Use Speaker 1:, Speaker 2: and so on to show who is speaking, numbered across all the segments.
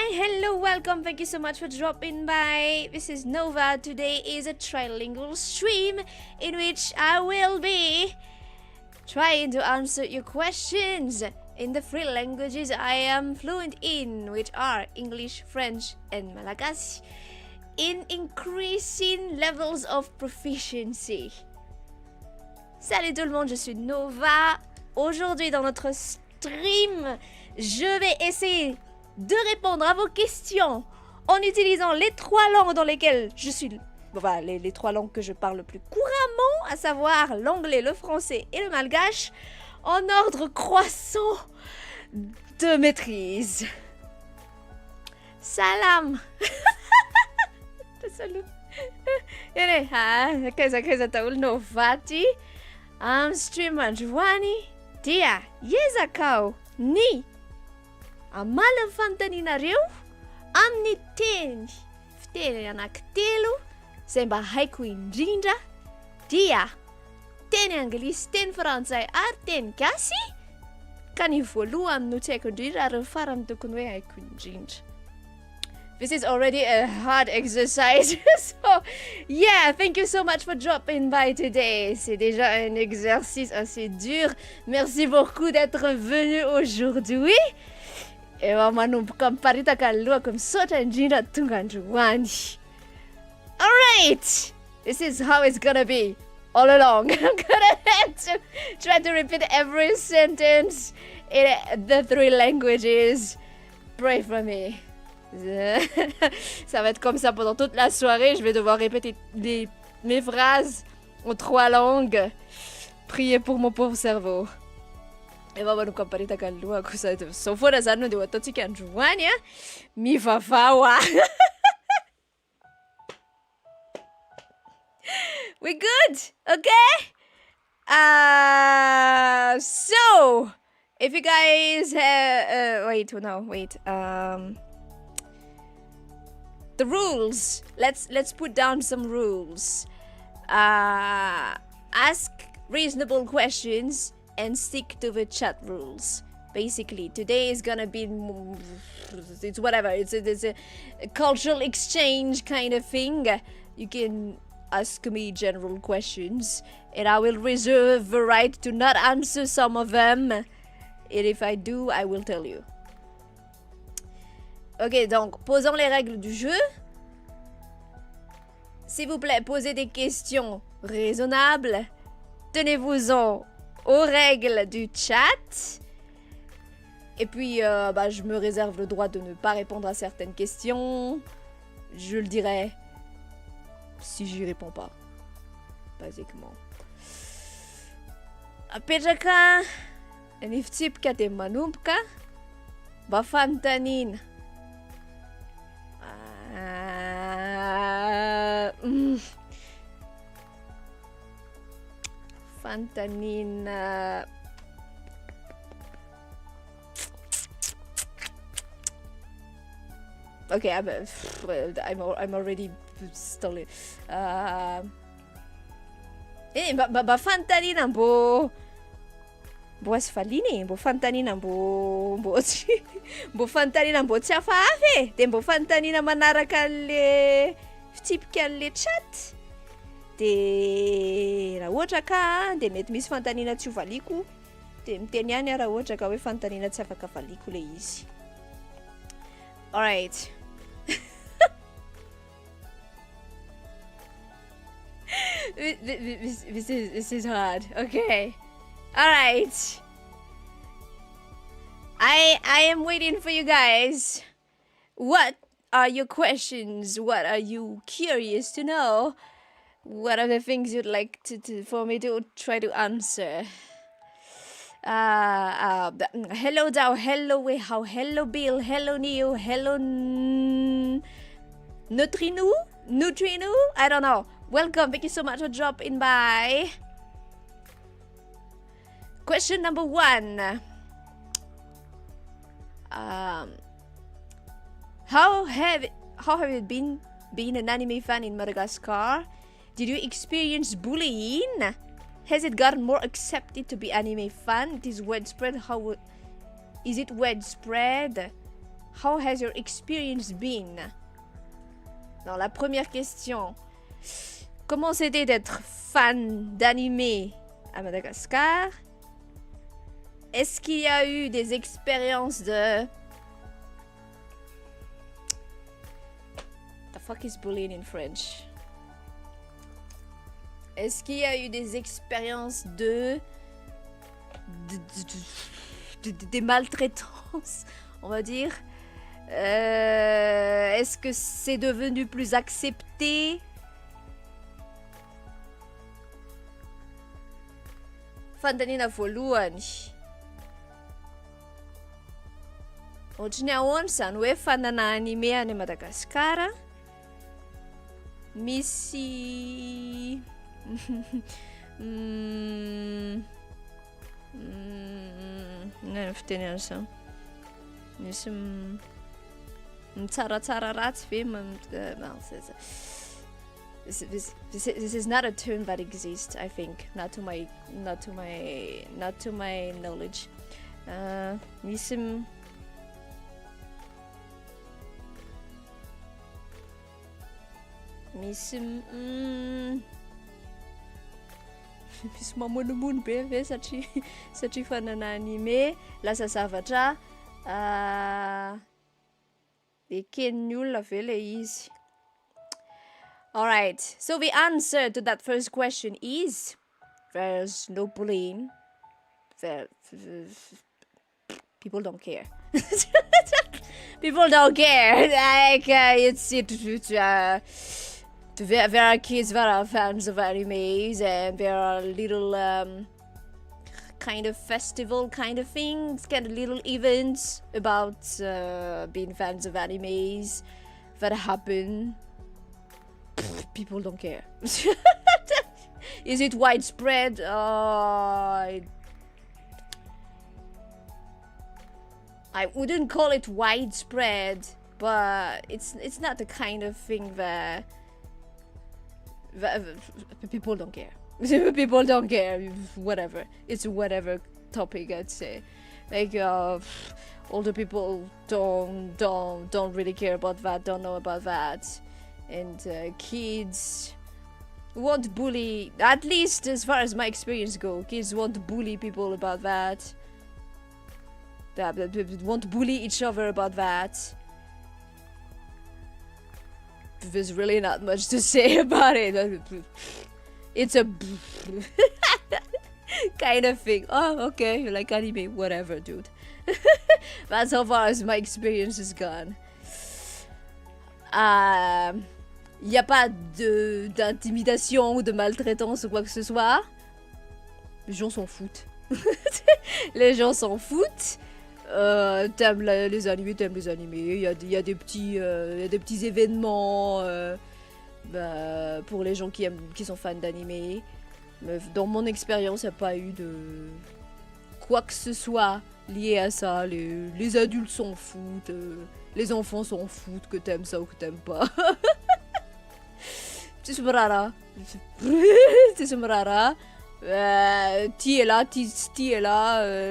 Speaker 1: Hi, hello, welcome. Thank you so much for dropping by. This is Nova. Today is a trilingual stream in which I will be trying to answer your questions in the three languages I am fluent in, which are English, French, and Malagasy, in increasing levels of proficiency. Salut tout le monde, je suis Nova. Aujourd'hui dans notre stream, je vais essayer de répondre à vos questions en utilisant les trois langues dans lesquelles je suis... Enfin, les trois langues que je parle le plus couramment, à savoir l'anglais, le français et le malgache, en ordre croissant de maîtrise. Salam. Salut. Ini, kaisa taul Novati. Am streamer Juani. Dia, yeza kau ni. Amala fantaninareo amin'ny teny fiteny anankitelo izay mba haiko indrindra dia teny anglisy, teny frantsay ary teny gasy ka ny voalohany no tsy haiko indrindra ary ny farany tokony hoe haiko indrindra. This is already a hard exercise. So, yeah, thank you so much for dropping by today. C'est déjà un exercice assez dur. Merci beaucoup d'être venu aujourd'hui. Ewa manomboka miparitaka aloha misaotra indrindra tonga androany. Alright! This is how it's gonna be all along. I'm gonna have to try to repeat every sentence in the three languages. Pray for me. Ça va être comme ça pendant toute la soirée. Je vais devoir répéter mes phrases en trois langues. Priez pour mon pauvre cerveau. Ewa manomboka miparitaka aloha kosa sao foana zany no dia ho ataontsika androany a mivavao a. We good? Okay? So if you guys have wait. The rules. Let's put down some rules. Ask reasonable questions and stick to the chat rules. Basically, today is gonna be, it's whatever, it's a cultural exchange kind of thing. You can ask me general questions and I will reserve the right to not answer some of them, and if I do, I will tell you. Ok, donc posons les règles du jeu. S'il vous plaît, posez des questions raisonnables. Tenez-vous-en aux règles du chat. Et puis, je me réserve le droit de ne pas répondre à certaines questions. Je le dirai si j'y réponds pas. Basiquement. Apetraka ny fitsipika dia manomboka mba fanontaniana. Fantanina. Okay, I'm already stolen. Fantanina mbo asfaliny, mbo fantanina mbo fantanina mbo tsy hafahafa de mbo fantanina manaraka le fitsipika le chat. De raha ohatra ka de mety misy fantanina tsy ho valiko de miteny ihany raha ohatra ka hoe fantanina tsy afaka valiko le izy. Alright. This is hard. Okay. Alright. I am waiting for you guys. What are your questions? What are you curious to know? What are the things you'd like for me to try to answer? Hello Dao, hello Wehao, hello Bill, hello Neo, hello Nutrinu? I don't know. Welcome, thank you so much for dropping by. Question number 1. How have you been being an anime fan in Madagascar? Did you experience bullying? Has it gotten more accepted to be anime fan? It is widespread. How is it widespread? How has your experience been? Dans la première question, comment c'était d'être fan d'anime à Madagascar? Est-ce qu'il y a eu des expériences de... The fuck is bullying in French? Est-ce qu'il y a eu des expériences des maltraitances, on va dire? Est-ce que c'est devenu plus accepté? Fantanina voalohany. Ohatrany ahoana zany hoe fanana anime any Madagasikara? Misy Não fiteny an'izany. Misy mitsaratsara ratsy ve this is not a term that exists, I think, not to my knowledge. Misy mamonomono be ve satria fanana anime lasa zavatra eken'ny olona ve le izy. Alright, so the answer to that first question is there's no bullying. People don't care. People don't care. Like there are kids that are fans of animes, and there are little kind of festival kind of things, kind of little events about being fans of animes that happen. People don't care. Is it widespread? I wouldn't call it widespread, but it's not the kind of thing that people don't care. People don't care. Whatever. It's whatever topic, I'd say. Like older people don't really care about that. Don't know about that. And kids won't bully. At least as far as my experience go, kids won't bully people about that. They won't bully each other about that. There's really not much to say about it. It's a kind of thing. Oh, okay, you like anime, whatever, dude. That's how far as my experience has gone. Y a pas d'intimidation ou de maltraitance ou quoi que ce soit. Les gens s'en foutent. Les gens s'en foutent. T'aimes les animés, t'aimes les animés. Il y a des petits événements pour les gens qui sont fans d'animés. Mais dans mon expérience, il n'y a pas eu de quoi que ce soit lié à ça. Les adultes s'en foutent. Les enfants s'en foutent que t'aimes ça ou que t'aimes pas. C'est sembrara. C'est sembrara. Ty là,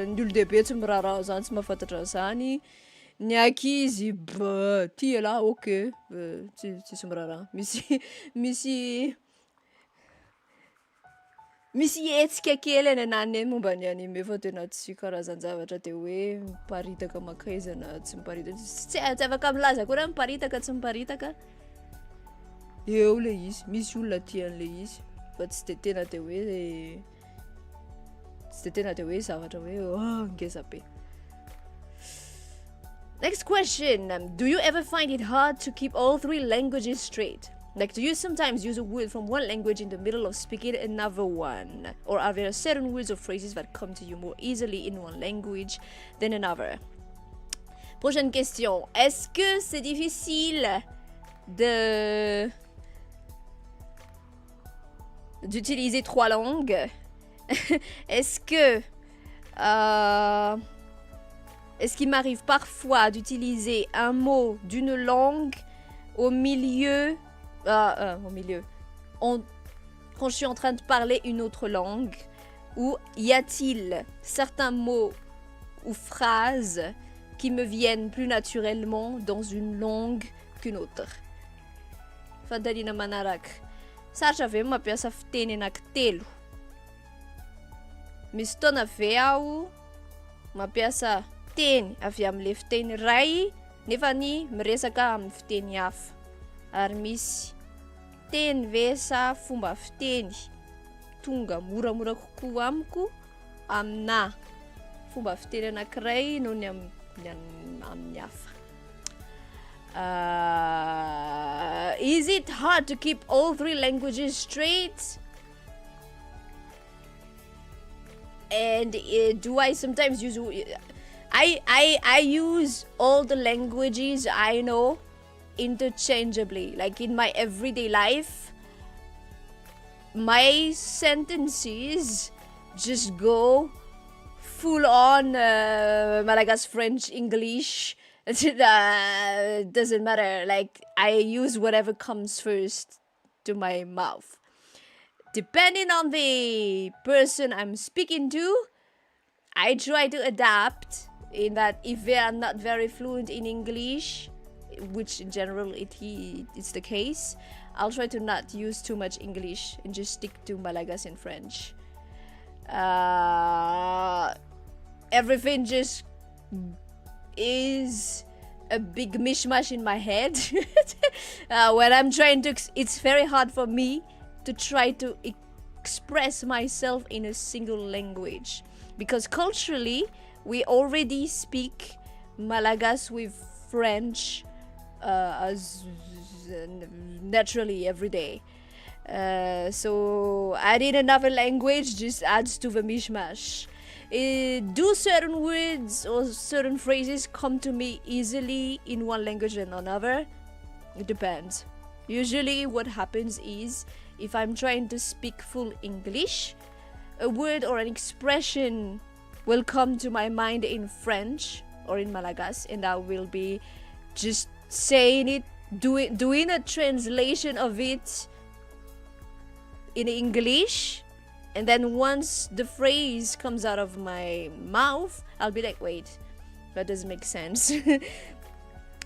Speaker 1: nul debe tsy miraharaha zany, tsy mahafantatra zany. Ny ankizy, ty là, ok, tsy miraharaha. Misy hetsika kely any anany momba ny anime fa tena tsy karazan-javatra de hoe miparitaka makaizana, tsy miparitaka. Tsy afaka milaza koa raha miparitaka tsy miparitaka. Eo le izy, misy olona tian'le izy. But tsy de tena de hoe zavatra hoe ngeza be. Next question. Do you ever find it hard to keep all three languages straight? Like, do you sometimes use a word from one language in the middle of speaking another one? Or are there certain words or phrases that come to you more easily in one language than another? Prochaine question. Est-ce que c'est difficile d'utiliser trois langues? Est-ce qu'il m'arrive parfois d'utiliser un mot d'une langue au milieu, quand je suis en train de parler une autre langue, ou y a-t-il certains mots ou phrases qui me viennent plus naturellement dans une langue qu'une autre. Fandalina manaraka. Saratra ve mampiasa fiteny anankitelo. Misy fotoana ve aho mampiasa teny avy amin'le fiteny ray nefa ny miresaka amin'ny fiteny hafa. Ary misy teny ve sa fomba fiteny tonga moramora kokoa amiko amina fomba fiteny anankiray noho ny amin'ny hafa. Is it hard to keep all three languages straight? And do I sometimes use... I use all the languages I know interchangeably. Like in my everyday life, my sentences just go full on Malagasy, French, English. Doesn't matter. Like I use whatever comes first to my mouth. Depending on the person I'm speaking to, I try to adapt in that if they are not very fluent in English, which in general it's the case, I'll try to not use too much English and just stick to Malagasy and French. Everything just is a big mishmash in my head. When I'm trying to, it's very hard for me to try to express myself in a single language, because culturally we already speak Malagasy with French as naturally every day. So adding another language just adds to the mishmash. Do certain words or certain phrases come to me easily in one language and another? It depends. Usually what happens is, if I'm trying to speak full English, a word or an expression will come to my mind in French or in Malagasy, and I will be just saying it, doing a translation of it in English, and then once the phrase comes out of my mouth, I'll be like, wait, that doesn't make sense.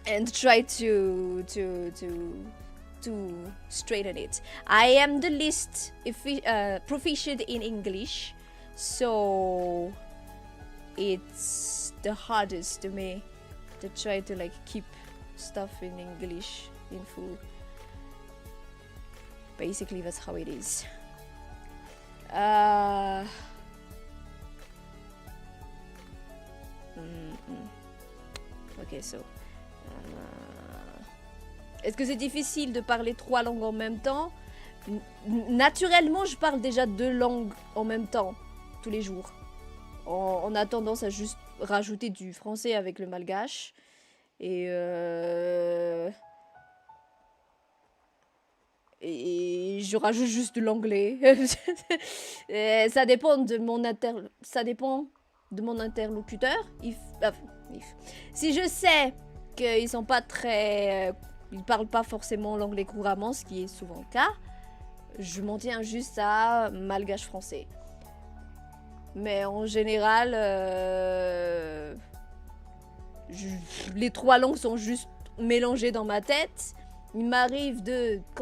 Speaker 1: And try to straighten it. I am the least proficient in English, so it's the hardest to me to try to like keep stuff in English in full. Basically, that's how it is. Okay, so est-ce que c'est difficile de parler 3 langues en même temps? Naturellement, je parle déjà 2 langues en même temps, tous les jours. On a tendance à juste rajouter du français avec le malgache. Et je rajoute juste de l'anglais. Ça dépend de mon interlocuteur. Si je sais qu'ils sont pas très... ils parlent pas forcément l'anglais couramment, ce qui est souvent le cas, je m'en tiens juste à malgache français. Mais en général, les 3 langues sont juste mélangées dans ma tête. Il m'arrive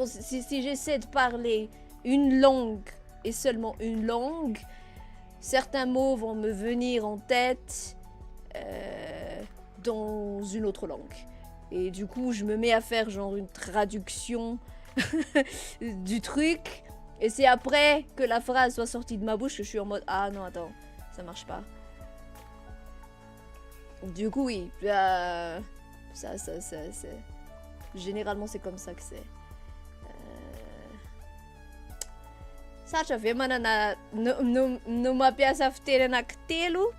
Speaker 1: si j'essaie de parler une langue et seulement une langue, certains mots vont me venir en tête dans une autre langue. Et du coup, je me mets à faire genre une traduction du truc. Et c'est après que la phrase soit sortie de ma bouche que je suis en mode « Ah non, attends, ça marche pas. » Du coup, oui. Généralement, c'est comme ça que c'est. Sacha ve manana no mampiasa fiteny anankitelo.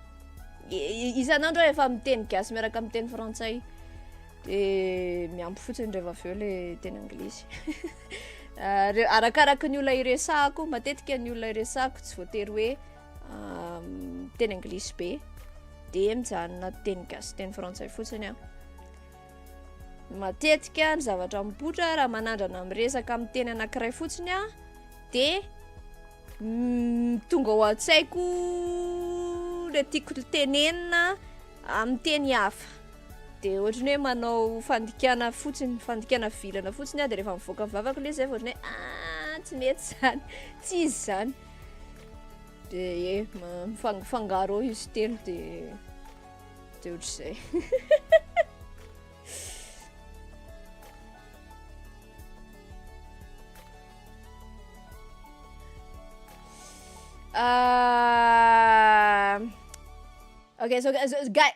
Speaker 1: Isan'andro efa miteny gasy miaraka amin'ny teny frantsay. De miampy fotsiny rehefa avy eo le teny anglisy. Arakaraka ny olona iresahako, matetika ny olona iresahako tsy voatery hoe teny anglisy be, de mijanona teny gasy teny frantsay fotsiny aho. Matetika ny zavatra mipoitra raha manandrana miresaka amin'ny teny anankiray fotsiny aho, de tonga ao an-tsaiko le tiako tenenina amin'ny teny hafa. dia ohatrany hoe manao fandikana fotsiny fandikana vilana fotsiny a dia rehefa mivoaka mivavaka ilay zay ohatrany hoe tsy mety zany tsy izy zany dia mifangaro eo izy telo dia ohatr'izay okay, so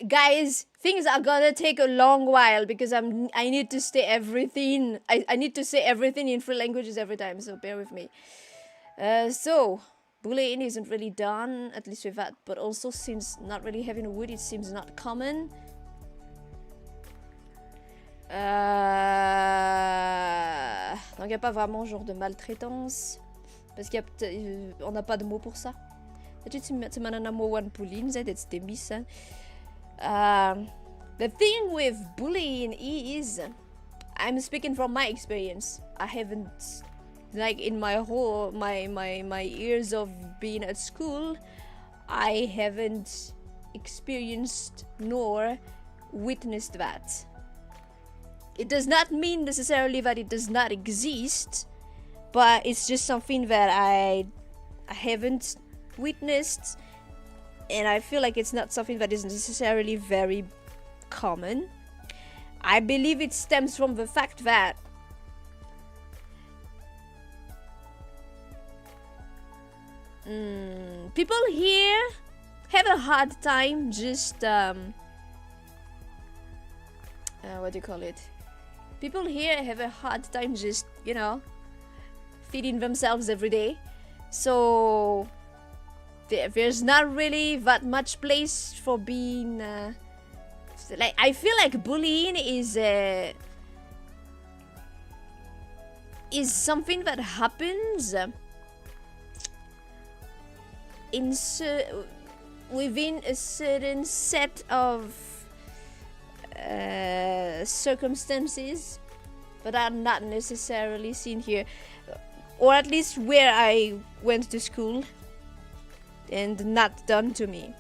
Speaker 1: guys, things are gonna take a long while because I need to say everything. I need to say everything in 3 languages every time, so bear with me. So bullying isn't really done, at least with that, but also since not really having a wood, it seems not common. Donc il n'y a pas vraiment genre de maltraitance. Parce qu'on n'a pas de mot pour ça. The thing with bullying is, I'm speaking from my experience. I haven't, like in my whole my years of being at school, I haven't experienced nor witnessed that. It does not mean necessarily that it does not exist, but it's just something that I haven't witnessed, and I feel like it's not something that is necessarily very common. I believe it stems from the fact that people here have a hard time just what do you call it? People here have a hard time just, you know, feeding themselves every day, so there's not really that much place for being like, I feel like bullying is something that happens within a certain set of circumstances but are not necessarily seen here, or at least where I went to school, and not done to me.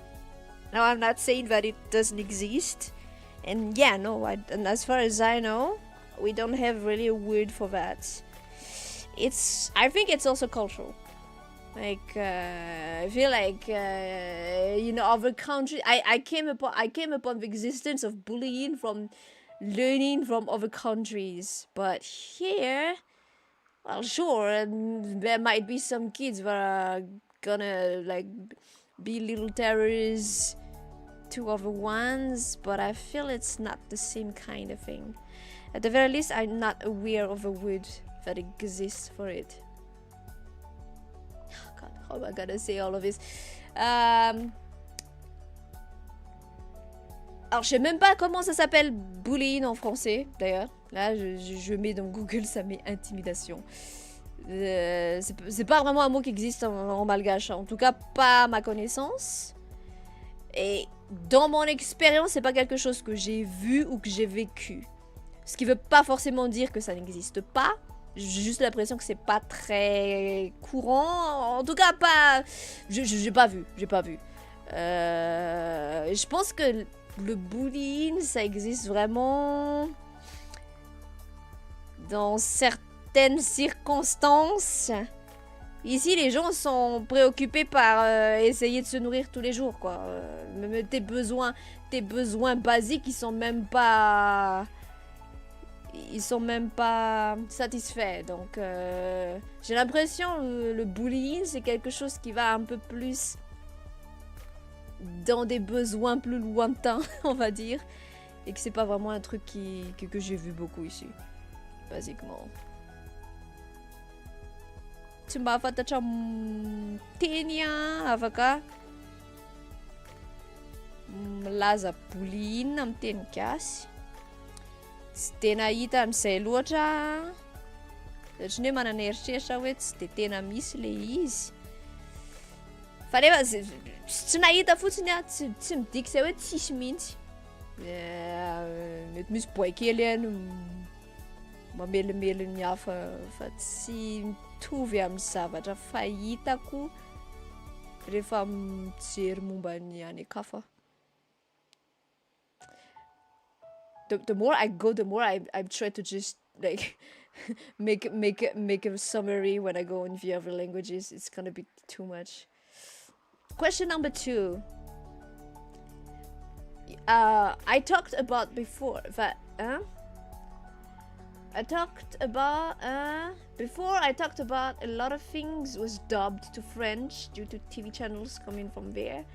Speaker 1: Now, I'm not saying that it doesn't exist, and yeah, no, and as far as I know, we don't have really a word for that. I think it's also cultural. Like, I feel like, you know, other countries, I came upon the existence of bullying from learning from other countries, but here, well, sure, there might be some kids that are gonna like be little terrorists to other ones, but I feel it's not the same kind of thing. At the very least, I'm not aware of a word that exists for it. God, how am I gonna say all of this? Alors, je sais même pas comment ça s'appelle bullying en français, d'ailleurs. Là, je mets dans Google, ça met intimidation. C'est pas vraiment un mot qui existe en malgache, en tout cas pas à ma connaissance. Et dans mon expérience, c'est pas quelque chose que j'ai vu ou que j'ai vécu. Ce qui veut pas forcément dire que ça n'existe pas. J'ai juste l'impression que c'est pas très courant. En tout cas, pas. J'ai pas vu. Je pense que le bullying, ça existe vraiment dans certaines circonstances. Ici, les gens sont préoccupés par essayer de se nourrir tous les jours, quoi. Même tes besoins basiques, ils sont même pas satisfaits. Donc, j'ai l'impression que le bullying, c'est quelque chose qui va un peu plus dans des besoins plus lointains, on va dire, et que c'est pas vraiment un truc que j'ai vu beaucoup ici, basiquement. Tsy mba fantatra teny afaka milaza bullying amin'ny teny gasy. Tsy de nahita an'izay loatra, ohatrany hoe manana eritreritra hoe tsy de tena misy le izy. Fa nefa tsy nahita fotsiny tsy midika izay hoe tsisy mihitsy. Mety misy boay kely ihany mamelimely ny hafa fa tsy mitovy amin'ny zavatra fahitako rehefa mijery momba ny any akafa. the more I go, the more I try to just like make a summary when I go in the other languages. It's gonna be too much. Question number 2. I talked about before that. I talked about a lot of things was dubbed to French due to TV channels coming from there.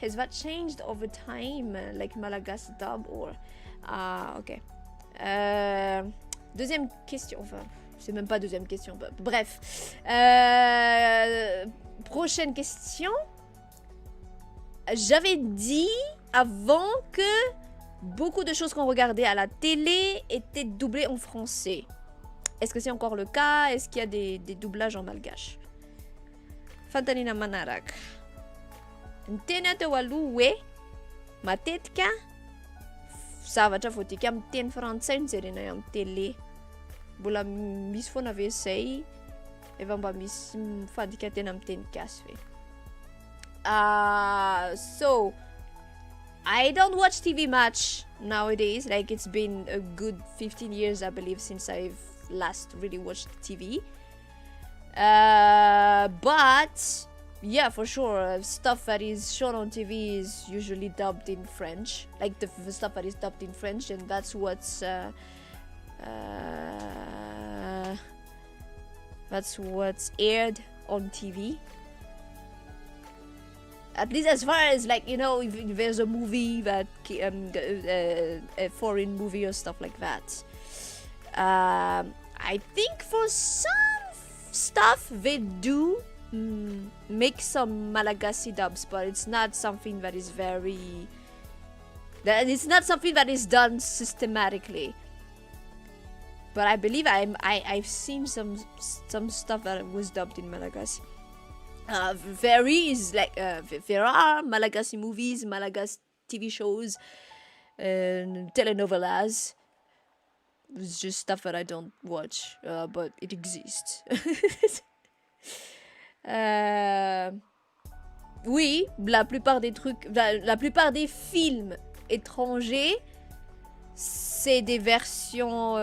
Speaker 1: Has that changed over time, like Malagasy dub or ok. Deuxième question, enfin, c'est même pas deuxième question, bref. Prochaine question. J'avais dit avant que beaucoup de choses qu'on regardait à la télé étaient doublées en français. Est-ce que c'est encore le cas? Est-ce qu'il y a des doublages en malgache? Fantanina Manarak. Ntena te waloe matetika zavatra voadika amin'ny teny frantsay no jerena amin'ny télé. Mbola misy foana ve zay efa mba misy mifandika tena amin'ny teny gasy ve. So I don't watch TV much nowadays. Like, it's been a good 15 years, I believe, since I've last really watched TV. But yeah, for sure, stuff that is shown on TV is usually dubbed in French. Like the stuff that is dubbed in French, and that's what's aired on TV. At least as far as, like, you know, if there's a movie that a foreign movie or stuff like that. I think for some stuff they do make some Malagasy dubs, but it's not something that is it's not something that is done systematically. But I believe I've seen some stuff that was dubbed in Malagasy. There are Malagasy movies, Malagasy TV shows, and telenovelas. It's just stuff that I don't watch, but it exists. Oui, la plupart des films étrangers, c'est des versions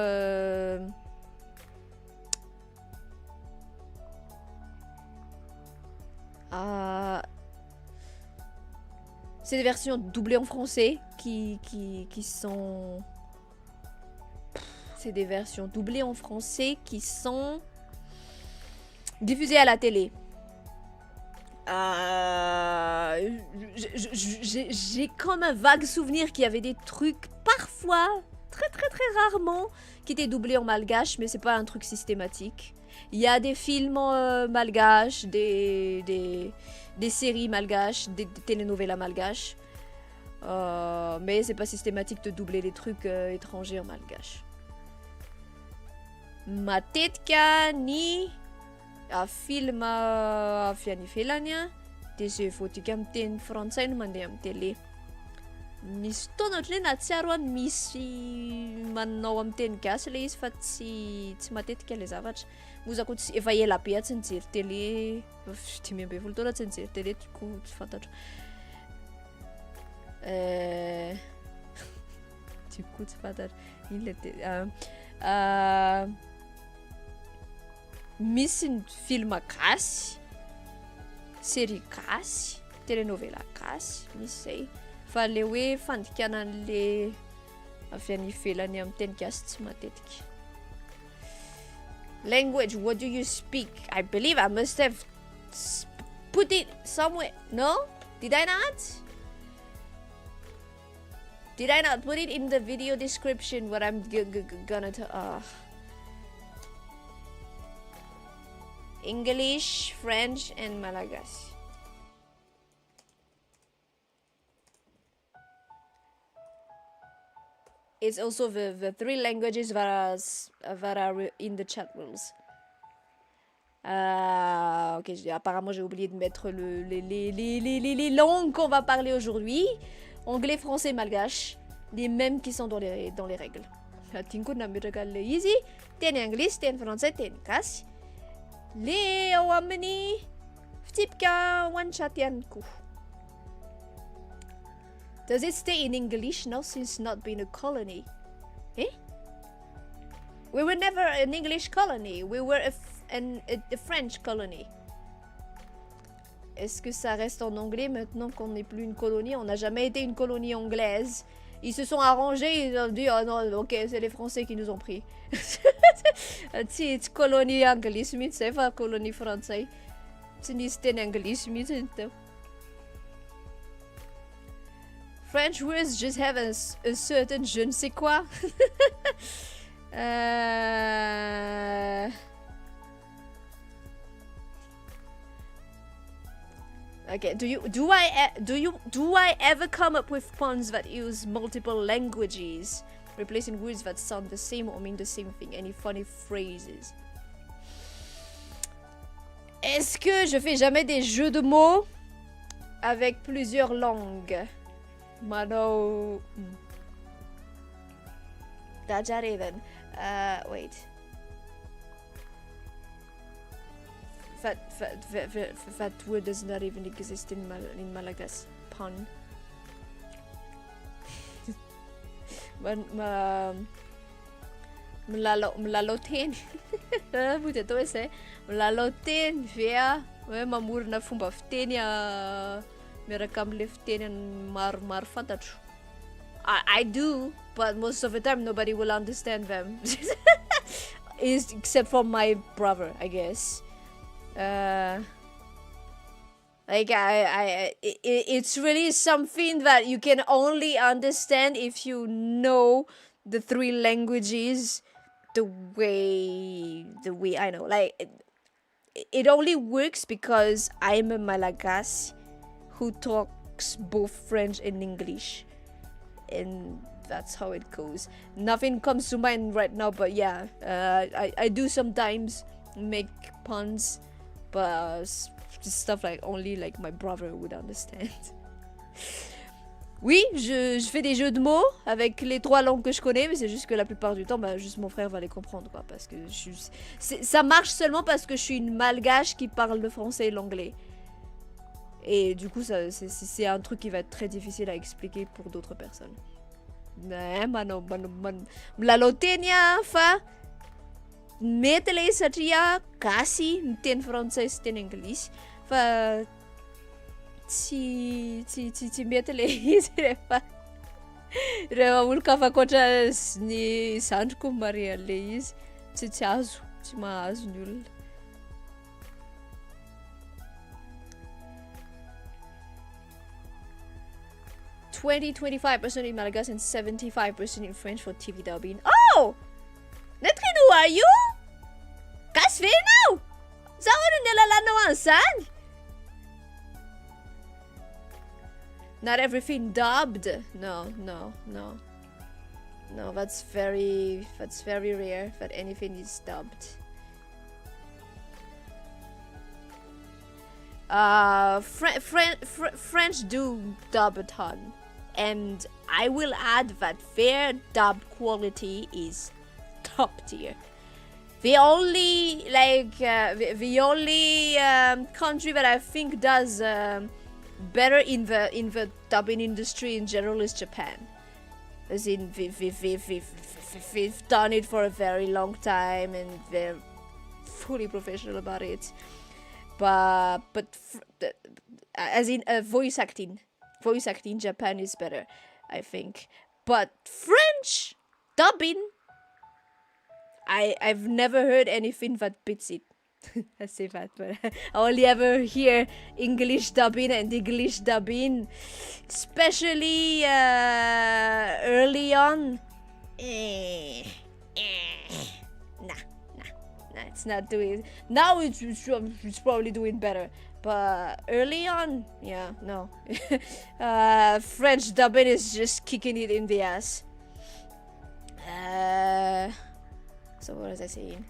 Speaker 1: c'est des versions doublées en français qui sont... C'est des versions doublées en français qui sont diffusées à la télé. J'ai comme un vague souvenir qu'il y avait des trucs parfois, très rarement, qui étaient doublés en malgache, mais c'est pas un truc systématique. Il y a des films malgaches, des séries malgaches, des telenovelas malgaches, mais c'est pas systématique de doubler les trucs étrangers en malgache. Matetika ni film avy any ivelany de zay voadika amin'ny teny frantsay no mandeha amin'ny télé. Misy fotoana ohatran'ny hoe nahatsiaro any misy manao amin'ny teny gasy le izy fa tsy matetika le zavatra. Mozako efa ela be tsy nijery télé, 10 taona tsy nijery télé toko tsy fantatro. Toko tsy fantatro. Ino le misy ny film gasy, série gasy, telenovela gasy, misy zay. Fa le hoe fandikana an'le avy any ivelany amin'ny teny gasy tsy matetika. Language, what do you speak? I believe I must have put it somewhere. No? Did I not? Did I not put it in the video description what I'm gonna English, French, and Malagasy. It's also the 3 languages that are in the chat rules. Ok, apparemment j'ai oublié de mettre les langues qu'on va parler aujourd'hui. Anglais, français, malgache. Les mêmes qui sont dans les règles. Tinko nametraka le izy, teny anglisy, teny français, teny gasy. Le ao amin'ny fitsipika one chat ihany koa. Does it stay in English now since not being a colony? Eh? We were never an English colony. We were a French colony. Est-ce que ça reste en anglais maintenant qu'on n'est plus une colonie? On n'a jamais été une colonie anglaise. Ils se sont arrangés, ils ont dit oh non, ok, c'est les Français qui nous ont pris. C'est colonie anglaise, mais c'est pas colonie française. C'est une anglaise, mais c'est French words just have a certain je ne sais quoi. Okay, do I ever come up with puns that use multiple languages, replacing words that sound the same or mean the same thing? Any funny phrases? Est-ce que je fais jamais des jeux de mots avec plusieurs langues? Mano. Dajareven. Wait. That word does not even exist in Malagasy. Pun. Mlaloten. Puta ese. Mlaloten via. Mamoro na fomba fiteny miaraka am'le fiteny maromaro fantatro. I do, but most of the time nobody will understand them. Except for my brother, I guess. Like it's really something that you can only understand if you know the three languages the way I know. Like it only works because I'm a Malagasy who talks both French and English, and that's how it goes. Nothing comes to mind right now, but yeah, I do sometimes make puns. But stuff like only like my brother would understand. Oui, je fais des jeux de mots avec les trois langues que je connais, mais c'est juste que la plupart du temps, bah, juste mon frère va les comprendre, quoi, parce que ça marche seulement parce que je suis une malgache qui parle le français et l'anglais. Et du coup, c'est un truc qui va être très difficile à expliquer pour d'autres personnes. Mlalotenia fa. Mety ilay satria gasy miteny frantsay sy teny anglisy fa tsy mety ilay izy rehefa olo kafakoatra ny zandriko mare an'ilay izy tsy azo tsy mahazo ny olona. « 25% in Malagasy and 75% in French for TV dubbing. Oh! Netrin, who are you? Kasvino! Saan nilalanawan san? Not everything dubbed. No. That's very rare that anything is dubbed. French do dub a ton, and I will add that their dub quality is top tier. The only country that I think does better in the dubbing industry in general is Japan. As in, we've done it for a very long time and they're fully professional about it. But as in voice acting, Japan is better, I think. But French dubbing, I've never heard anything that beats it. I say that, but I only ever hear English dubbing, especially early on. Nah, it's not doing. Now it's probably doing better, but early on, yeah, no. French dubbing is just kicking it in the ass. So what was I saying?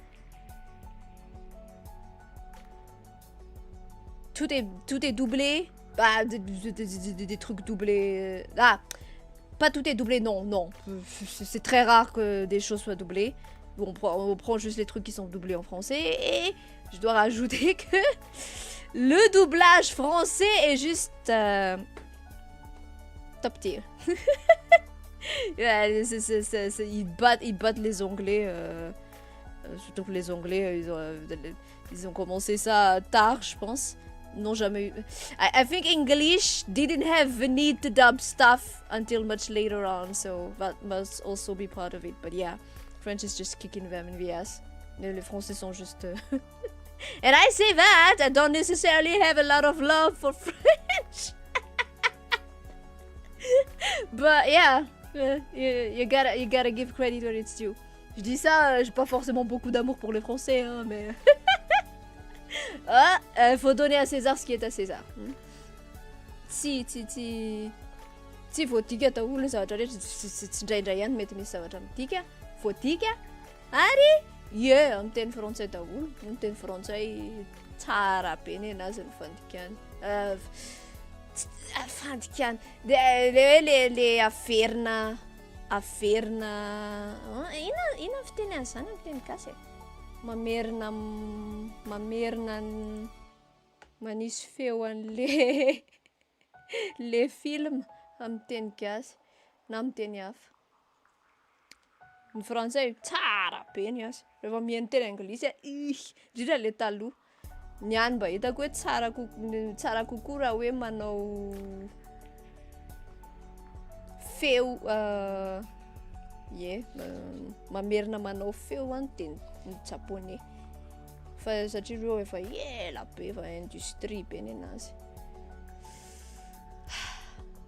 Speaker 1: Tout est doublé. Bah, des trucs doublés. Ah, pas tout est doublé, non. C'est très rare que des choses soient doublées. On prend juste les trucs qui sont doublés en français. Et je dois rajouter que le doublage français est juste top tier. Ouais, ils battent les Anglais. Surtout que les Anglais, ils ont commencé ça tard, je pense. N'ont jamais eu. I think English didn't have the need to dub stuff until much later on, so that must also be part of it. But yeah, French is just kicking them in the ass. Les Français sont juste. And I say that I don't necessarily have a lot of love for French. But yeah, you gotta give credit where it's due. Je dis ça, j'ai pas forcément beaucoup d'amour pour les Français, hein, mais. Faut donner à César ce qui est à César. Si faut tika daholo zavatra rehetra indraindray ihany mety misy zavatra mitika faut tika ary amin'ny teny frantsay daholo ny teny frantsay tsara be ny anazy ny fandikany fandikany le averina ina fiteny azy zany amin'ny teny gasy mamerina manisy feo an'le le film amin'ny teny gasy na amin'ny teny hafa. Ny frantsay tsara be ny azy rehefa mihaino teny anglisy indrindra le taloha ny any mba hitako hoe tsara kokoa raha hoe manao feo mamerina manao feo any teny japonais fa satria reo efa ela be fa industrie be ny anazy.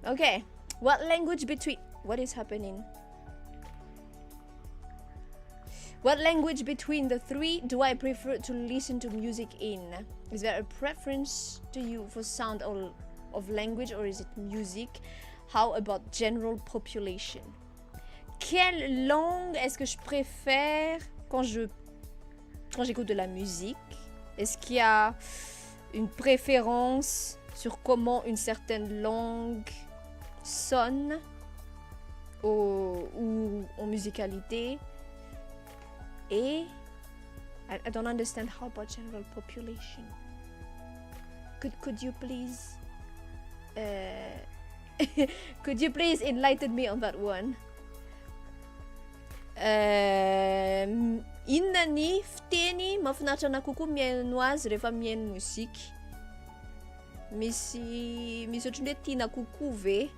Speaker 1: Okay, what language between the three do I prefer to listen to music in? Is there a preference to you for sound of language or is it music? How about general population? Quelle langue est-ce que je préfère quand j'écoute de la musique? Est-ce qu'il y a une préférence sur comment une certaine langue sonne ou en musicalité? Et I don't understand how about general population. Could you please could you please enlighten me on that one? Inona ny fiteny mahafinaritra anahy kokoa mihaino azy rehefa mihaino mozika? Misy ohatran'ny hoe tiana kokoa ve?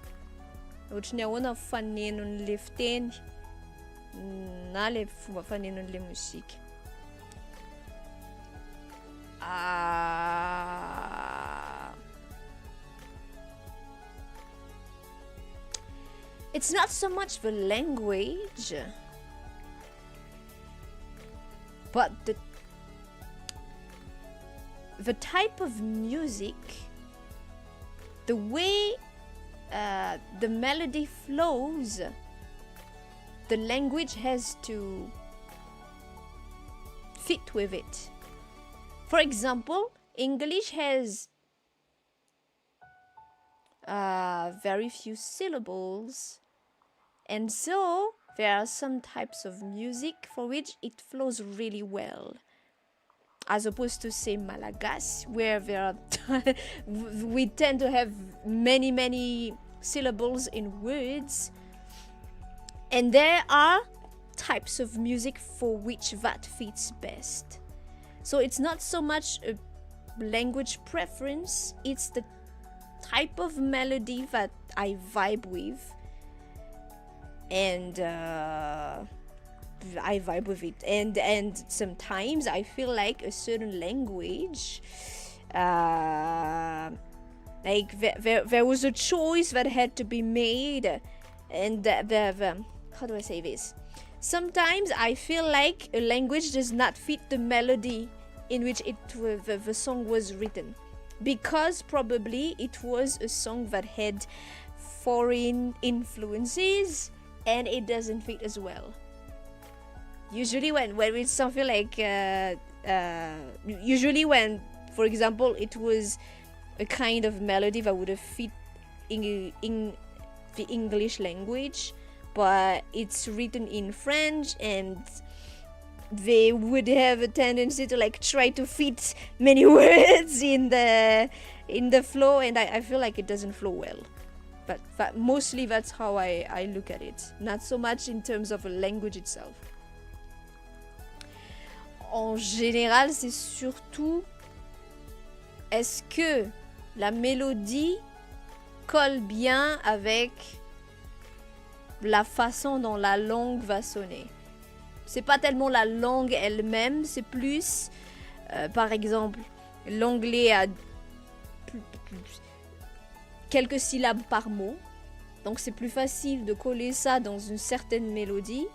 Speaker 1: Ohatran'ny ahoana fanenon'le fiteny na le fomba fanenon'le mozika? It's not so much the language, but the type of music, the way the melody flows, the language has to fit with it. For example, English has very few syllables, and so there are some types of music for which it flows really well, as opposed to say Malagasy, where we tend to have many syllables in words, and there are types of music for which that fits best. So it's not so much a language preference, it's the type of melody that I vibe with, and I vibe with it, and sometimes I feel like a certain language, like there was a choice that had to be made, and how do I say this? Sometimes I feel like a language does not fit the melody in which the song was written, because probably it was a song that had foreign influences and it doesn't fit as well. Usually when it's something like usually when, for example, it was a kind of melody that would have fit in the English language, but it's written in French, and they would have a tendency to like try to fit many words in the flow, and I feel like it doesn't flow well. But mostly that's how I look at it. Not so much in terms of a language itself. En général, c'est surtout est-ce que la mélodie colle bien avec la façon dont la langue va sonner. C'est pas tellement la langue elle-même, c'est plus, par exemple, l'anglais a quelques syllabes par mot. Donc c'est plus facile de coller ça dans une certaine mélodie.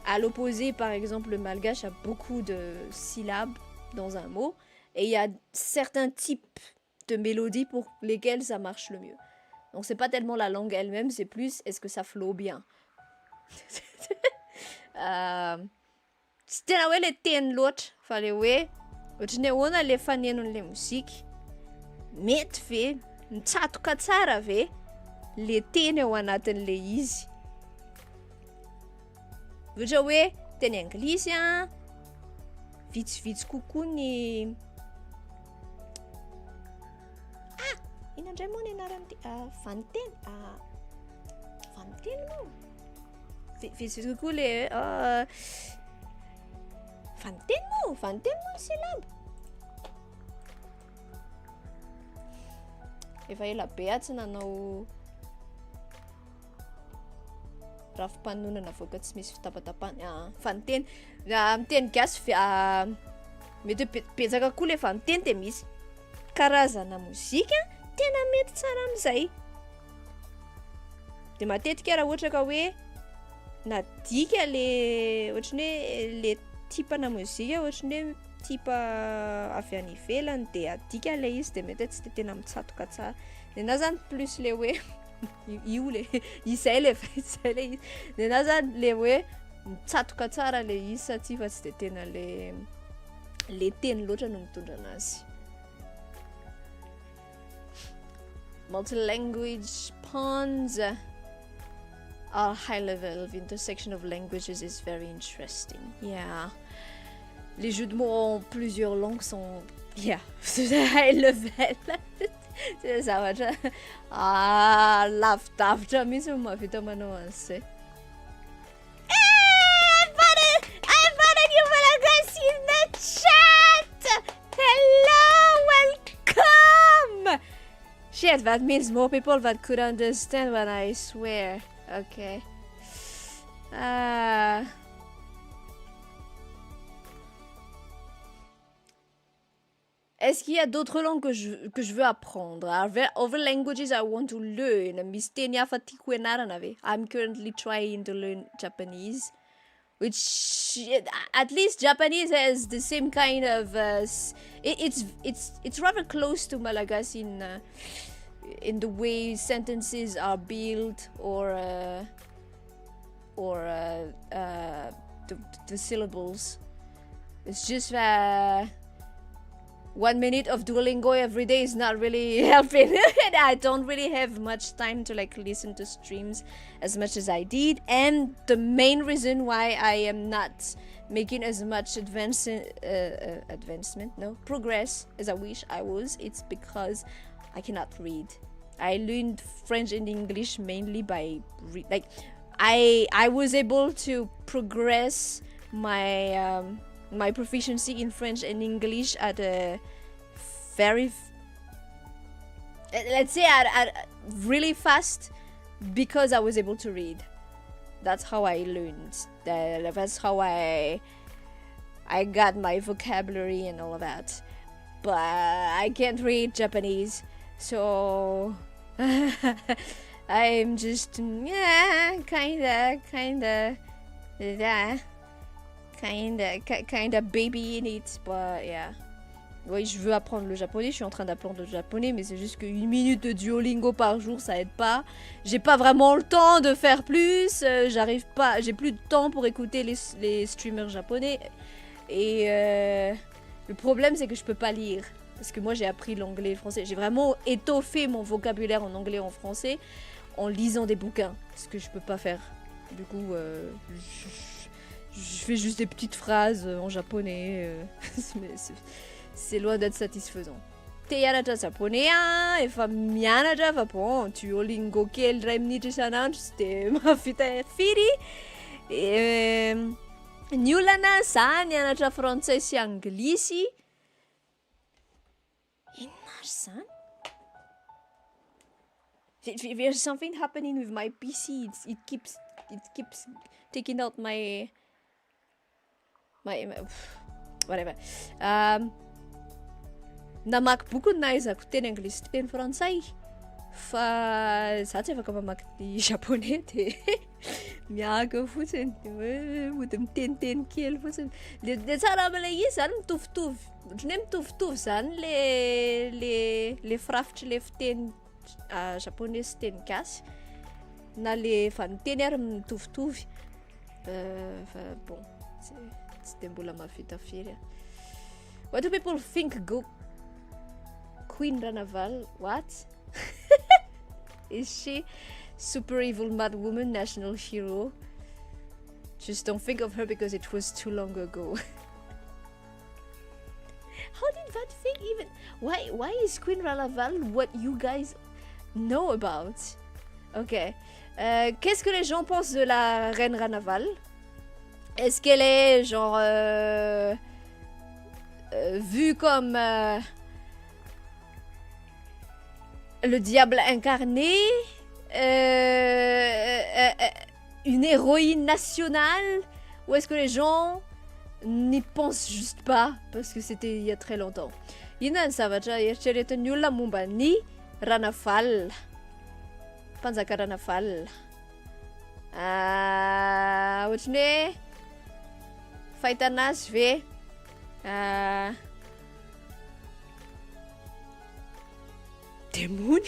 Speaker 1: À l'opposé, par exemple, le malgache a beaucoup de syllabes dans un mot. Et il y a certains types de mélodies pour lesquelles ça marche le mieux. Donc c'est pas tellement la langue elle-même, c'est plus est-ce que ça flow bien. Tena hoe le teny loatra fa le hoe ohatrany ahoana le fanenon'le mozika mety ve mitsatoka tsara ve le teny ao anatin'le izy. Ohatra hoe teny anglisy a vitsivitsy kokoa ny inandray moa ny anarany vaniteny vaniteny moa vitsivitsy kokoa le vaniteny moa ny syllabe. Efa ela be tsy nanao rafim-panonana avoaka tsy misy fitapatapahana vaniteny miteny gasy mety betsaka koa le vaniteny de misy karazana mozika tena mety tsara am'izay. De matetika raha ohatra ka hoe nadika le ohatrany hoe le tipana mozika ohatrany hoe tipa avy any ivelany de adika le izy de mety tsy de tena mitsatoka tsara. De na zany plus le hoe io le izay le izy de na zany le hoe mitsatoka tsara le izy satria fa tsy de tena le teny loatra no mitondra anazy. Multi-language puns are high level. The intersection of languages is very interesting. Yeah. Les jeux de mots en plusieurs langues sont high level. C'est ça, lavidavitra mihitsy no mahavita manao an'izay. I'm finding you Malagasy in the chat! Hello, welcome! Shit, that means more people that could understand when I swear. Okay. Est-ce qu'il y a d'autres langues que je veux apprendre? Are there other languages I want to learn? I'm currently trying to learn Japanese, which at least Japanese has the same kind of it's rather close to Malagasy in the way sentences are built or the syllables. It's just 1 minute of Duolingo every day is not really helping. I don't really have much time to listen to streams as much as I did, and the main reason why I am not making as much progress as I wish I was, it's because I cannot read. I learned French and English mainly by I was able to progress my my proficiency in French and English at a very, let's say at really fast, because I was able to read. That's how I learned. That's how I got my vocabulary and all of that. But I can't read Japanese, so I'm just kinda baby in it, but yeah. Oui, je veux apprendre le japonais, je suis en train d'apprendre le japonais, mais c'est juste que 1 minute de Duolingo par jour, ça aide pas. J'ai pas vraiment le temps de faire plus, j'ai plus de temps pour écouter les streamers japonais. Et le problème, c'est que je peux pas lire. Parce que moi, j'ai appris l'anglais et le français. J'ai vraiment étoffé mon vocabulaire en anglais et en français en lisant des bouquins, ce que je peux pas faire. Du coup, je fais juste des petites phrases en japonais, mais c'est loin d'être satisfaisant. te hianatra japonais efa mianatra fa bon duolingo kely 2 minitra isan'andro tsy de mahavita firy. Ny olana za nianatra frantsay sy anglisy. Inona zany? There's something happening with my PC. It keeps taking out my whatever. Namaky boky nahaizako teny anglisy teny frantsay fa za tsy afaka mamaky ny japonais de miaga fotsiny mody miteniteny kely fotsiny le tsara am'le izy zany mitovitovy ohatrany hoe mitovitovy zany le firafitry le fiteny japonais sy teny gasy na le vaniteny ary mitovitovy fa bon tsy de mbola mahavita firy. What do people think Queen Ranaval? What? Is she super evil mad woman, national hero? Just don't think of her because it was too long ago. How did that thing even... Why is Queen Ranaval what you guys know about? Ok. Qu'est-ce que les gens pensent de la reine Ranaval? Est-ce qu'elle est genre... vue comme... le diable incarné, une héroïne nationale, ou est-ce que les gens n'y pensent juste pas parce que c'était il y a très longtemps? Inona ny zavatra eritreretin'ny olona momba ny Ranaval, mpanjaka Ranaval. Ohatrany hoe fahitanazy ve demony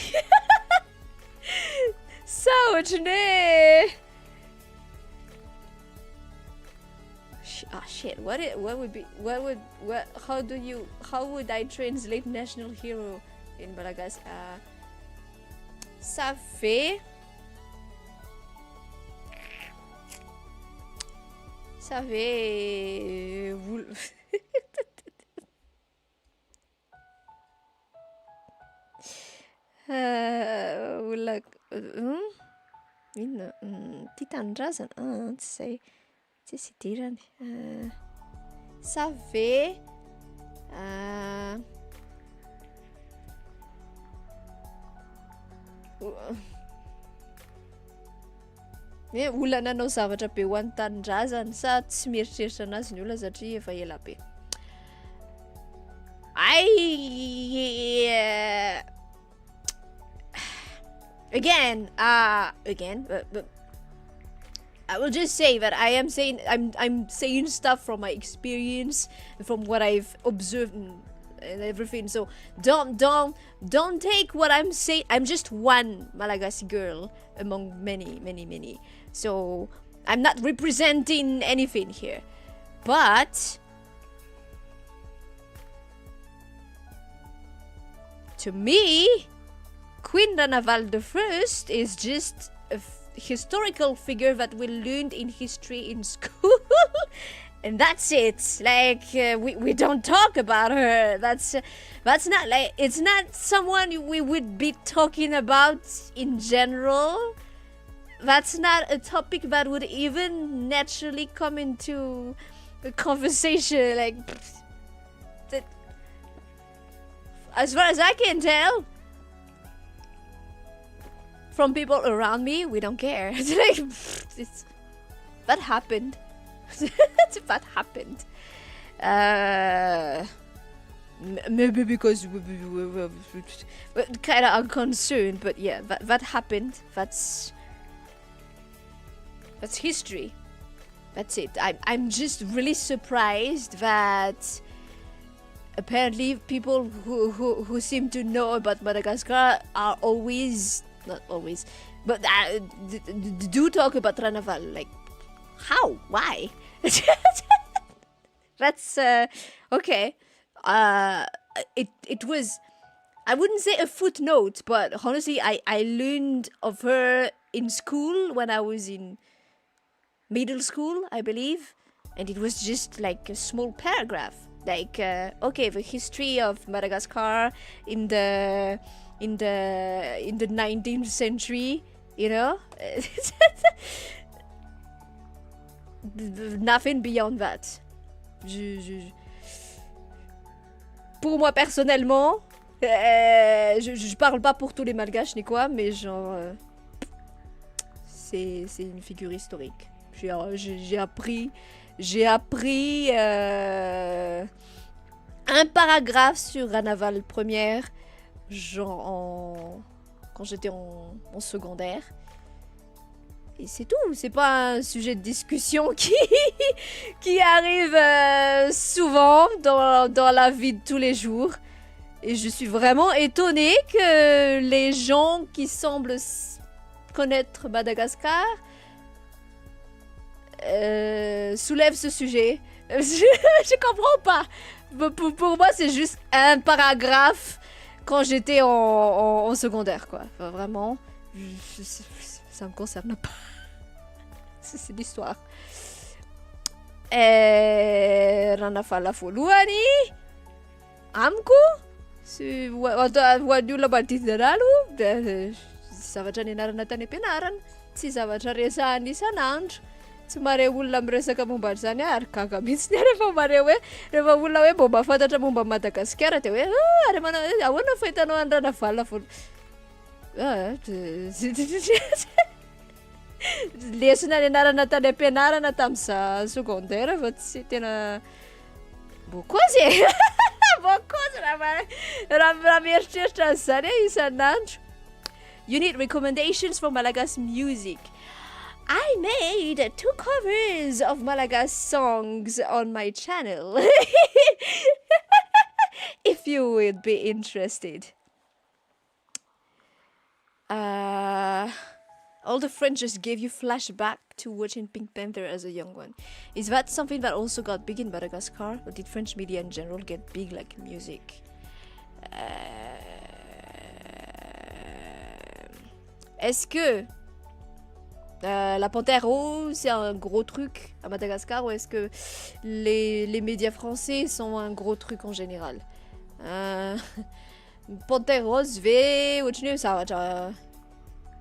Speaker 1: sa ohatrany shit, how would I translate national hero in Malagasy? Ça fait inona tia tanindrazana tsy zay tsy sy idirany ça fait olona nanao zavatra be ho an'ny tanindrazana sa tsy mieritreritra anazy ny olona satria efa ela be. Again, I will just say that I'm saying stuff from my experience, from what I've observed and everything. So don't take what I'm saying. I'm just one Malagasy girl among many. So I'm not representing anything here, but to me, Queen Ranaval I is just a historical figure that we learned in history in school, and that's it. Like we don't talk about her. That's not like, it's not someone we would be talking about in general. That's not a topic that would even naturally come into a conversation. Like that, as far as I can tell. From people around me, we don't care. It's like, that happened. That happened. Maybe because we're kind of unconcerned, but yeah, that happened. That's history. That's it. I'm just really surprised that apparently people who seem to know about Madagascar are always. Not always, but do talk about Ranaval. Like, how? Why? That's okay. It was, I wouldn't say a footnote, but honestly, I learned of her in school when I was in middle school, I believe, and it was just like a small paragraph like okay, the history of Madagascar in the 19th century, you know. Nothing beyond that. Pour moi personnellement, je parle pas pour tous les Malgaches ni quoi, mais genre c'est une figure historique. J'ai appris un paragraphe sur Ranaval première, genre quand j'étais en secondaire. Et c'est tout, c'est pas un sujet de discussion qui arrive souvent dans la vie de tous les jours. Et je suis vraiment étonnée que les gens qui semblent connaître Madagascar soulèvent ce sujet. Je comprends pas. Pour moi, c'est juste un paragraphe quand j'étais en secondaire, quoi. Enfin, vraiment, ça me concerne pas. C'est l'histoire. Ranafala foluani amko sy hoan'olona manodidina aloha zavatra nianarana tany am-pianarana, tsy zavatra resahana isan'andro. Tsy mare olona miresaka momba an'izany ary gaga mihitsy rehefa mare hoe rehefa olona hoe mbo mahafantatra momba Madagasikara dia hoe ary manao hoe ahoana fahitanao any Ranavala folo. Lesona nianarana tany am-pianarana tamin'izaho secondaire fa tsy tena bokozy e. Bokozy raha mieritreritra an'izany hoe isan'andro. You need recommendations for Malagasy music. I made 2 covers of Malagasy songs on my channel. If you would be interested. All the French just gave you flashback to watching Pink Panther as a young one. Is that something that also got big in Madagascar? Or did French media in general get big like music? Est-ce que la Panthère Rose c'est un gros truc à Madagascar ou est-ce que les médias français sont un gros truc en général? Panthère Rose ve ohatrany hoe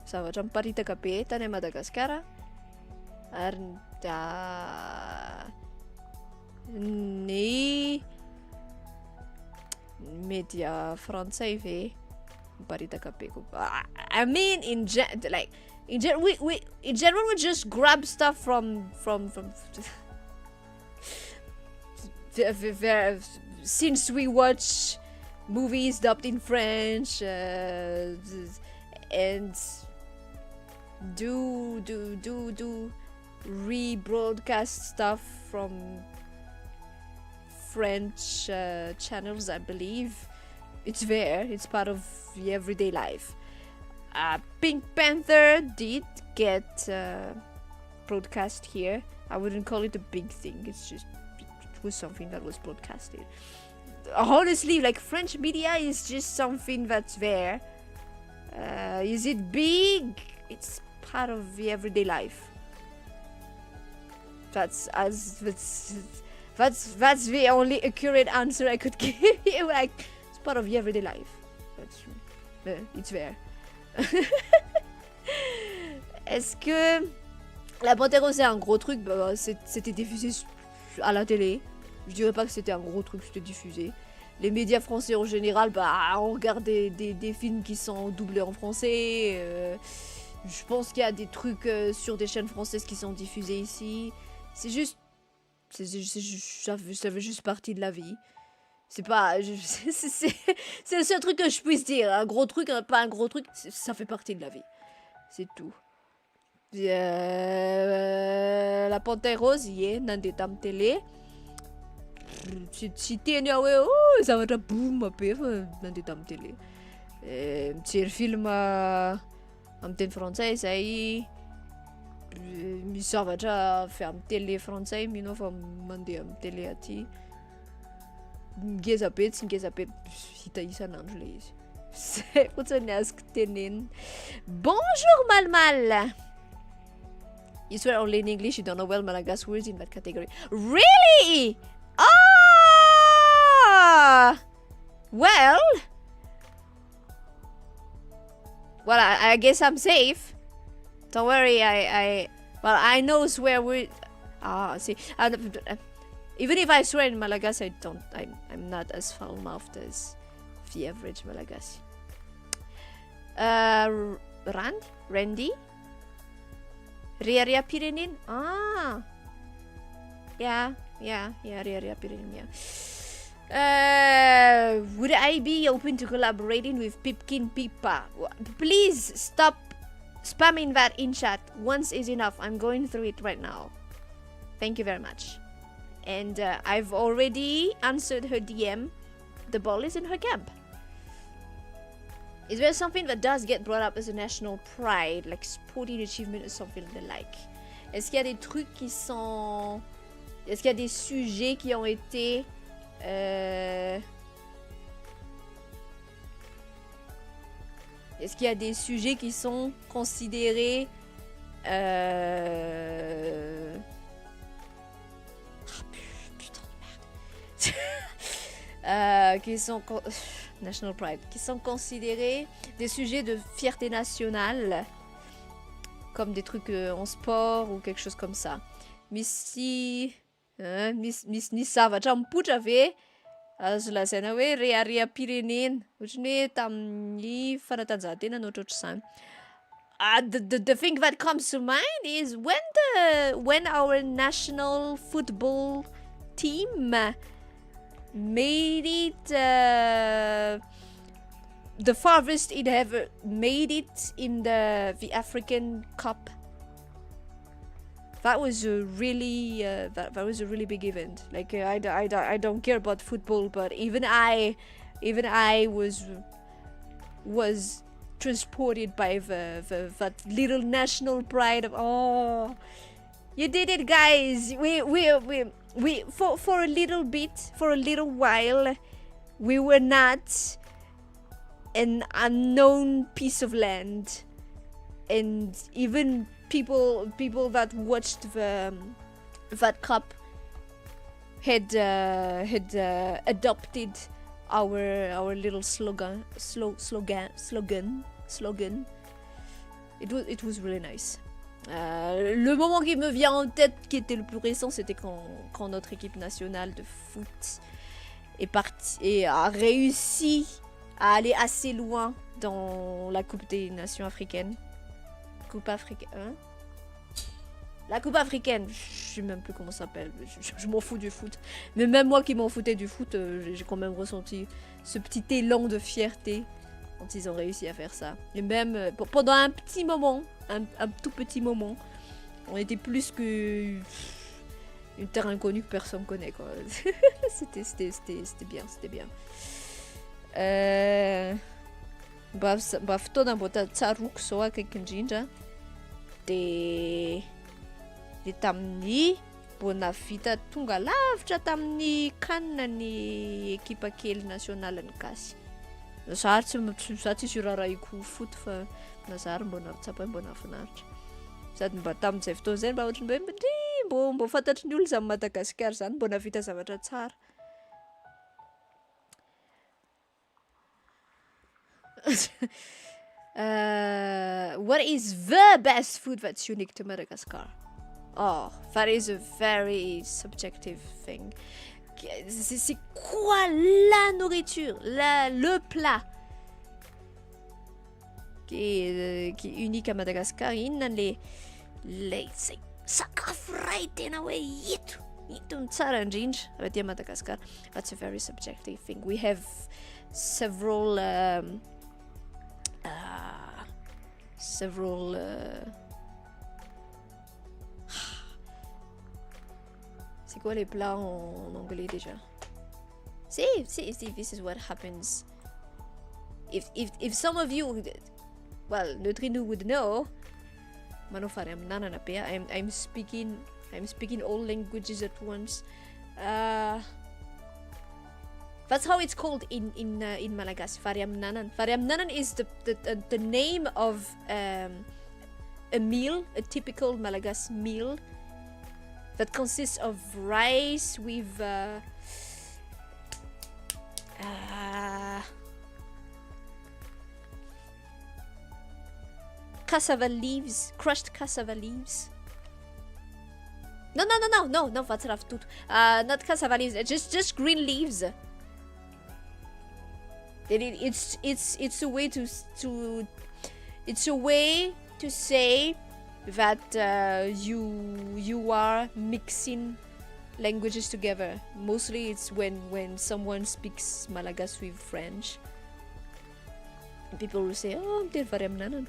Speaker 1: zavatra miparitaka be tany à Madagascar ary ny média français ve miparitaka be koa. I mean in general we just grab stuff from since we watch movies dubbed in French and do rebroadcast stuff from French channels. I believe it's there, it's part of the everyday life. Pink Panther did get broadcast here. I wouldn't call it a big thing, it's just it was something that was broadcasted. Honestly, like French media is just something that's there. Is it big? It's part of the everyday life. That's the only accurate answer I could give you. Like, it's part of the everyday life. It's there. Est-ce que la Panthère Rose c'est un gros truc? C'était diffusé à la télé. Je dirais pas que c'était un gros truc, c'était diffusé. Les médias français en général, on regarde des films qui sont doublés en français. Je pense qu'il y a des trucs sur des chaînes françaises qui sont diffusés ici. C'est juste... ça fait juste partie de la vie. C'est pas... c'est le seul truc que je puisse dire. Un gros truc, pas un gros truc, ça fait partie de la vie. C'est tout. La Panthère Rose, nandeha tamin'ny télé. Tsy teny aho hoe zavatra boom be fa nandeha tamin'ny télé. Mijery film amin'ny teny frantsay zay. Misy zavatra avy amin'ny télé frantsay mino fa mandeha amin'ny télé aty. Ngeza be tsy ngeza be hita isan'andro le izy. Zay fotsiny azoko tenenina. Bonjour Malmal. You swear only in English, you don't know well Malagasy words in that category. Really? Oh! Well, I guess I'm safe. Don't worry, I know where we. See, even if I swear in Malagasy, I'm not as foul-mouthed as the average Malagasy. Randy? Ria Pirenin? Yeah, Ria Pirenin, yeah. Would I be open to collaborating with Pipkin Pipa? Please stop spamming that in chat. Once is enough. I'm going through it right now. Thank you very much. And I've already answered her DM. The ball is in her camp. Is there something that does get brought up as a national pride, like sporting achievement or something they like? Est-ce qu'il y a des trucs qui sont... Est-ce qu'il y a des sujets qui ont été... Est-ce qu'il y a des sujets qui sont considérés... putain de merde. Qui sont... National Pride, qui sont considérés des sujets de fierté nationale, comme des trucs en sport ou quelque chose comme ça. Missy Nissa Champuchave, azo lazaina hoe rea-pirenena, ohatry hoe tamin'ny fanatanjahantena no ohatrohatr'izany. The thing that comes to mind is when our national football team made it the farthest it ever made it in the African Cup. That was a really that was a really big event. Like I don't care about football, but even I was transported by that little national pride of, oh, you did it, guys. We for a little bit, for a little while, we were not an unknown piece of land, and even people that watched that cup had adopted our little slogan. It was really nice. Le moment qui me vient en tête, qui était le plus récent, c'était quand notre équipe nationale de foot est partie et a réussi à aller assez loin dans la Coupe des Nations africaines. Coupe africaine, hein? La Coupe africaine, je sais même plus comment ça s'appelle, je m'en fous du foot. Mais même moi qui m'en foutais du foot, j'ai quand même ressenti ce petit élan de fierté quand ils ont réussi à faire ça. Et même pendant un petit moment, un tout petit moment, on était plus que une terre inconnue que personne connaît, quoi. C'était bien. Mba fotoana mbo tsaroako zao akaiky indrindra de tamin'ny mbo navita tonga lavitra tamin'ny canne ny ekipa kely nationale ny gasy. Za tsisy raharaiko foot fa nazary mbo natsapay mbo nafinaritra. Sady mba tamin'izay fotoana zay mba ohatry hoe mbo fantatry ny olona zany Madagascar zany mbo navita zavatra tsara. What is the best food that's unique to Madagascar? Oh, that is a very subjective thing. C'est quoi la nourriture, le plat qui est unique à Madagascar? Innan le sakafo ray tena hoe ito ny tsara indrindra avy aty Madagascar. That's a very subjective thing. We have several c'est quoi les plats en anglais déjà? See, this is what happens. If some of you, well, Neutrino would know. Manofare am nanana pe. I'm speaking all languages at once. That's how it's called in Malagasy. Fariamnanan. Fariamnanan is the name of a meal, a typical Malagasy meal that consists of rice with Cassava leaves, crushed cassava leaves. No, that's ravtuto. Not cassava leaves, just green leaves. It's a way to it's a way to say that you are mixing languages together. Mostly it's when someone speaks Malagasy with French. People will say, oh, det var remnanen.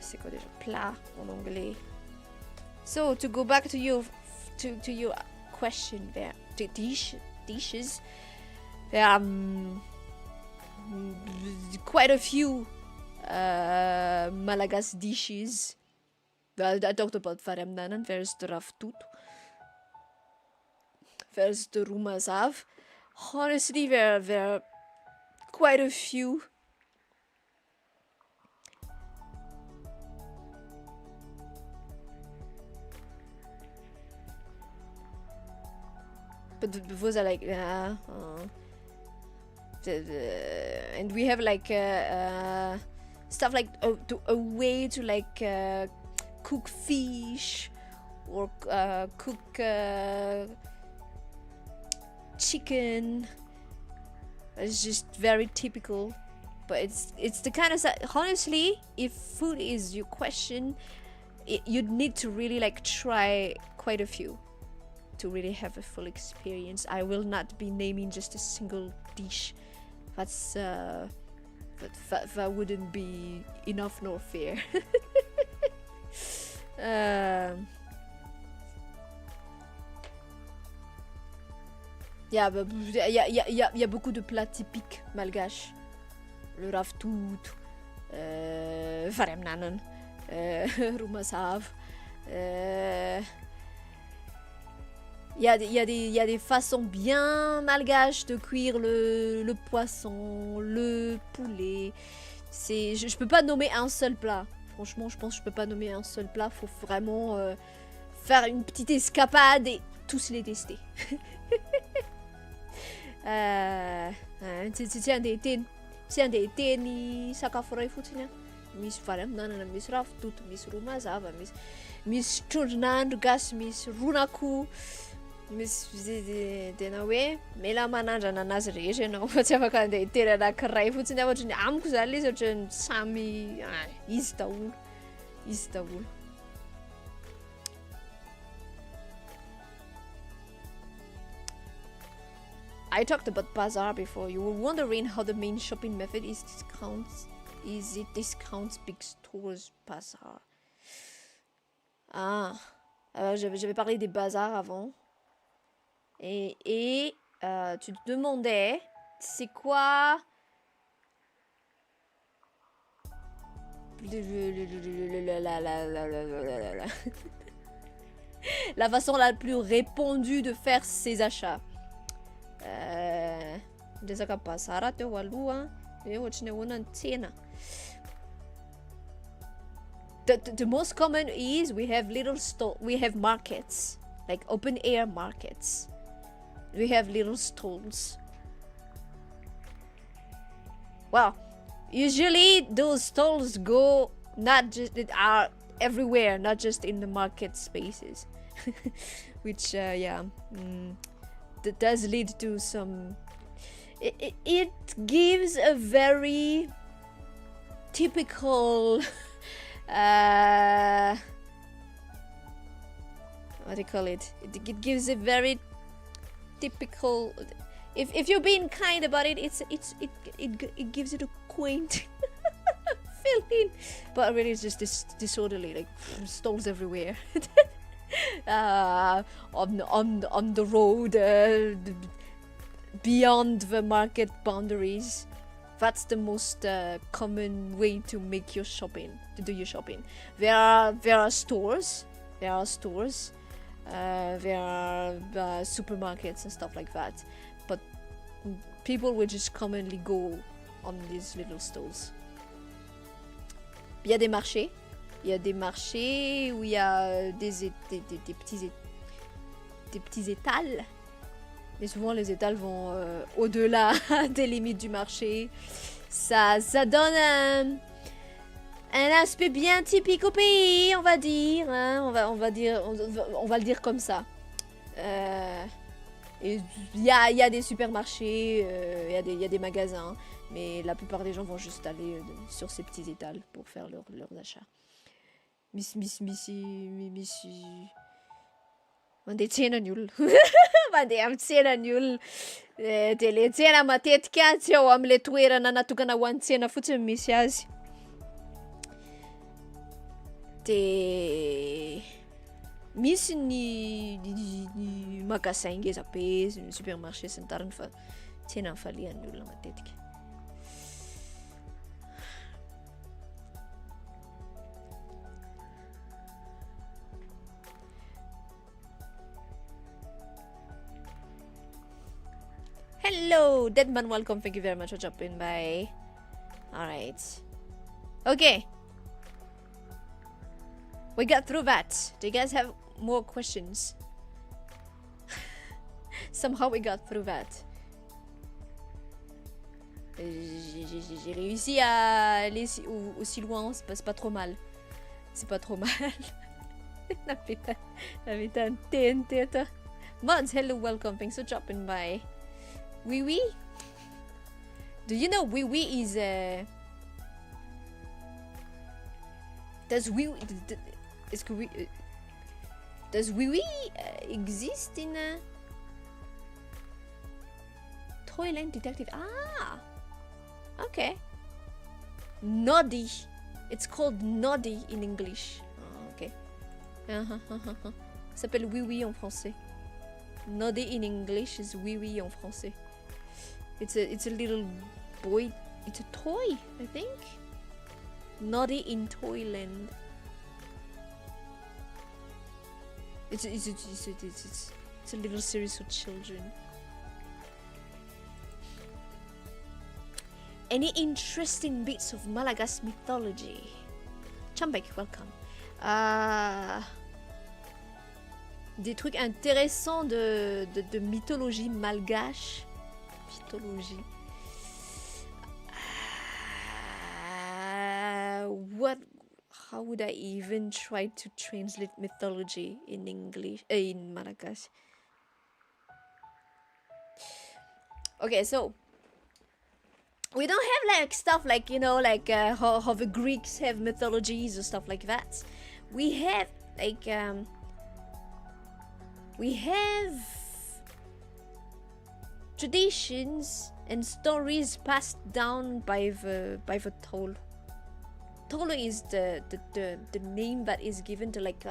Speaker 1: C'est quoi déjà? Plat en anglais. So to go back to your question there, to dishes, there are quite a few Malagasy dishes. I talked about varemnanan. There's the ravtuto. There's the rumazav. Honestly, there are quite a few. But those are like and we have like stuff like a way to like cook fish or cook chicken. It's just very typical, but it's the kind of honestly, if food is your question, you'd need to really like try quite a few to really have a full experience. I will not be naming just a single dish. That's that wouldn't be enough nor fair. Yeah, il y a beaucoup de plats typiques malgaches. Le ravtuto, varemnanan, rumasav. Il y a des façons bien malgaches de cuire le poisson, le poulet. Je peux pas nommer un seul plat. Franchement, je pense que je peux pas nommer un seul plat. Faut vraiment faire une petite escapade et tous les tester. Tsy andeha teny sakafo ray fotsiny a. Misy varemnanana, misy ravtuto, misy romazava, misy trondron'andro gasy, misy ron'akoho. Misy tena hoe mila manandrana anazy rehetra ianao fa tsy afaka andeha hitery anankiray fotsiny ohatrany amiko zany izy ohatrany samy izy daholo. I talked about bazaar before. You were wondering how the main shopping method is discounts. Is it discounts, big stores, bazaar? J'avais parlé des bazars avant. Et tu te demandais, c'est quoi la façon la plus répandue de faire ses achats. Resaka bazara teo aloha, ohatrany ahoana ny tsena. The most common is we have markets, like open air markets. We have little stalls. Well, usually those stalls are everywhere, not just in the market spaces. Which that does lead to some. It gives a very typical what do you call it? It gives a very typical. If you're being kind about it, it gives it a quaint feeling, but really it's just disorderly, like stalls everywhere. On the road, beyond the market boundaries. That's the most common way to do your shopping. There are stores. There are supermarkets and stuff like that. But people will just commonly go on these little stalls. Il y a des marchés. Il y a des marchés où il y a des petits étals Et souvent les étals vont au-delà des limites du marché. Ça donne un aspect bien typique au pays, on va dire. Hein, on va le dire comme ça. Et il y a des supermarchés, il y a des magasins, mais la plupart des gens vont juste aller sur ces petits étals pour faire leurs achats. Mandeha tsena ny olona. Mandeha amin'ny tsena ny olona. Dia le tsena matetika tsy ao amin'ilay toerana natokana ho an'ny tsena fotsiny misy azy. Dia misy ny magasin ngeza be, ny supermarché sy ny tariny fa tsena falian'ny olona matetika. Hello, Deadman, welcome. Thank you very much for dropping by. Alright. Okay. We got through that. Do you guys have more questions? Somehow we got through that. J'ai réussi à aller aussi loin, c'est pas trop mal. C'est pas trop mal. Navitan TNT. Mods, hello, welcome. Thanks for dropping by. Oui oui. Do you know oui oui is does oui oui exist in Toyland Detective? Ah, okay. Noddy. It's called Noddy in English. Oh, okay. Ça s'appelle oui oui en français. Noddy in English is oui oui en français. It's a little boy. It's a toy, I think. Noddy in Toyland. It's a little series for children. Any interesting bits of Malagasy mythology? Chambek, welcome. Des trucs intéressants de mythologie malgache. Mythologie. How would I even try to translate mythology in English, in Malagasy? Okay, so we don't have like stuff like, you know, like how the Greeks have mythologies or stuff like that. We have like we have traditions and stories passed down by the Tol. Tolo is the name that is given to like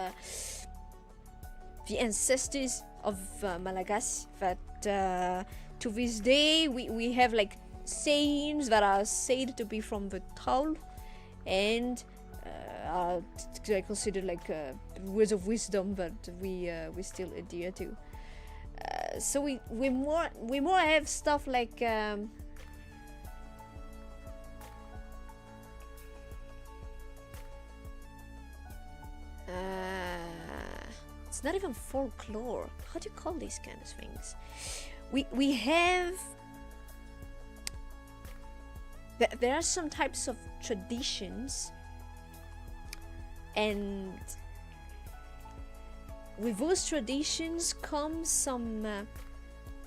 Speaker 1: the ancestors of Malagasy. That to this day we have like sayings that are said to be from the Tol, and are considered like words of wisdom that we still adhere to. So we more have stuff like it's not even folklore. How do you call these kind of things? We have there are some types of traditions, and with those traditions come some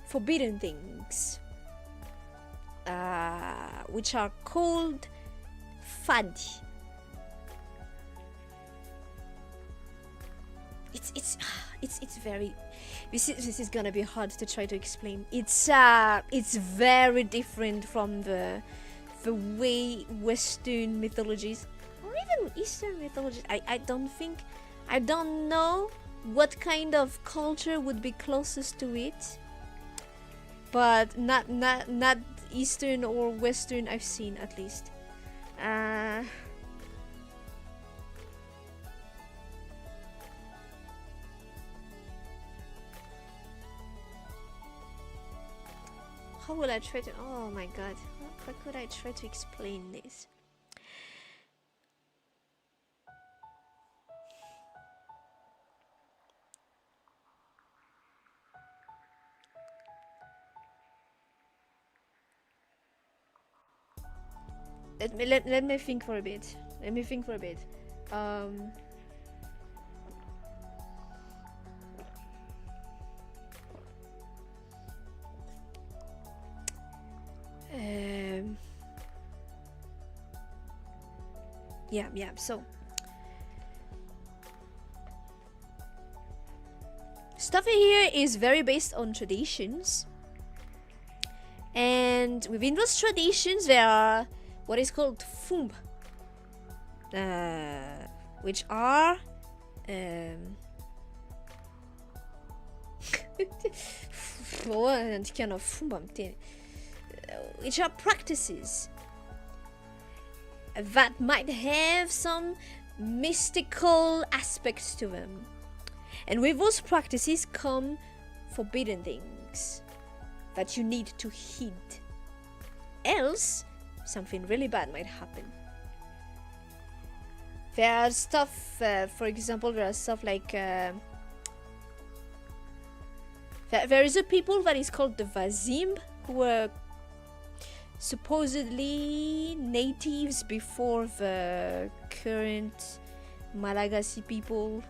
Speaker 1: forbidden things, which are called fadi. It's very this is gonna be hard to try to explain. It's very different from the way Western mythologies or even Eastern mythologies. I don't know what kind of culture would be closest to it, but not Eastern or Western I've seen, at least. How will I try to... Oh my god. How could I try to explain this? let me think for a bit. Yeah. So stuff here is very based on traditions, and within those traditions there are what is called fumb, which are which are practices that might have some mystical aspects to them. And with those practices come forbidden things that you need to heed. Else, something really bad might happen. There are stuff, for example, there are stuff like... there is a people that is called the Vazim, who were supposedly natives before the current Malagasy people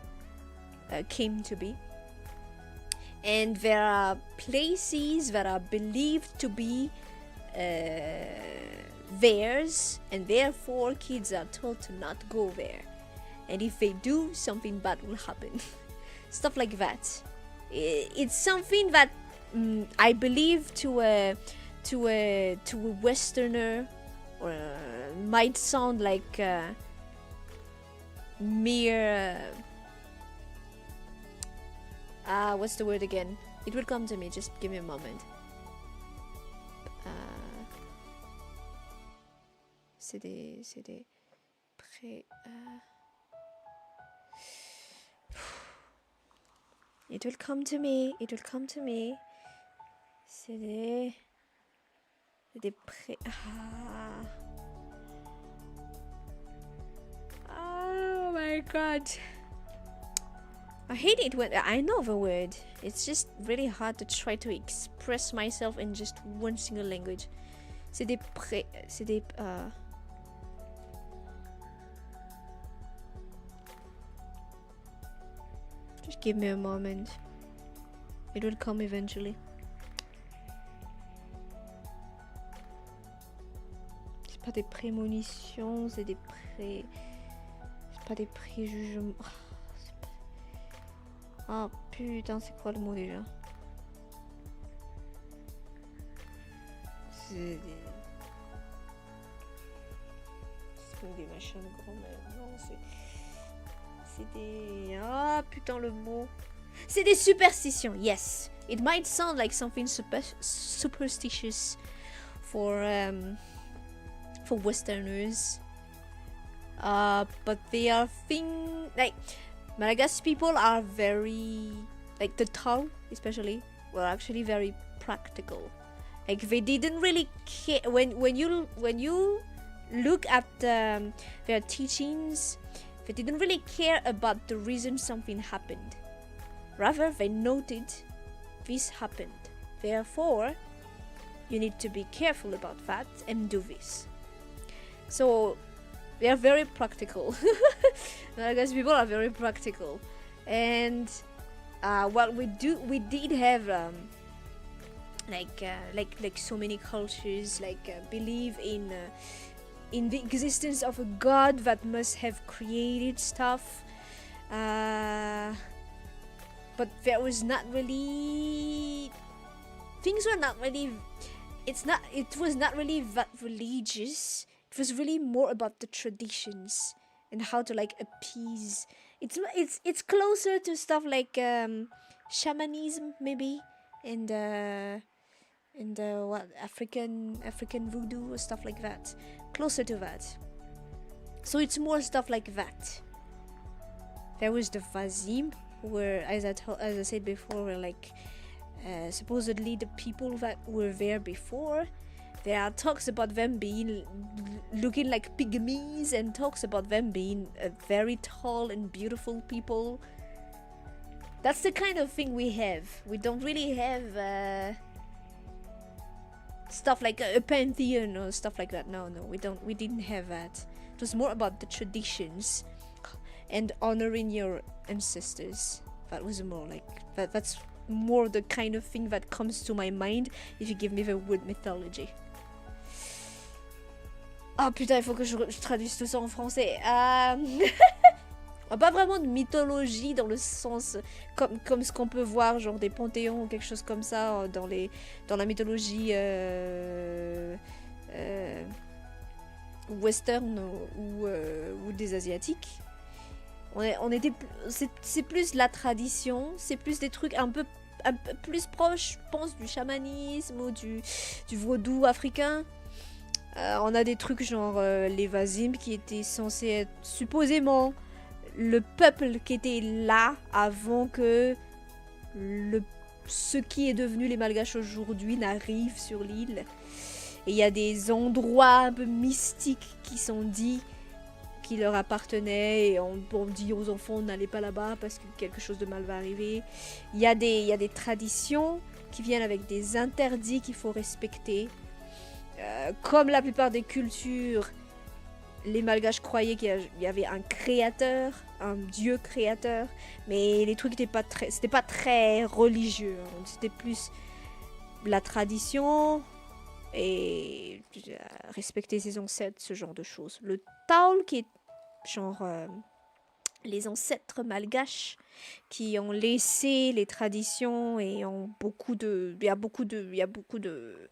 Speaker 1: came to be. And there are places that are believed to be theirs, and therefore kids are told to not go there. And if they do, something bad will happen. Stuff like that. It's something that I believe to a Westerner or might sound like mere what's the word again? It will come to me, just give me a moment. C'est des pré It will come to me. C'est des pré... Oh my god. I hate it when I know the word. It's just really hard to try to express myself in just one single language. C'est des pré... C'est des... Just give me a moment. It will come eventually. C'est pas des prémonitions, c'est des pré... C'est pas des préjugements. Ah putain, c'est quoi le mot déjà? C'est des machins de grand-mère. Non, c'est des... Ah putain, le mot. C'est des superstitions, yes. It might sound like something superstitious for Westerners. But they are like Malagasy people are very, like the Tao especially, were actually very practical. Like they didn't really care when you look at their teachings, they didn't really care about the reason something happened. Rather, they noted this happened. Therefore, you need to be careful about that and do this. So they are very practical. Malagasy people are very practical, and what we did have like so many cultures believe in the existence of a god that must have created stuff, but there was not really, things were not really, it was not really that religious. It was really more about the traditions and how to like appease. It's closer to stuff like shamanism maybe, and what African voodoo or stuff like that. Closer to that. So it's more stuff like that. There was the Vazim, who were, as I said before, were like supposedly the people that were there before. There are talks about them looking like pygmies, and talks about them being very tall and beautiful people. That's the kind of thing we have. We don't really have stuff like a pantheon or stuff like that. No, we didn't have that. It was more about the traditions and honoring your ancestors. That was more like that's more the kind of thing that comes to my mind if you give me the word mythology. Ah putain, il faut que je traduise tout ça en français. Pas vraiment de mythologie dans le sens comme ce qu'on peut voir, genre des panthéons ou quelque chose comme ça dans la mythologie western ou des asiatiques. C'est plus la tradition, c'est plus des trucs un peu plus proches, je pense, du chamanisme ou du vaudou africain. On a des trucs genre les Vazim qui étaient censés être supposément le peuple qui était là avant que ce qui est devenu les Malgaches aujourd'hui n'arrive sur l'île. Et il y a des endroits un peu mystiques qui sont dits qui leur appartenaient et on dit aux enfants n'allez pas là-bas parce que quelque chose de mal va arriver. Il y a des traditions qui viennent avec des interdits qu'il faut respecter. Comme la plupart des cultures, les Malgaches croyaient qu'il y avait un créateur, un dieu créateur, mais les trucs c'était pas très religieux, hein. C'était plus la tradition et respecter ses ancêtres, ce genre de choses. Le Taol qui est genre les ancêtres malgaches qui ont laissé les traditions et ont il y a beaucoup de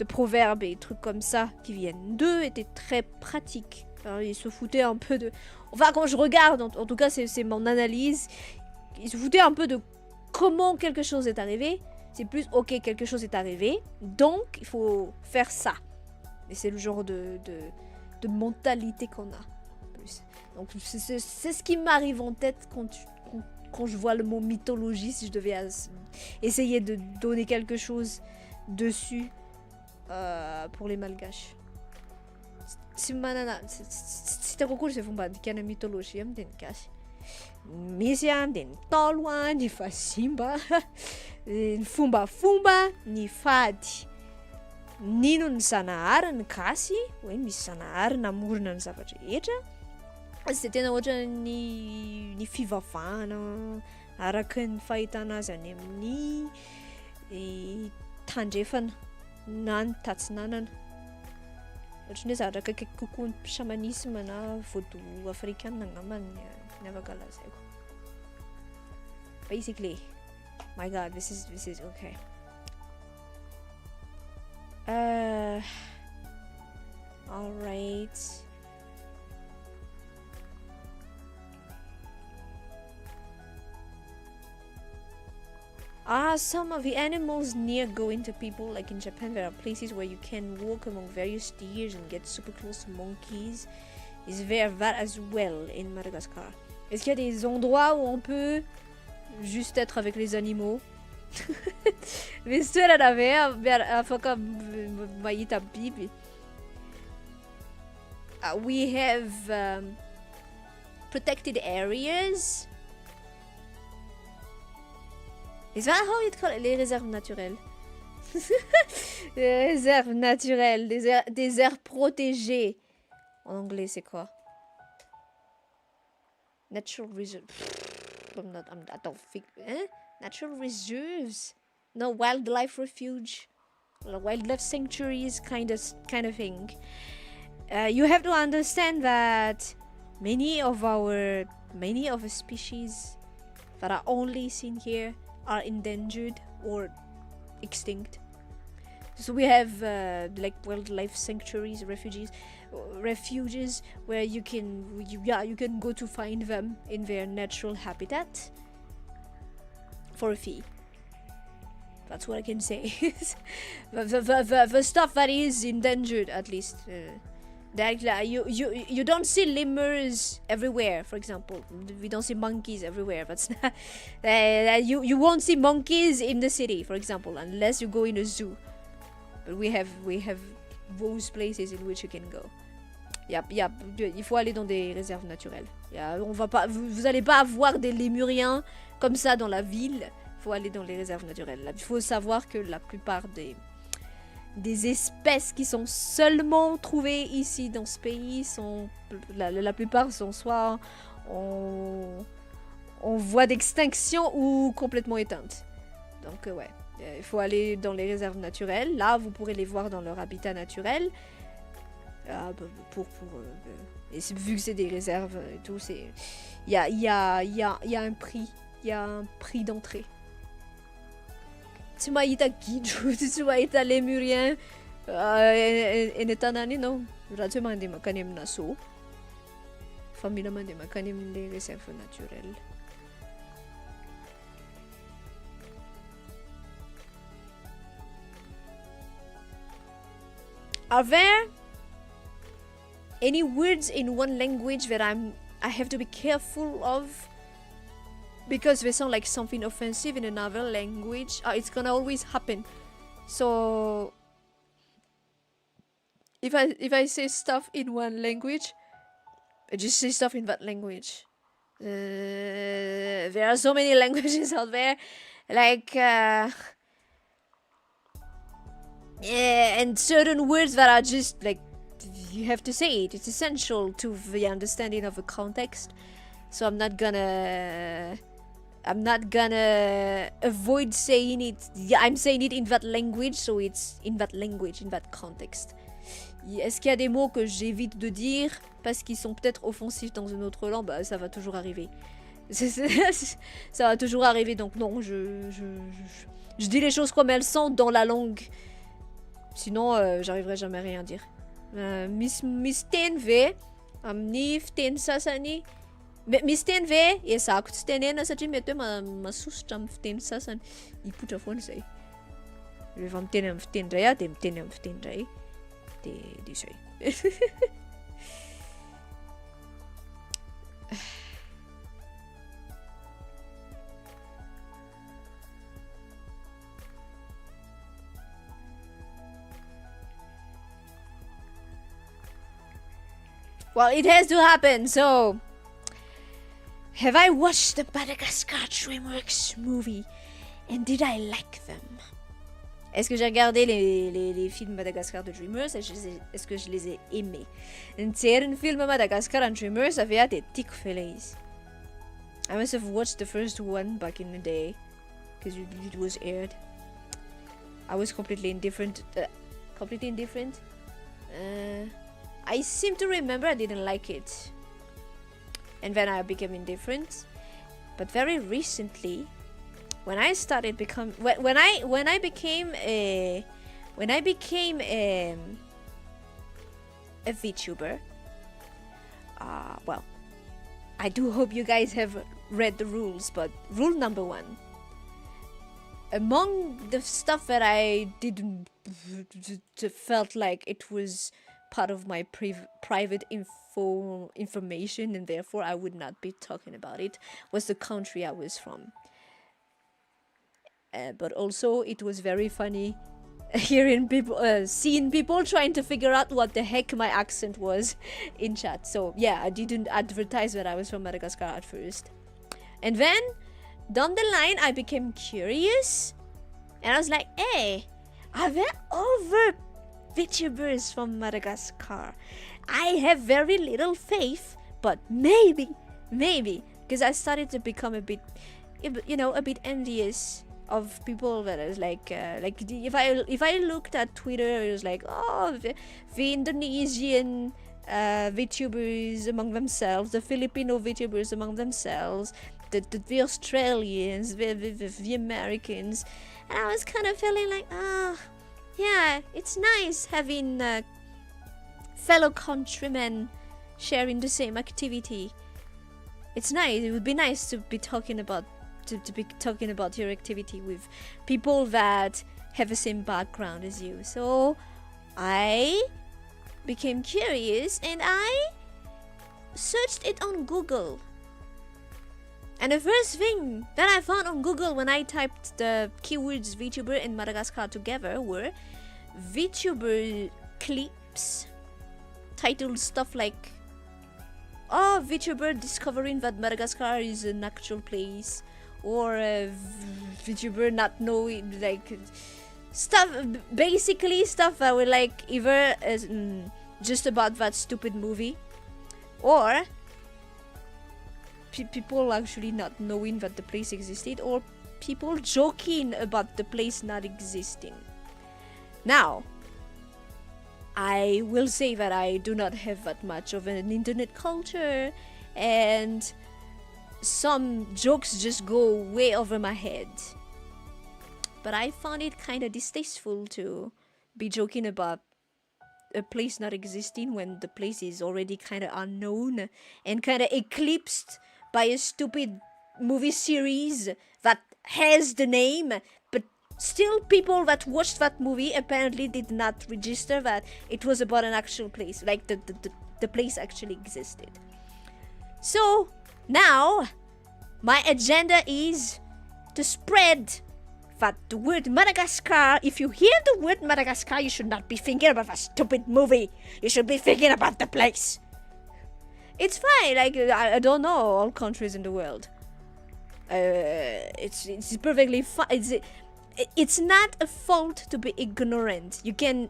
Speaker 1: proverbes et trucs comme ça qui viennent d'eux, étaient très pratiques. Alors, ils se foutaient un peu de... Enfin, quand je regarde, en tout cas c'est mon analyse, ils se foutaient un peu de comment quelque chose est arrivé. C'est plus, ok, quelque chose est arrivé, donc il faut faire ça. Et c'est le genre de mentalité qu'on a. Donc c'est ce qui m'arrive en tête quand je vois le mot mythologie, si je devais essayer de donner quelque chose dessus pour les Malgaches. C'était cool, c'est fomba qu'il y a une mythologie, mais misy des taloa ni fasimba ny fomba ny fady nino ny zanahary ny gasy hoe misy zanahary namorona ny zavatra rehetra sy de tena ohatra ny fivavahana araka ny fahitana azy any amin'ny tandrefana na ny tatsinanana ohatra ny zavatra akaiky kokoa ny chamanisme na vaudou africaine angamba ny afaka lazaiko. Basically, my god, this is okay. All right. Some of the animals near go into people. Like in Japan, there are places where you can walk among various deers and get super close to monkeys. Is there that as well in Madagascar? Est-ce qu'il y a des endroits où on peut juste être avec les animaux? Mistura na ve afaka mahita biby. We have protected areas. Is that how it called? Les réserves naturelles. Les réserves naturelles, des aires protégées. En anglais, c'est quoi? Natural reserve. I don't think. Natural reserves. No, wildlife refuge. Wildlife sanctuaries, kind of thing. You have to understand that many of the species that are only seen here are endangered or extinct. So we have like wildlife sanctuaries, refuges where you can go to find them in their natural habitat for a fee. That's what I can say. the stuff that is endangered, at least. You don't see lemurs everywhere, for example. We don't see monkeys everywhere. That's not, you won't see monkeys in the city, for example, unless you go in a zoo. But we have those places in which you can go. Il faut aller dans des réserves naturelles. Vous allez pas avoir des lémuriens comme ça dans la ville. Il faut aller dans les réserves naturelles. Il faut savoir que la plupart des espèces qui sont seulement trouvées ici dans ce pays. La plupart sont soit en voie d'extinction ou complètement éteintes. Donc ouais, il faut aller dans les réserves naturelles. Là, vous pourrez les voir dans leur habitat naturel. Et vu que c'est des réserves et tout, il y a un prix. Il y a un prix d'entrée. Tsumaita Giju, Tsumaita Lémurien, et Netanani, non. Ratsuman de Makanim Naso. Famille de Makanim les réserves naturelles. Are there any words in one language that I have to be careful of because they sound like something offensive in another language? It's gonna always happen. So if I say stuff in one language, I just say stuff in that language. There are so many languages out there, like and certain words that are just like, you have to say it. It's essential to the understanding of the context. So I'm not gonna avoid saying it. Yeah, I'm saying it in that language, so it's in that language, in that context. Est-ce qu'il y a des mots que j'évite de dire parce qu'ils sont peut-être offensifs dans une autre langue? Bah, ça va toujours arriver. Ça va toujours arriver, donc non, je dis les choses comme elles sont dans la langue. Sinon, j'arriverai jamais à rien dire. Misten ve amin'ny fiteny sasany misten ve ezahako tsy tenena satria mety hoe masosotra amin'ny fiteny sasany, hipotra foana zay. Rehefa miteny amin'ny fiteny iray aho de miteny amin'ny fiteny iray de zay. Well, it has to happen, so... Have I watched the Madagascar Dreamworks movie? And did I like them? Est-ce que j'ai regardé les films Madagascar de Dreamers? Est-ce que je les ai aimés? Een film Madagascar and Dreamers avait des tics feliz. I must have watched the first one back in the day, because it was aired. I was completely indifferent. I seem to remember I didn't like it, and then I became indifferent. But very recently, when I started when I became a Vtuber, well, I do hope you guys have read the rules. But rule number 1, among the stuff that I didn't felt like it was part of my private information, and therefore I would not be talking about it, was the country I was from. But also it was very funny hearing people, seeing people trying to figure out what the heck my accent was in chat. So yeah, I didn't advertise that I was from Madagascar at first. And then down the line I became curious, and I was like, hey, are there other Vtubers from Madagascar? I have very little faith, but maybe, because I started to become a bit envious of people that is like if I looked at Twitter, it was like, oh, the Indonesian Vtubers among themselves, the Filipino Vtubers among themselves, the Australians, the Americans, and I was kind of feeling like, yeah, it's nice having fellow countrymen sharing the same activity. It's nice. It would be nice to be talking about your activity with people that have the same background as you. So I became curious and I searched it on Google. And the first thing that I found on Google when I typed the keywords Vtuber and Madagascar together were Vtuber clips titled stuff like, oh, Vtuber discovering that Madagascar is an actual place, or Vtuber not knowing, like, stuff, basically stuff that were like either just about that stupid movie, or people actually not knowing that the place existed, or people joking about the place not existing. Now, I will say that I do not have that much of an internet culture, and some jokes just go way over my head. But I found it kind of distasteful to be joking about a place not existing when the place is already kind of unknown and kind of eclipsed by a stupid movie series that has the name, but still people that watched that movie apparently did not register that it was about an actual place, like the place actually existed. So now my agenda is to spread that the word Madagascar, if you hear the word Madagascar, you should not be thinking about a stupid movie. You should be thinking about the place. It's fine, like, I don't know all countries in the world. It's perfectly fine. It's not a fault to be ignorant. You can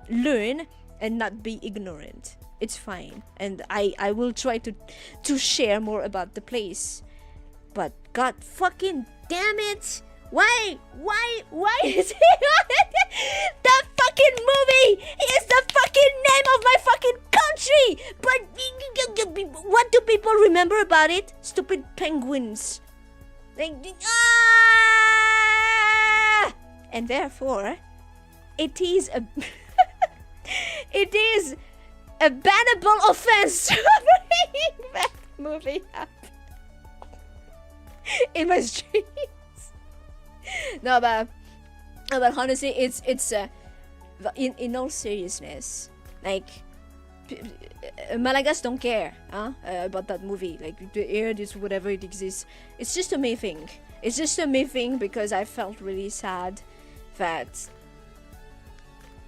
Speaker 1: learn and not be ignorant. It's fine. And I will try to share more about the place. But god fucking damn it! Why is it that fucking movie is the fucking name of my fucking country? But what do people remember about it? Stupid penguins. And therefore, it is a it is a bannable offense to bring that movie up in my streams. No, but honestly, it's in all seriousness, like Malagasy don't care about that movie. Like the air is whatever it exists. It's just a me thing. It's just a me thing because I felt really sad that,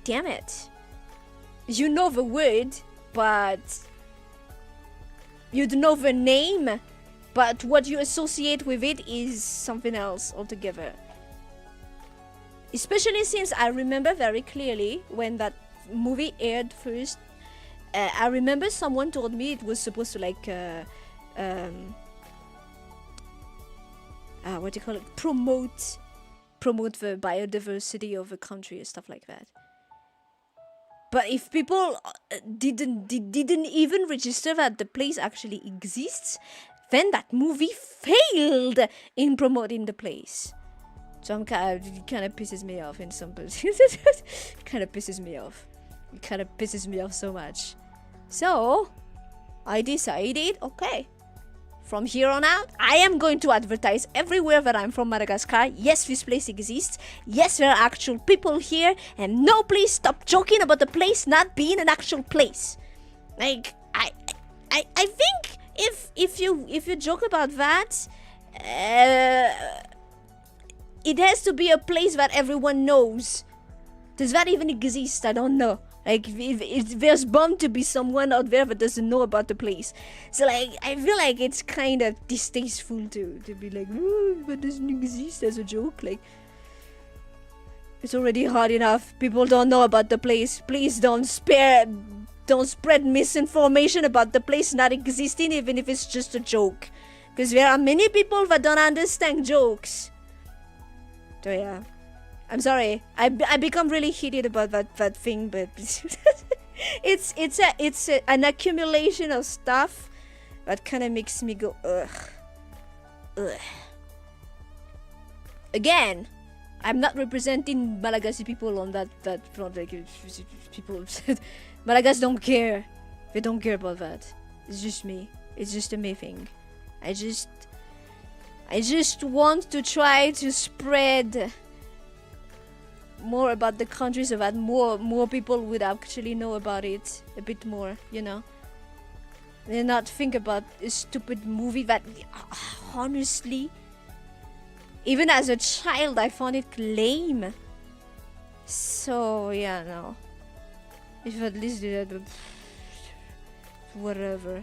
Speaker 1: damn it, you know the word, but you don't know the name, but what you associate with it is something else altogether. Especially since I remember very clearly when that movie aired first, I remember someone told me it was supposed to like what do you call it? Promote the biodiversity of a country and stuff like that. But if people didn't even register that the place actually exists, then that movie failed in promoting the place. So it kind of pisses me off in some places. Kind of pisses me off. It kind of pisses me off so much. So I decided, okay, from here on out, I am going to advertise everywhere that I'm from Madagascar. Yes, this place exists. Yes, there are actual people here. And no, please stop joking about the place not being an actual place. Like, I think if you joke about that, it has to be a place that everyone knows. Does that even exist? I don't know. Like, if there's bound to be someone out there that doesn't know about the place. So, like, I feel like it's kind of distasteful to be like, oh, that doesn't exist as a joke. Like, it's already hard enough. People don't know about the place. Please don't spread misinformation about the place not existing, even if it's just a joke. Because there are many people that don't understand jokes. So, yeah. I'm sorry. I become really heated about that thing, but it's an accumulation of stuff that kind of makes me go ugh. Again, I'm not representing Malagasy people on that front. Like, people, Malagasy don't care. They don't care about that. It's just me. It's just a me thing. I just want to try to spread more about the country so that more people would actually know about it a bit more, you know, and not think about a stupid movie that honestly, even as a child, I found it lame. So yeah, no, if at least did that, whatever,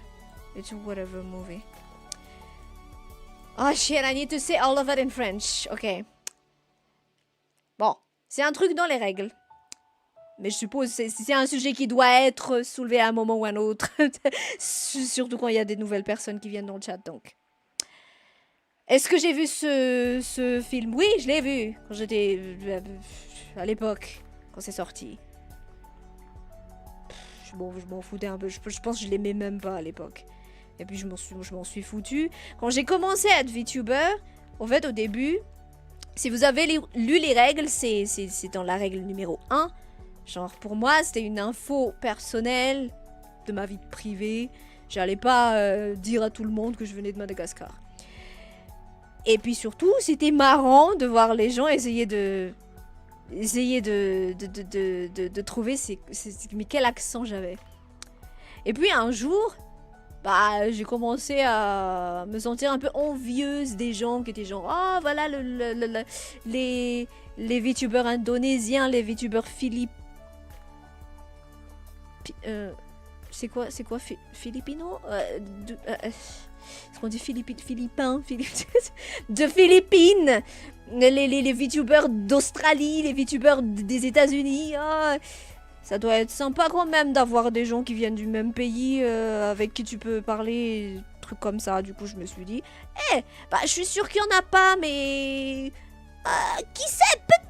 Speaker 1: it's a whatever movie. Oh shit, I need to say all of that in French. Okay. Bon, C'est un truc dans les règles. Mais je suppose que c'est un sujet qui doit être soulevé à un moment ou à un autre. Surtout quand il y a des nouvelles personnes qui viennent dans le chat, donc. Est-ce que j'ai vu ce film? Oui, je l'ai vu quand j'étais à l'époque, quand c'est sorti. Je m'en foutais un peu. Je pense que je l'aimais même pas à l'époque. Et puis je m'en suis foutu. Quand j'ai commencé à être Vtuber, en fait, au début, si vous avez lu les règles, c'est dans la règle numéro 1. Genre, pour moi, c'était une info personnelle de ma vie privée. J'allais pas dire à tout le monde que je venais de Madagascar. Et puis surtout, c'était marrant de voir les gens essayer de trouver mais quel accent j'avais. Et puis un jour, bah, j'ai commencé à me sentir un peu envieuse des gens qui étaient genre, oh voilà les VTubers indonésiens, les VTubers philippins. C'est quoi Filipino est-ce qu'on dit philippins de Philippines, les VTubers d'Australie, les VTubers des États-Unis. Oh, ça doit être sympa quand même d'avoir des gens qui viennent du même pays avec qui tu peux parler, trucs comme ça. Du coup, je me suis dit, bah, je suis sûre qu'il y en a pas, mais qui sait, peut-être.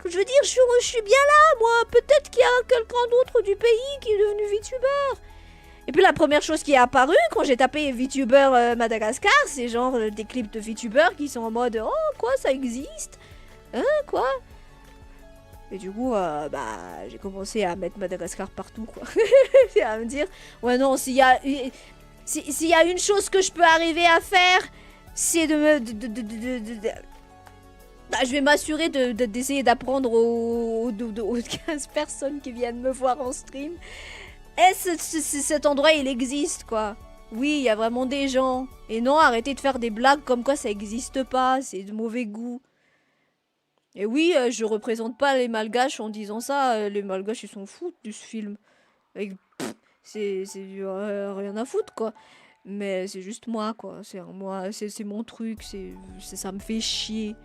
Speaker 1: Je veux dire, je suis bien là, moi. Peut-être qu'il y a quelqu'un d'autre du pays qui est devenu VTuber. Et puis la première chose qui est apparue quand j'ai tapé Vtuber Madagascar, c'est genre des clips de VTubers qui sont en mode, oh quoi, ça existe? Hein, quoi? Et du coup, bah, j'ai commencé à mettre Madagascar partout, quoi. Et à me dire, ouais non, s'il y a une chose que je peux arriver à faire, c'est bah, je vais m'assurer d'essayer d'apprendre aux 15 personnes qui viennent me voir en stream. Cet endroit, il existe, quoi. Oui, il y a vraiment des gens. Et non, arrêtez de faire des blagues comme quoi ça existe pas, c'est de mauvais goût. Et oui, je représente pas les Malgaches en disant ça. Les Malgaches, ils s'en foutent de ce film. C'est rien à foutre, quoi. Mais c'est juste moi, quoi. C'est mon truc. Ça me fait chier.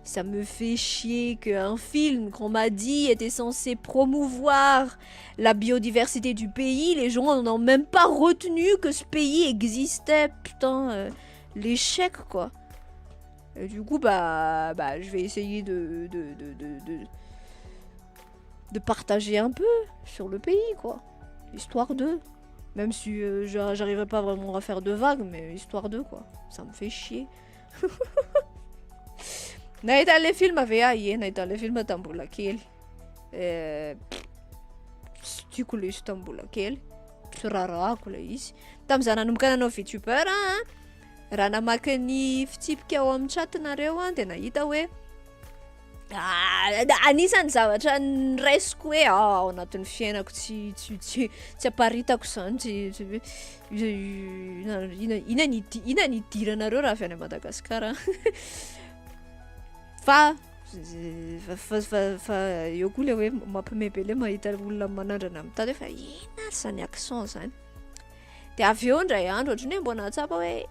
Speaker 1: Ça me fait chier qu'un film qu'on m'a dit était censé promouvoir la biodiversité du pays, les gens n'ont même pas retenu que ce pays existait. Putain, l'échec, quoi. Et du coup, bah, je vais essayer de partager un peu sur le pays, quoi. Histoire de. Même si j'arriverai pas vraiment à faire de vagues, mais histoire de, quoi. Ça me fait chier. Nahita le film avy nahita le film tambola kely. Tiako le izy tambola kely. Tsirarahako le izy. Tam'izah nanomboka nanao VTuber raha namaky ny fitsipika ao amin'ny chatinareo de nahita hoe anisany zavatra niraisiko hoe ao anatin'ny fiainako tsy aparitako zany ina nidiranareo raha avy any Madagasikara. Fa eo koa le hoe mampimebe le mahita olona manandrana amin'ny tady fa ina zany accent zany. De avy eo indray andro ohatrany hoe mbo nahatsapa hoe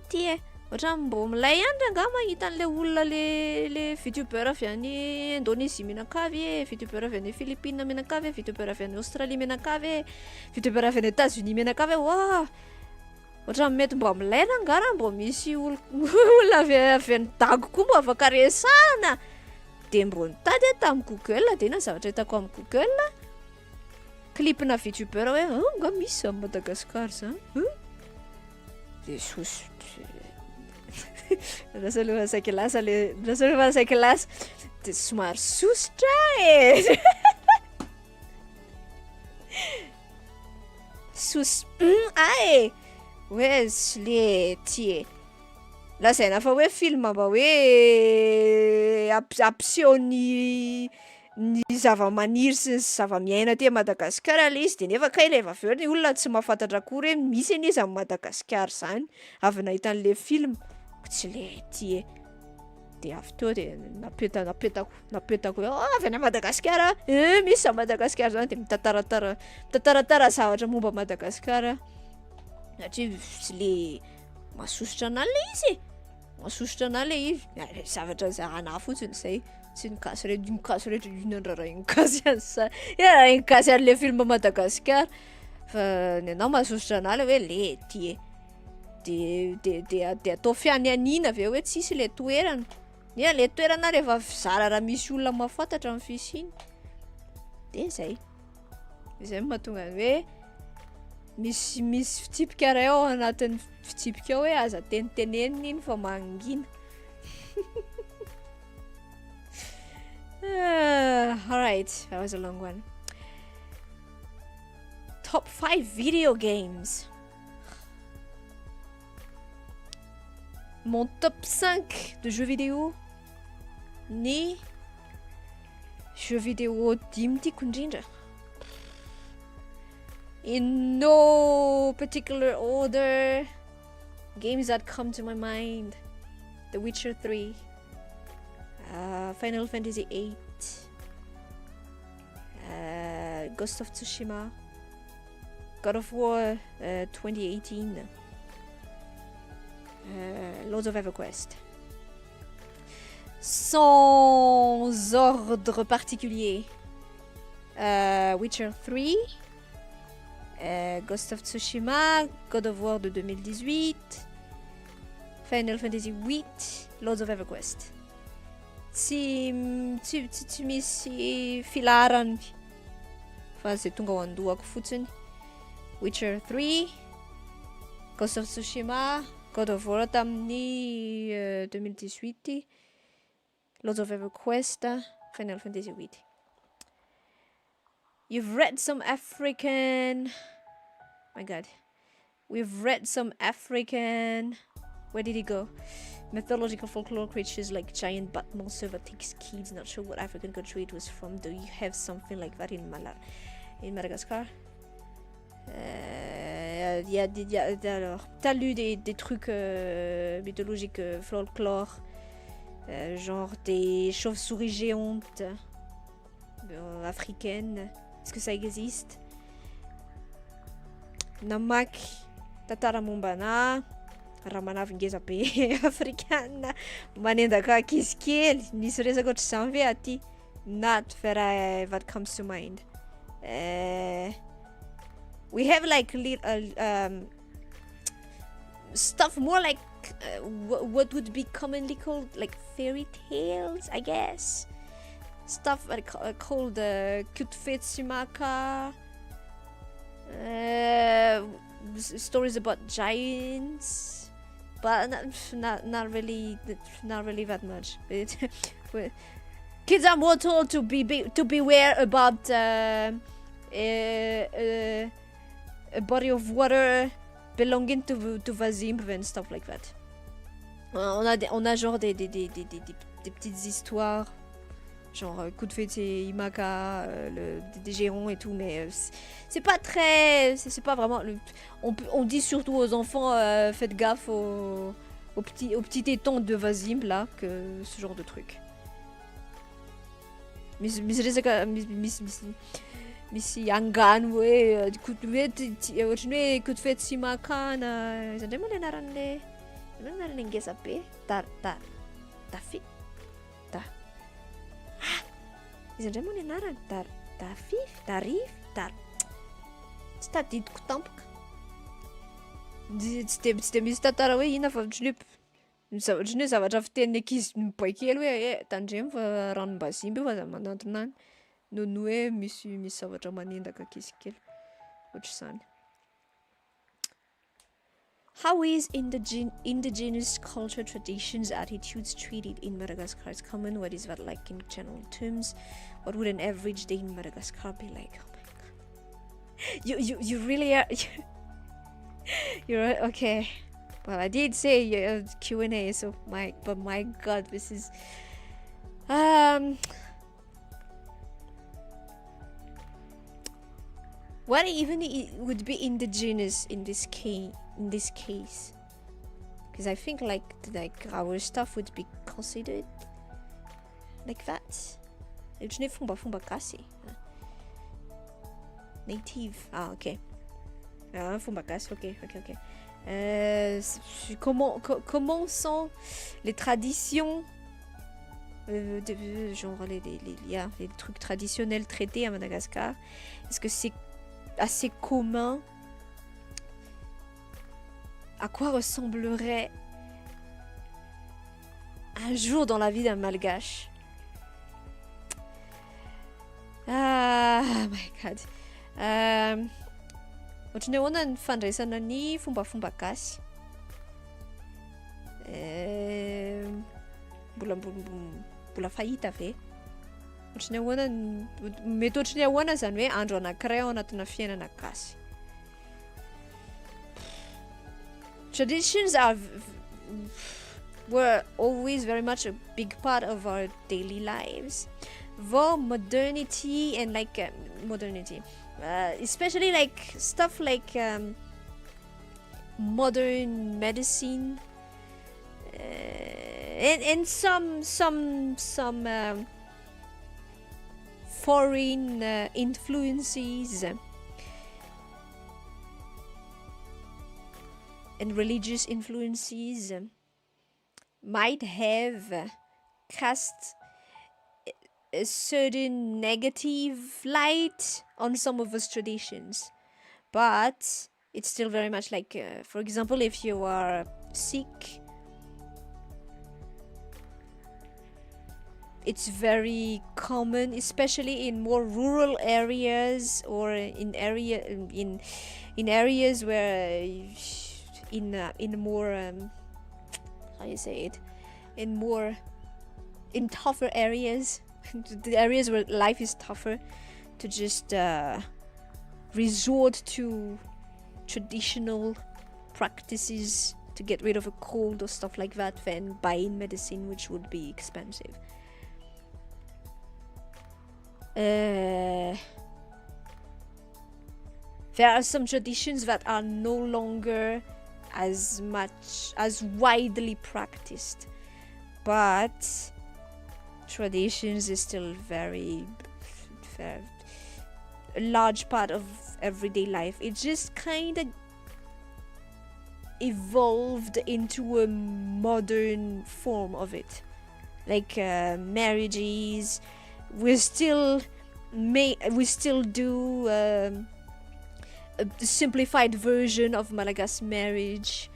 Speaker 1: ty ohatrany mbo milay andro anga mahita an'le olona le VTuber avy any Indonésie menakavy VTuber avy any Philippines menakavy VTuber avy any Australie menakavy VTuber avy any États-Unis menakavy wa ohatrany mety mbo milaina angara mbo misy olona avy any dago koa mbo afaka resahana. De mbo nitady tamin'ny Google de na zavatra hitako amin'ny Google clipna VTuber hoe nga misy amin'ny Madagascar zany de sos lasa le saika lasa de somary sosotra sos hoe sy le ty lazaina fa hoe film mba hoe ampiseho ny zava-maniry sy ny zava-miaina aty Madagasikara le izy de nefa kay rehefa avy eo ny olona tsy mahafantatra akory hoe misy anizy amin'ny Madagasikara zany avy nahita an'le film tsy le ty de avy teo de napetako hoe avy any Madagasikara misy a Madagasikara zany de mitataratara zavatra momba Madagasikara satria tsy le mahasosotra an'le izy masosotra anà le izy zavatra zahana fotsiny zay tsy nikasy rehetra inondrara inikasy an'za inikasy an'le film Madagascar fa ny anao masosotra anà le hoe le ty de atao fianianina avy eo hoe tsisy le toerana le toerana rehefa fizara raha misy olona mahafantatra amin'ny fisiny de zay mahatonga hoe misy fitsipika ray ao anatin'ny fitsipika ao hoe aza tenitenenina iny fa mangina alright, that was a long one. Top 5 video games. Mon top 5 de jeux vidéo ny jeux vidéo dimy tiako indrindra. In no particular order, games that come to my mind: The Witcher 3, Final Fantasy 8, Ghost of Tsushima, God of War 2018, Lords of EverQuest. Sans ordre particulier, Witcher 3, Ghost of Tsushima, God of War de 2018, Final Fantasy 8, Lords of EverQuest. Tsy misy filarany fa zay tonga ao andohako fotsiny: Witcher 3, Ghost of Tsushima, God of War tamin'ny 2018, Lords of EverQuest, Final Fantasy 8. You've read some African... My god. We've read some African... Where did he go? Mythological folklore creatures like giant bat monster that takes kids. Not sure what African country it was from. Do you have something like that in Madagascar? Alors, t'as lu des trucs mythologiques folklore, genre des chauves-souris géantes africaines. Est-ce que ça existe? Namak tatara mombana raha manavy ngeza be africaine manendaka ankizy kely nisy resaka ohatr'izany ve aty? Not that comes to mind. We have like stuff more like what would be commonly called like fairy tales, I guess. Stuff called Kutfetsimaka, stories about giants, but not really that much. Kids are more told to beware about a body of water belonging to vsinger and stuff like that. On a genre des petites histoires, genre coup de fête c'est Imaka, des géants et tout, mais c'est pas vraiment on dit surtout aux enfants faites gaffe aux petits tétons de vsinger là, que ce genre de truc. Misy angano hoe ohatrany hoe coup de fête sy makana izany ndray moa le anaran'le ngeza be izany ndray moa le anarany tsy tadidiko tampoka tsy de misy tantara hoe ina fa ohatrany hoe zavatra fiteniny ankizy mibaikely hoe tandremo fa ranom-bazimba io fa za manantona any noho hoe misy zavatra manendaka ankizy kely ohatr'izany. How is indigenous culture, traditions, attitudes treated in Madagascar? It's common. What is that like in general terms? What would an average day in Madagascar be like? Oh my god, you really are. You're okay. Well, I did say Q&A, so my god, this is what even would be indigenous in this case? Because I think like our stuff would be considered like that. Fumba kasi. Native. Ah, okay. Fumba kasi. Okay. Comment sont les traditions, genre les trucs traditionnels traités à Madagascar? Est-ce que c'est assez commun? À quoi ressemblerait un jour dans la vie d'un malgache? Ah my god. Ohatran'ny ahoana ny fandraisana ny fombafomba gasy? Mbola fahita ve? Ohatran'ny ahoana mety ohatran'ny ahoana zany hoe andro anankiray ao anatina fiainana gasy? Traditions were always very much a big part of our daily lives. Though modernity and especially like stuff like modern medicine and some foreign influences and religious influences might have cast a certain negative light on some of us traditions, but it's still very much like, for example, if you are sick, it's very common, especially in more rural areas or in areas where in more how you say it, in tougher areas, the areas where life is tougher, to just resort to traditional practices to get rid of a cold or stuff like that than buying medicine, which would be expensive. There are some traditions that are no longer as widely practiced, but traditions is still very a large part of everyday life. It just kind of evolved into a modern form of it, like marriages. We still do a simplified version of Malagasy marriage.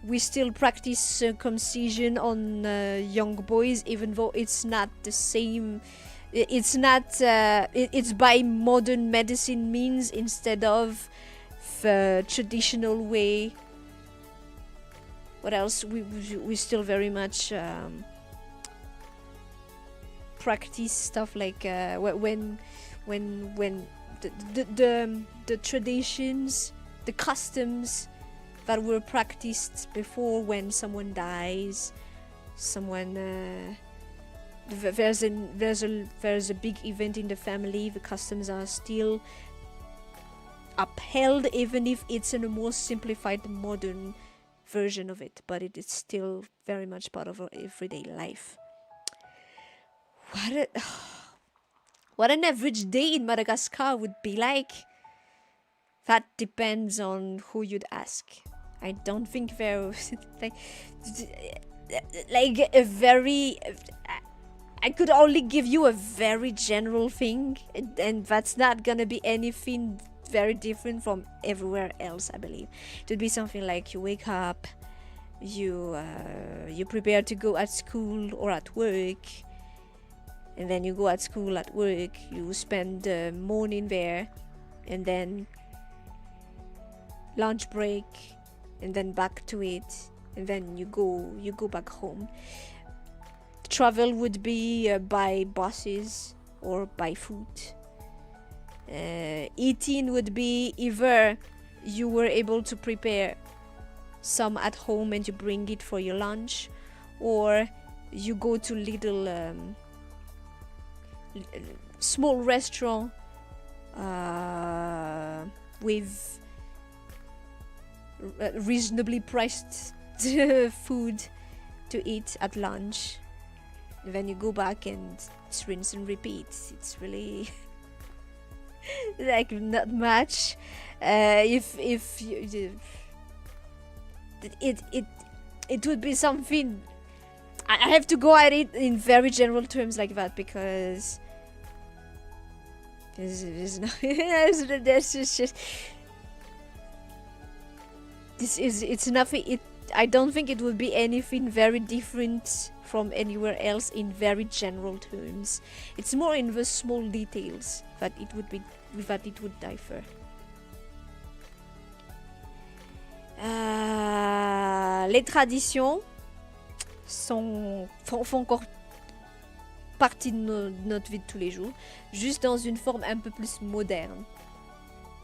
Speaker 1: We still practice circumcision on young boys, even though it's not the same. It's not. It's by modern medicine means instead of the traditional way. What else? We still very much practice stuff like when the traditions, the customs that were practiced before, when someone dies, there's a big event in the family, the customs are still upheld, even if it's in a more simplified modern version of it, but it is still very much part of our everyday life. What an average day in Madagascar would be like. That depends on who you'd ask. I don't think there like a very. I could only give you a very general thing, and that's not gonna be anything very different from everywhere else. I believe it would be something like you wake up, you prepare to go at school or at work, and then you go at school, at work, you spend the morning there, and then lunch break, and then back to it, and then you go back home. Travel would be by buses or by foot. Eating would be either you were able to prepare some at home and you bring it for your lunch, or you go to little small restaurant with reasonably priced food to eat at lunch. And then you go back and it's rinse and repeat. It's really like not much. If it would be something. I have to go at it in very general terms like that because there's no it's nothing. I don't think it would be anything very different from anywhere else in very general terms. It's more in the small details that it would differ. Les traditions font encore partie de notre vie de tous les jours, juste dans une forme un peu plus moderne.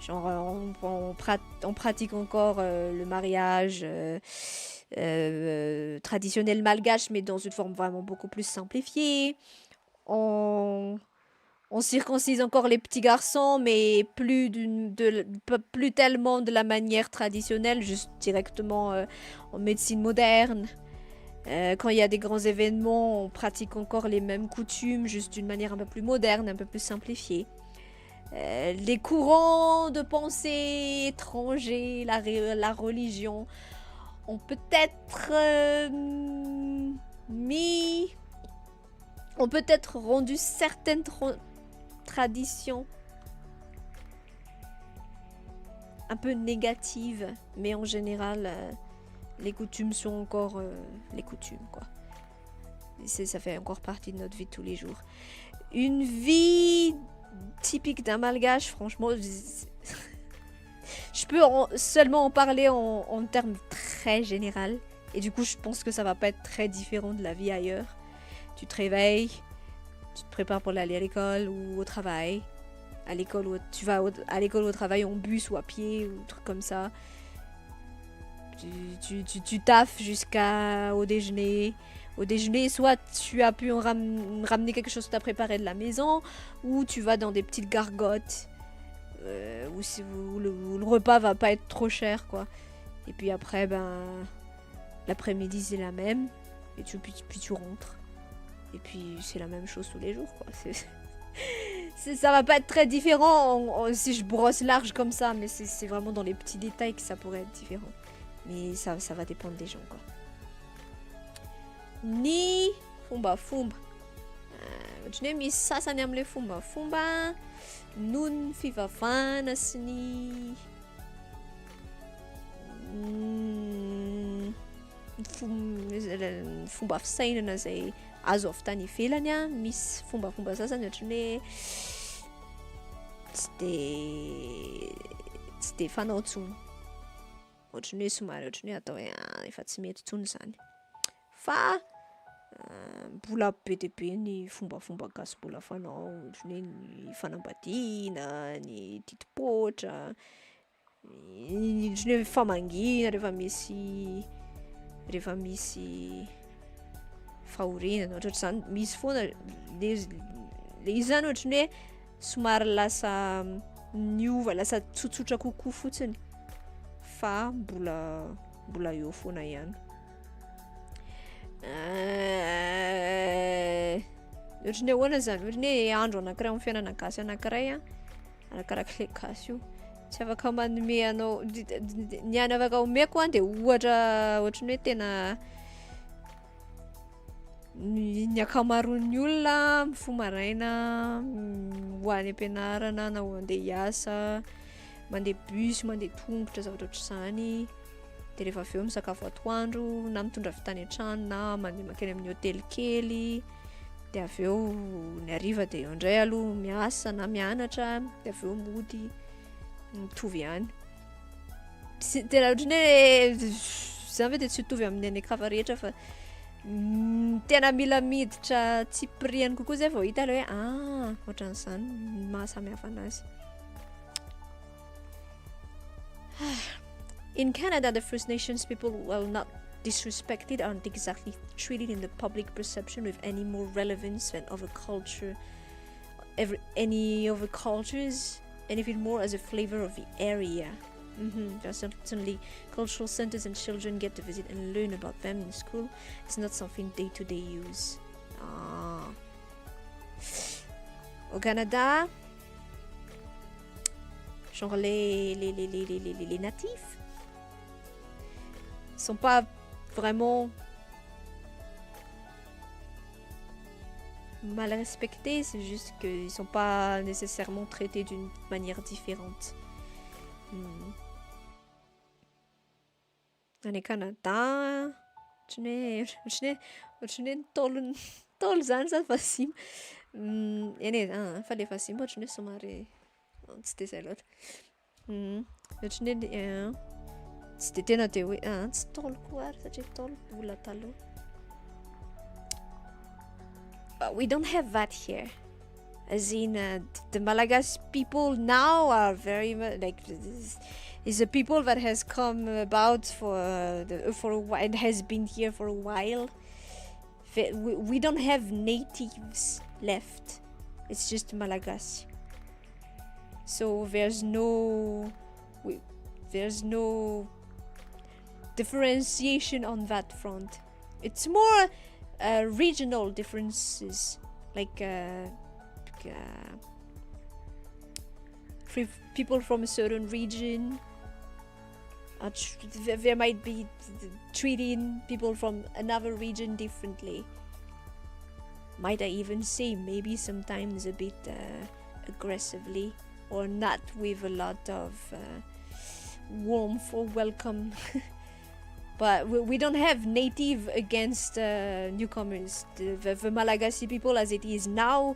Speaker 1: Genre, on pratique encore le mariage traditionnel malgache, mais dans une forme vraiment beaucoup plus simplifiée. On circoncise encore les petits garçons, mais plus tellement de la manière traditionnelle, juste directement en médecine moderne. Quand il y a des grands événements, on pratique encore les mêmes coutumes, juste d'une manière un peu plus moderne, un peu plus simplifiée. Les courants de pensée étrangers, la religion, ont peut-être ont peut-être rendu certaines traditions un peu négatives, mais en général, les coutumes sont encore les coutumes, quoi. Ça fait encore partie de notre vie de tous les jours. Une vie typique d'un malgache, franchement, je peux seulement en parler en termes très généraux. Et du coup, je pense que ça va pas être très différent de la vie ailleurs. Tu te réveilles, tu te prépares pour aller à l'école ou au travail. Tu vas à l'école ou au travail en bus ou à pied ou truc comme ça. Tu taffes jusqu'au déjeuner. Au déjeuner, soit tu as pu ramener quelque chose que tu as préparé de la maison, ou tu vas dans des petites gargotes où le repas va pas être trop cher, quoi. Et puis après, l'après-midi c'est la même, et puis tu rentres. Et puis c'est la même chose tous les jours, quoi. Ça va pas être très différent si je brosse large comme ça, mais c'est vraiment dans les petits détails que ça pourrait être différent. Mais ça va dépendre des gens, quoi. Ny fombafomba. Ohatran'ny hoe misy sasany amin'ilay fombafomba noho ny fivavahana sy ny fomba fisainana izay azo avy tany ivelany a. Misy fombafomba sasany ohatran'ny hoe tsy de fanao intsony. Ohatran'ny hoe somary ohatran'ny hoe atao hoe efa tsy mety intsony izany. Fa mbola be dia be ny fombafomba gasy mbola fanao, ohatran'ny hoe ny fanambadiana, ny titipoatra, ohatran'ny hoe famangina rehefa misy fahorenana ohatr'izany. Misy foana le izy zany ohatran'ny hoe somary lasa miova, lasa tsotsotra kokoa fotsiny, fa mbola eo foana ihany. Ohatran'ny ahoana zany, ohatran'ny hoe andro anankiray amin'ny fiainana gasy anankiray a, arakarak'ilay gasy io, tsy afaka manome anao ny afaka omeko a, de ohatran'ny hoe tena ny akamaroan'ny olona mifoha maraina, ho any am-pianarana na ho andeha hiasa, mandeha bus, mandeha tongotra, zavatra ohatr'izany. De rehefa avy eo misakafo atoandro, na mitondra avy an-trano, na mandeha makeny amin'ny hôtely kely. De avy eo ny hariva de eo indray aloha miasa na mianatra, de avy eo mody, mitovy ihany. Tena ohatran'ny hoe zany ve de tsy mitovy amin'ny any akafa rehetra, fa tena mila miditra tsipiriany kokoa zay vao hita ilay hoe ohatran'izany mahasamihafa anazy. In Canada, the First Nations people, while not disrespected, aren't exactly treated in the public perception with any more relevance than any other cultures, and even more as a flavor of the area. Certainly, cultural centers and children get to visit and learn about them in school. It's not something day-to-day use. Au Canada, genre les natifs, sont pas vraiment mal respectés, c'est juste qu'ils sont pas nécessairement traités d'une manière différente. Any Canada, ohatran'ny tôlo zany za fa simo. Eny fa le fa simo ohatran'ny somary tsy de zay loatra. Ohatran'ny tsy de tena de hoe tsy tôlo koa ary satria tôlo vola taloha. But we don't have that here. As in, the Malagasy people now are very much like is a people that has come about for a while and has been here for a while. We don't have natives left. It's just Malagasy. So there's no differentiation on that front. It's more regional differences, like people from a certain region there might be treating people from another region differently. Might I even say maybe sometimes a bit aggressively, or not with a lot of warmth or welcome. But we don't have native against newcomers. The Malagasy people as it is now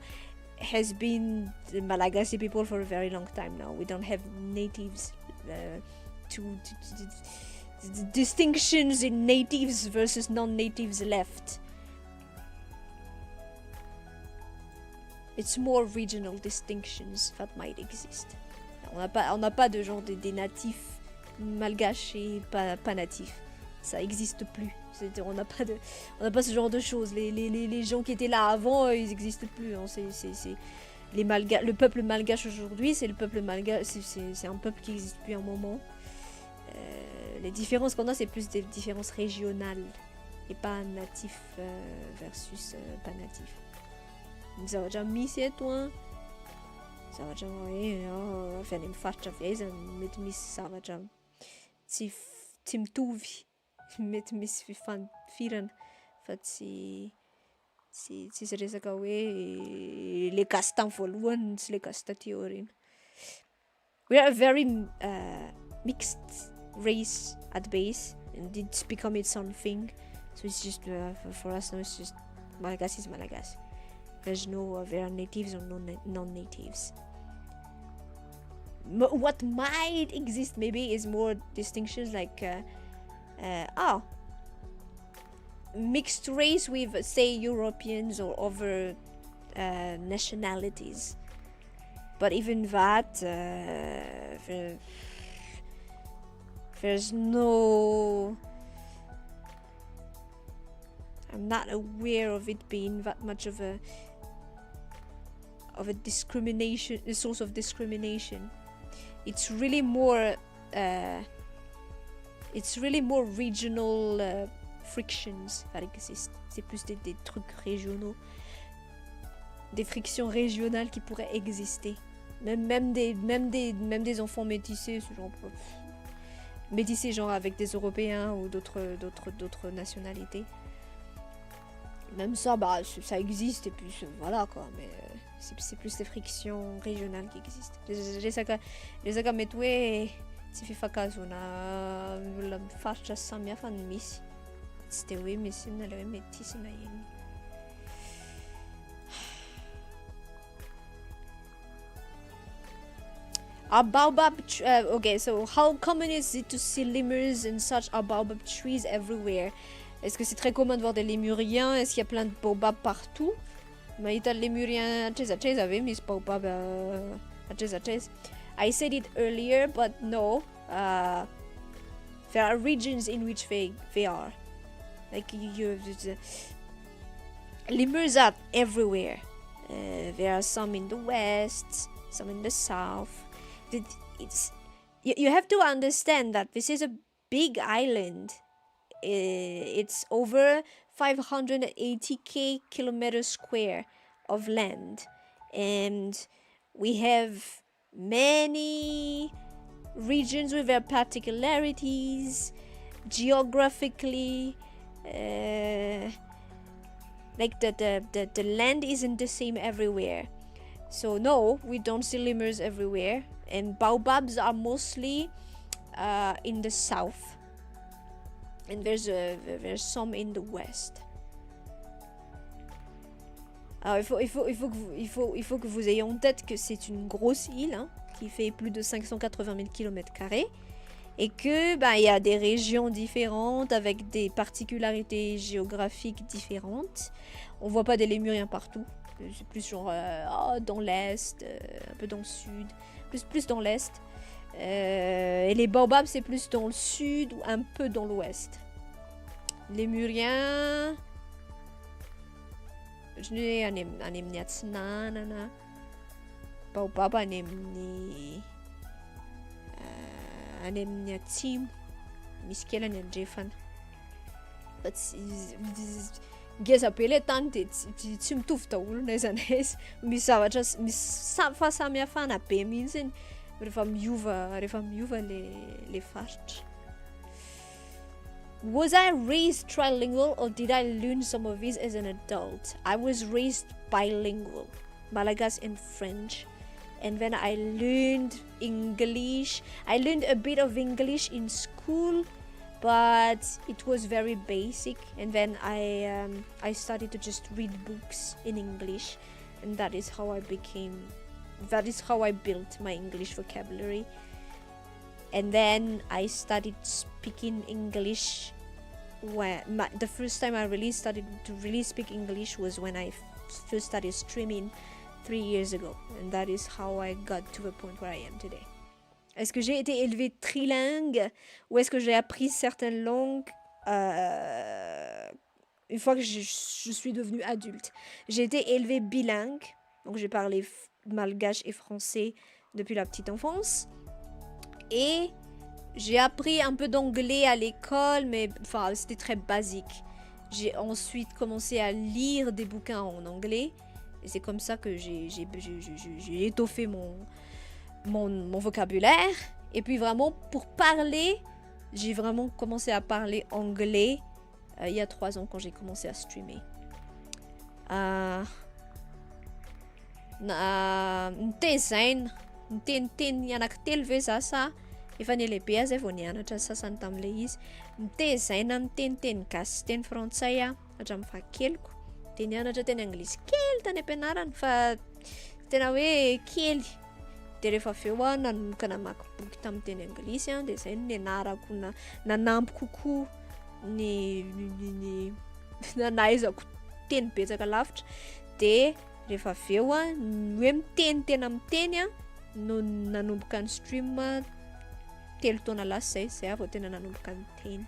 Speaker 1: has been the Malagasy people for a very long time now. We don't have natives the distinctions in natives versus non-natives left. It's more regional distinctions that might exist. On n'a pas de genre des natifs malgaches et pas natifs. Ça existe plus. On n'a pas ce genre de choses. Les gens qui étaient là avant, ils n'existent plus. Hein. Le peuple malgache aujourd'hui, c'est le peuple malgache. C'est un peuple qui existe depuis un moment. Les différences qu'on a, c'est plus des différences régionales et pas natifs versus pas natifs. Zavatra misy eto a zavatra hoe avy any amin'ny faritra avy aiza mety misy zavatra tsy mitovy, mety misy fifanfirana fa tsy resaka hoe le gasy tamy voalohany tsy le gasy taty aoriana. We are a very mixed race at base, and it's become its own thing. So it's just for us now, it's just Malagasy is Malagasy. There's no there are natives or non-natives. What might exist maybe is more distinctions like mixed race with, say, Europeans or other nationalities. But even that, there's no... I'm not aware of it being that much of a discrimination, a source of discrimination. It's really more regional frictions that exist. C'est plus des trucs régionaux, des frictions régionales qui pourraient exister. Même des enfants métissés, ce genre métissés genre avec des Européens ou d'autres nationalités. Même ça, ça existe et puis voilà quoi, mais c'est plus des frictions régionales qui existent. Resaka mety hoe tsy fifankahazona olona faritra samihafa no misy. Tsy de hoe misy na le hoe métis na ino. Baobab okay, so how common is it to see lemurs and such baobab trees everywhere? Est-ce que c'est très commun de voir des lémuriens? Est-ce qu'il y a plein de baobab partout? Mahita lémurien atreza ve misy baobab atreza. I said it earlier, but no. There are regions in which they are. Like lemurs are everywhere. There are some in the west, some in the south. You have to understand that this is a big island. It's over 580 kilometers square of land, and we have many regions with their particularities. geographically, like the land isn't the same everywhere. So no, we don't see lemurs everywhere, and baobabs are mostly in the south, and there's some in the west. Alors il faut que vous ayez en tête que c'est une grosse île, hein, qui fait plus de 580 000 km², et que il y a des régions différentes avec des particularités géographiques différentes. On voit pas des lémuriens partout. C'est plus genre dans l'est, un peu dans le sud, plus dans l'est. Et les baobabs, c'est plus dans le sud ou un peu dans l'ouest. Lémuriens... Je n'ai un baobab un team. Miskela ni Jeffan. But geza peletan tsy mitovy daholo n'aiza n'aiza. Misy zavatra fahasamihafana be mihitsy rehefa miova le faritra. Was I raised trilingual or did I learn some of this as an adult? I was raised bilingual, Malagasy and French. And then I learned English. I learned a bit of English in school, but it was very basic. And then I started to just read books in English, and that is how I built my English vocabulary. And then I started speaking English. The first time I really started to speak English was when I first started streaming 3 years ago. And that is how I got to the point where I am today. Est-ce que j'ai été élevée trilingue ou est-ce que j'ai appris certaines langues une fois que je suis devenue adulte? J'ai été élevée bilingue, donc j'ai parlé malgache et français depuis la petite enfance. Et j'ai appris un peu d'anglais à l'école, mais enfin, c'était très basique. J'ai ensuite commencé à lire des bouquins en anglais. Et c'est comme ça que j'ai étoffé mon vocabulaire. Et puis vraiment, pour parler, j'ai vraiment commencé à parler anglais il y a 3 ans quand j'ai commencé à streamer. Miteny anankitelo ve za sa efa nilehibe aza vao nianatra sasany tam'le izy. Nitezaina miteny gasy teny frantsay hatramin'ny fahakeloko. De nianatra teny anglisy kely tany am-pianarana fa tena hoe kely. De rehefa avy eo nanomboka namaky boky tamin'ny teny anglisy de zay no nianarako nanampy kokoa ny nanaizako teny betsaka lavitra. De rehefa avy eo hoe miteny tena miteny no nanomboka ny stream 3 taona lasa zay vao tena nanomboka miteny.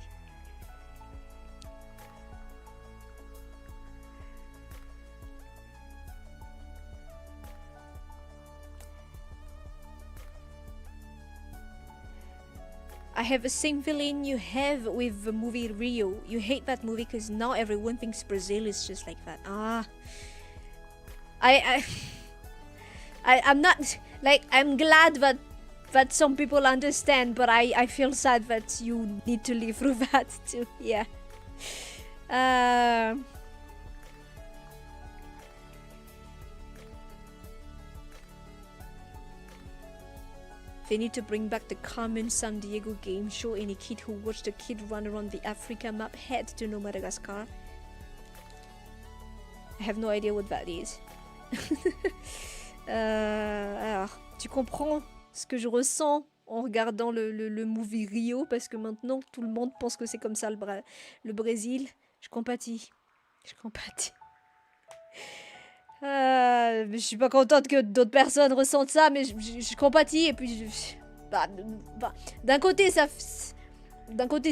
Speaker 1: I have the same feeling you have with the movie Rio. You hate that movie because now everyone thinks Brazil is just like that. I'm not like, I'm glad that some people understand, but I feel sad that you need to live through that too. Yeah. They need to bring back the Carmen San Diego game show. Any kid who watched a kid run around the Africa map had to know Madagascar. I have no idea what that is. Alors, tu comprends ce que je ressens en regardant le movie Rio, parce que maintenant tout le monde pense que c'est comme ça le Brésil. Je compatis. Je suis pas contente que d'autres personnes ressentent ça, mais je compatis. Et puis d'un côté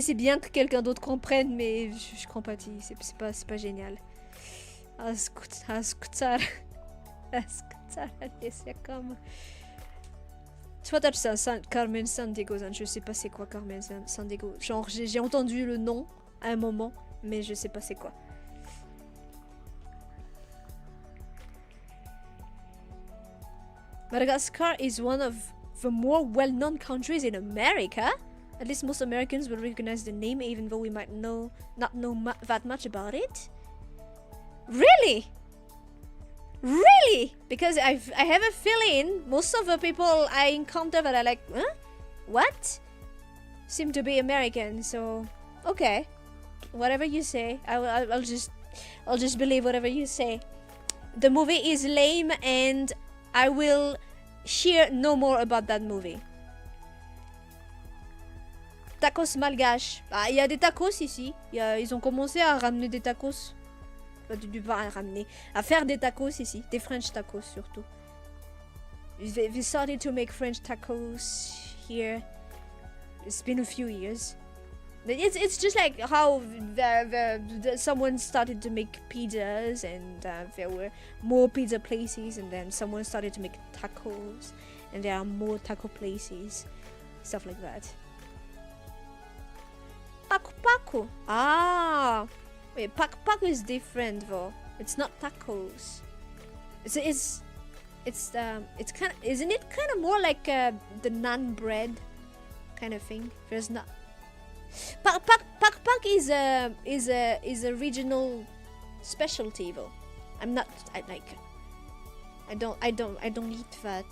Speaker 1: c'est bien que quelqu'un d'autre comprenne, mais je compatis. C'est pas génial. Ascutar, c'est comme... Soit Carmen San Diego, je sais pas c'est quoi Carmen San Diego. Genre j'ai entendu le nom à un moment, mais je sais pas c'est quoi. Madagascar is one of the more well-known countries in America. At least most Americans will recognize the name, even though we might not know that much about it. Really? Really? Because I have a feeling most of the people I encounter that are like, huh? What? Seem to be American, so okay. Whatever you say, I'll just believe whatever you say. The movie is lame and I will hear no more about that movie. Tacos malgaches. Ah, il y a des tacos ici. Ils ont commencé à ramener des tacos. À faire des tacos ici. Des French tacos surtout. They started to make French tacos here. It's been a few years. It's just like how someone started to make pizzas and there were more pizza places, and then someone started to make tacos and there are more taco places. Stuff like that. Paku paku. Ah, wait, paku paku is different though. It's not tacos. It's kind of, isn't it kind of more like the naan bread kind of thing? There's not. Pak is a regional specialty though. I don't eat that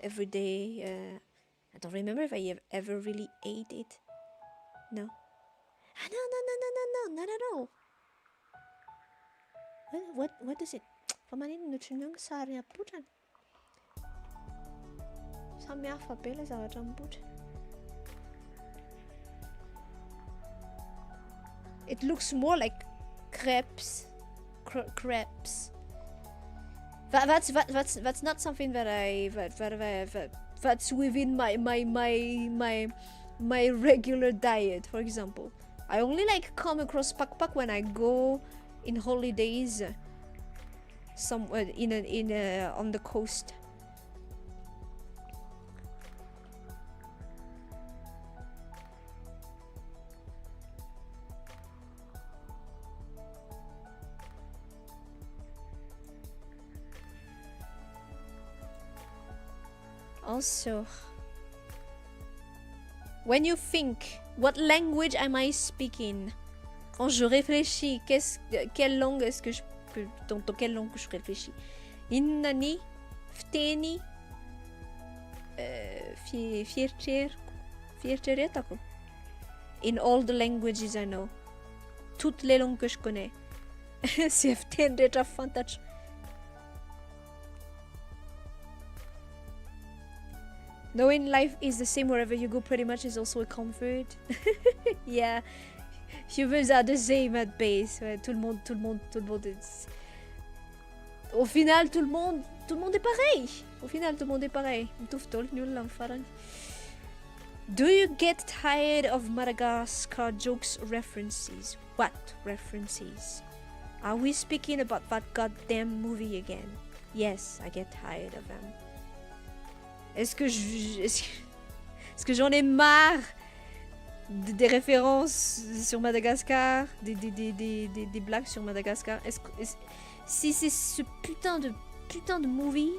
Speaker 1: every day. I don't remember if I have ever really ate it. No. No, not at all. What is it? Pamanin nutrynung sari aputan. Sami afapela zavatra mipotra. It looks more like crepes. Crepes. That's not something that that's within my regular diet. For example, I only like come across pak when I go in holidays somewhere on the coast. Also, when you think, what language am I speaking? Quand je réfléchis, quelle langue est-ce que dans quelle langue je réfléchis? Innani, fteni, fierteretako. In all the languages I know. Toutes les langues que je connais. C'est ftendeta fantastisch. Knowing life is the same wherever you go pretty much is also a comfort. Yeah, humans are the same at base. Ouais, tout le monde est... Au final, tout le monde est pareil. Au final, tout le monde est pareil. Do you get tired of Madagascar jokes references? What references? Are we speaking about that goddamn movie again? Yes, I get tired of them. Est-ce que j'en ai marre des références sur Madagascar, des blagues sur Madagascar? Si c'est ce putain de movie,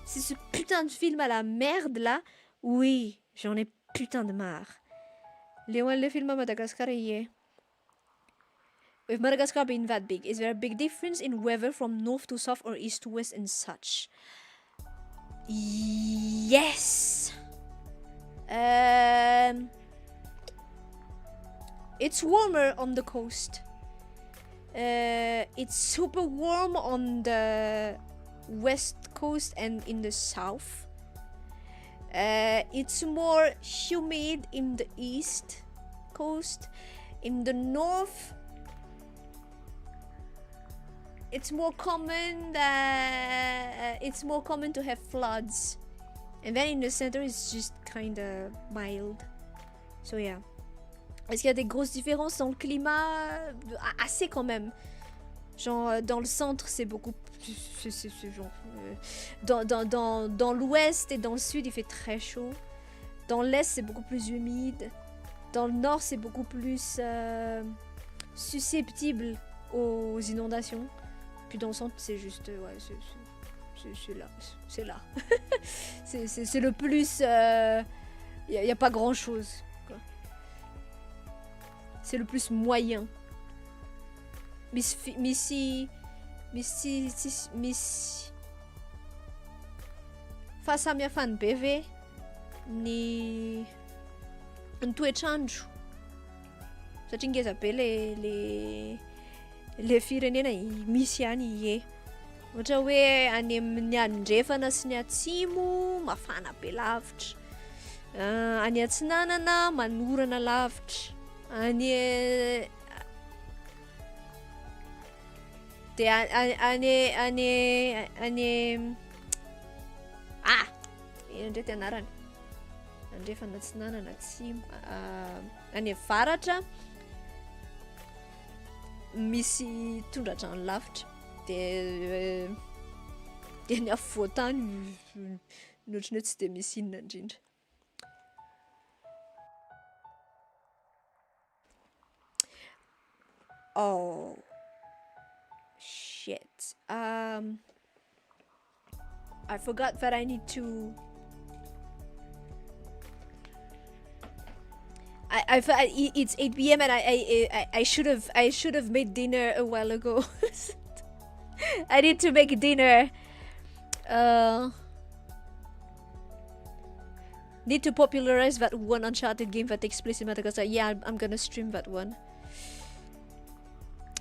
Speaker 1: c'est ce putain de film à la merde là, oui, j'en ai putain de marre. Le film à Madagascar est... With Madagascar being that big, is there a big difference in weather from north to south or east to west and such? Yes. It's warmer on the coast. It's super warm on the west coast and in the south. It's more humid in the east coast. In the north, it's more common to have floods, and then in the center it's just kind of mild. So yeah. Est-ce qu'il y a des grosses différences dans le climat? Assez quand même. Genre dans le centre c'est beaucoup plus... Dans l'ouest et dans le sud il fait très chaud. Dans l'est c'est beaucoup plus humide. Dans le nord c'est beaucoup plus susceptible aux inondations. Puis dans le centre c'est juste... ouais, c'est là. C'est le plus... y a pas grand chose. c'est le plus moyen. Misy fahasamihafany be ve ny toetrandro satria ngeza be le firenena misy ihany ie. Ohatra hoe any amin'ny andrefana sy ny atsimo mafana be lavitra, any atsinanana manorana lavitra, any de ino ndreky anarany andrefana atsinanana atsimo, any avaratra misy tondradrano lavitra, de ny afovoantany notrany hoe tsy de misy inona indrindra. Oh shit, I forgot that I need to it's 8 p.m. and I should have made dinner a while ago. I need to make dinner. Need to popularize that one Uncharted game that takes place in Madagascar. Yeah, I'm gonna stream that one.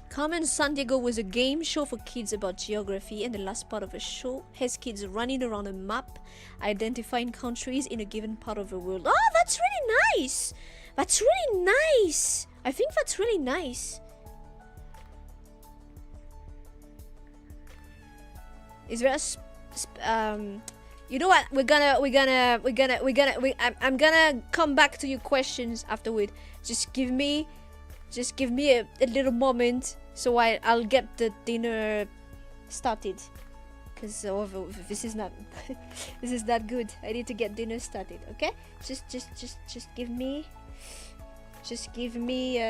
Speaker 1: Carmen Sandiego was a game show for kids about geography, and the last part of the show has kids running around a map, identifying countries in a given part of the world. Oh, that's really nice! That's really nice! I think that's really nice. Is there a you know what? I'm gonna come back to your questions afterward. Just give me a little moment so I'll get the dinner started. Cause this is not this is not good. I need to get dinner started. Okay? Just give me. Just give me.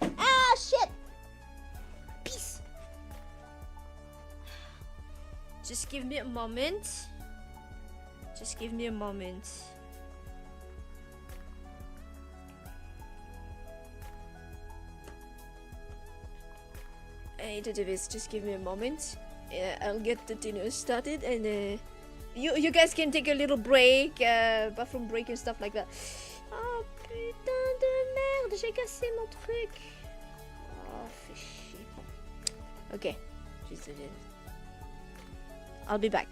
Speaker 1: Ah shit! Peace. Just give me a moment. Just give me a moment. I need to do this. Just give me a moment. I'll get the dinner started, and you guys can take a little break, bathroom break and stuff like that. Oh putain de merde, j'ai cassé mon truc. Oh, fais chier. Okay, just I'll be back.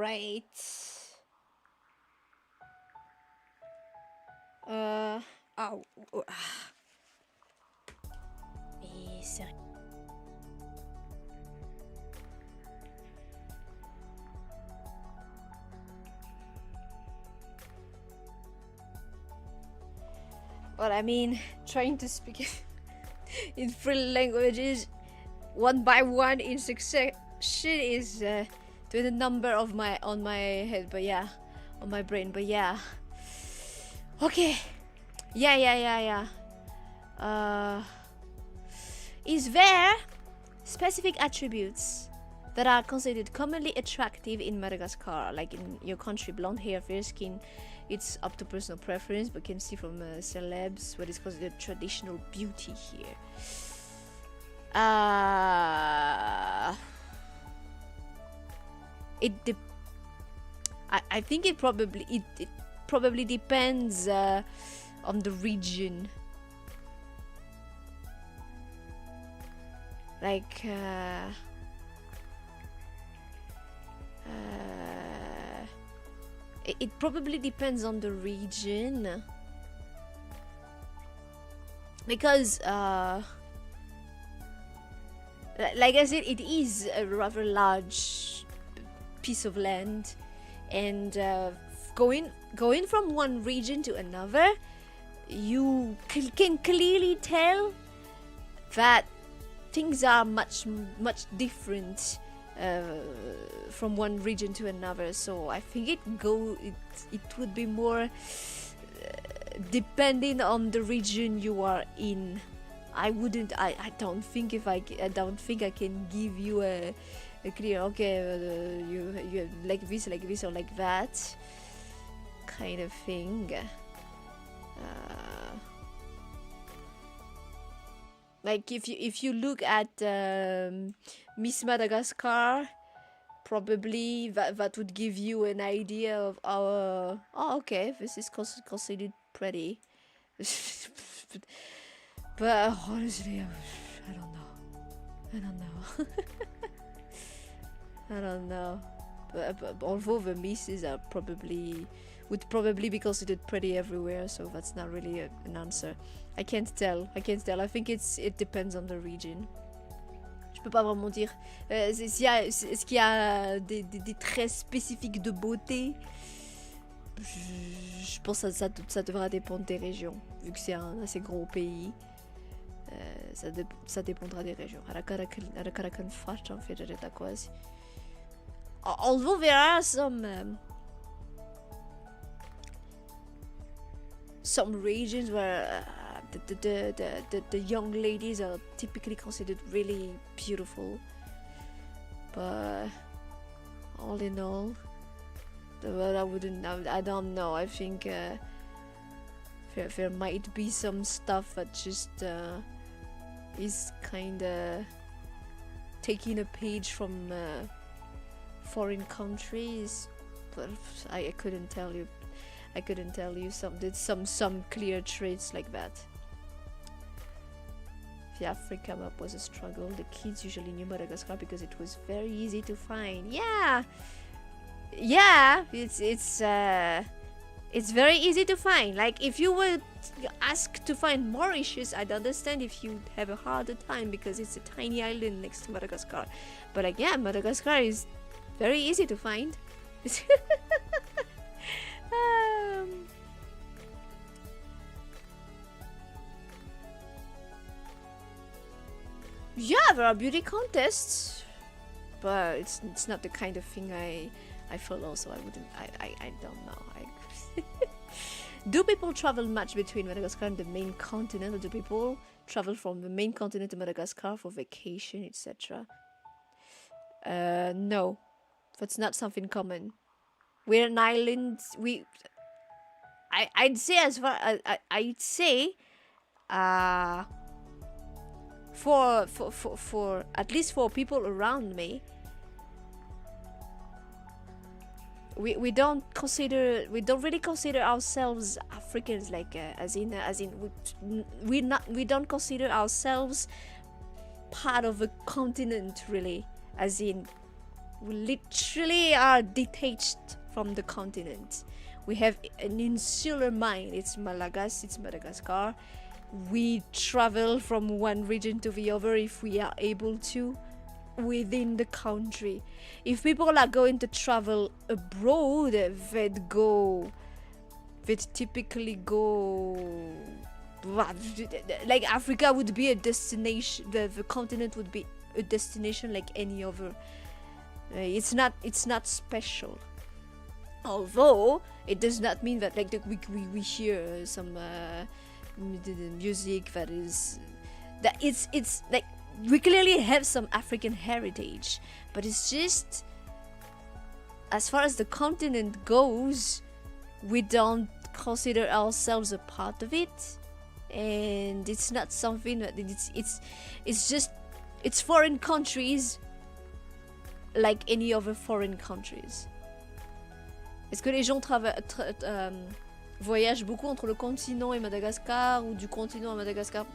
Speaker 1: right. Oh. Well, I mean, trying to speak in 3 languages one by one in succession is to the number of on my head, but yeah, on my brain, but yeah. Okay. Yeah. Is there specific attributes that are considered commonly attractive in Madagascar, like in your country? Blonde hair, fair skin, it's up to personal preference, but can see from celebs what is considered traditional beauty here. I think it probably depends on the region. Like it probably depends on the region, because like I said, it is a rather large piece of land, and going from one region to another, you can clearly tell that things are much different from one region to another. So I think it would be more depending on the region you are in. I don't think I can give you a clear, okay, you like this or like that kind of thing. Like if you look at Miss Madagascar, probably that would give you an idea of our. Oh, okay, this is considered pretty. But honestly, I don't know. I don't know. But although the misses would probably be considered pretty everywhere, so that's not really an answer. I can't tell. I think it depends on the region. Je peux pas vraiment dire. Est-ce qu'il y a des traits spécifiques de beauté? Je pense que ça devra dépendre des régions, vu que c'est un assez gros pays. Ça dépendra des régions. Although there are some regions where the young ladies are typically considered really beautiful, but all in all, I don't know. I think there might be some stuff that just is kinda taking a page from foreign countries, but I couldn't tell you. Some clear traits like that. The Africa map was a struggle. The kids usually knew Madagascar because it was very easy to find. Yeah, it's very easy to find. Like if you were asked to find Mauritius, I'd understand if you have a harder time because it's a tiny island next to Madagascar. But like, yeah, Madagascar is very easy to find. Yeah, there are beauty contests, but it's not the kind of thing I follow, so I don't know. Do people travel much between Madagascar and the main continent, or do people travel from the main continent to Madagascar for vacation, etc.? No, that's not something common. We're an island. I'd say as far I'd say for at least for people around me, we don't really consider ourselves Africans, like we don't consider ourselves part of a continent, really, as in We literally are detached from the continent. We have an insular mind. It's Malagasy, it's Madagascar. We travel from one region to the other if we are able to within the country. If people are going to travel abroad, they'd typically go, like Africa would be a destination, the continent would be a destination like any other. It's not special, although it does not mean that like we hear some music that is that it's like we clearly have some African heritage, but it's just as far as the continent goes, we don't consider ourselves a part of it, and it's not something that it's foreign countries like any other foreign countries. Est-ce que les gens voyagent beaucoup entre le continent et Madagascar ou du continent à Madagascar?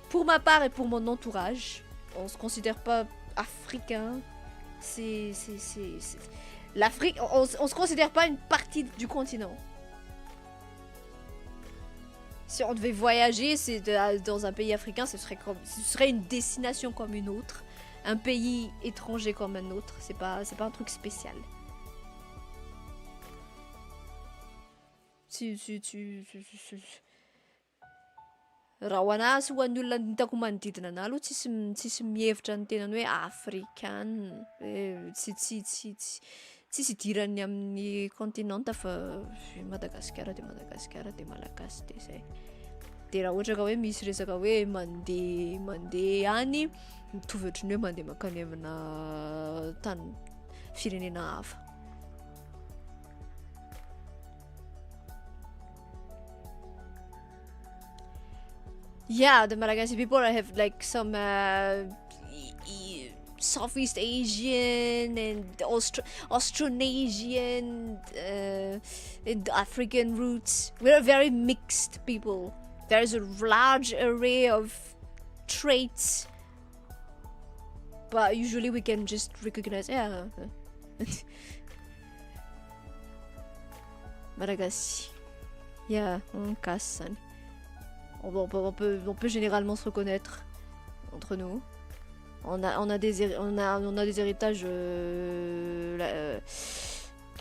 Speaker 1: Pour ma part et pour mon entourage, on se considère pas africain. L'Afrique, on se considère pas une partie du continent. Si on devait voyager, dans un pays africain, ce serait une destination comme une autre, un pays étranger comme un autre. C'est pas un truc spécial. Raha ho anahy sy ho an'ny olona hitako manodidina anahy aloha tsisy mihevitra ny tenany hoe africaine, tsisy idirany amin'ny continent fa Madagascar de Malagasy de zay. De raha ohatra ka hoe misy resaka hoe mandeha any, mitovy ohatran'ny hoe mandeha makany amina tany firenena hafa. Yeah, the Malagasy people have like some Southeast Asian and Austronesian and African roots. We're a very mixed people. There's a large array of traits, but usually we can just recognize, yeah. Malagasy. Yeah, Kassan. On peut généralement se reconnaître entre nous. On a des héritages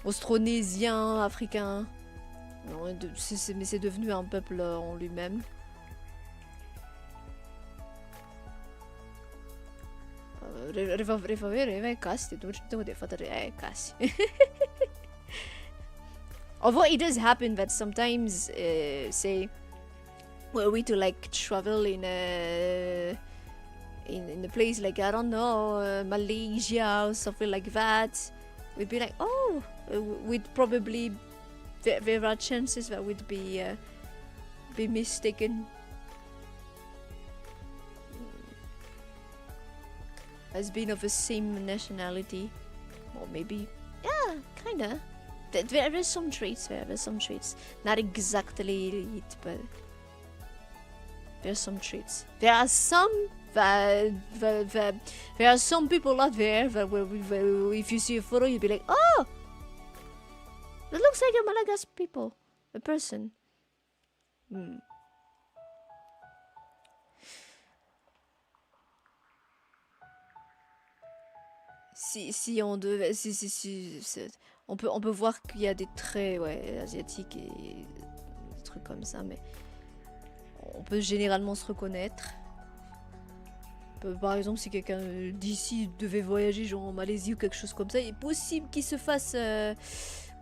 Speaker 1: austronésiens, africains. Mais c'est devenu un peuple en lui-même. Although it does happen that sometimes, say, were we to like travel in a place like, I don't know, Malaysia or something like that, we'd be like, oh, we'd probably, there are chances that we'd be mistaken as being of the same nationality, or maybe, yeah, kinda. There are some traits, not exactly it, but there are some traits. There are some there are some people out there that if you see a photo, you'd be like, oh, that looks like a Malagasy people, a person. Si on devait, on peut voir qu'il y a des traits, ouais, asiatiques et des trucs comme ça, mais on peut généralement se reconnaître. Par exemple, si quelqu'un d'ici devait voyager genre en Malaisie ou quelque chose comme ça, il est possible qu'il se fasse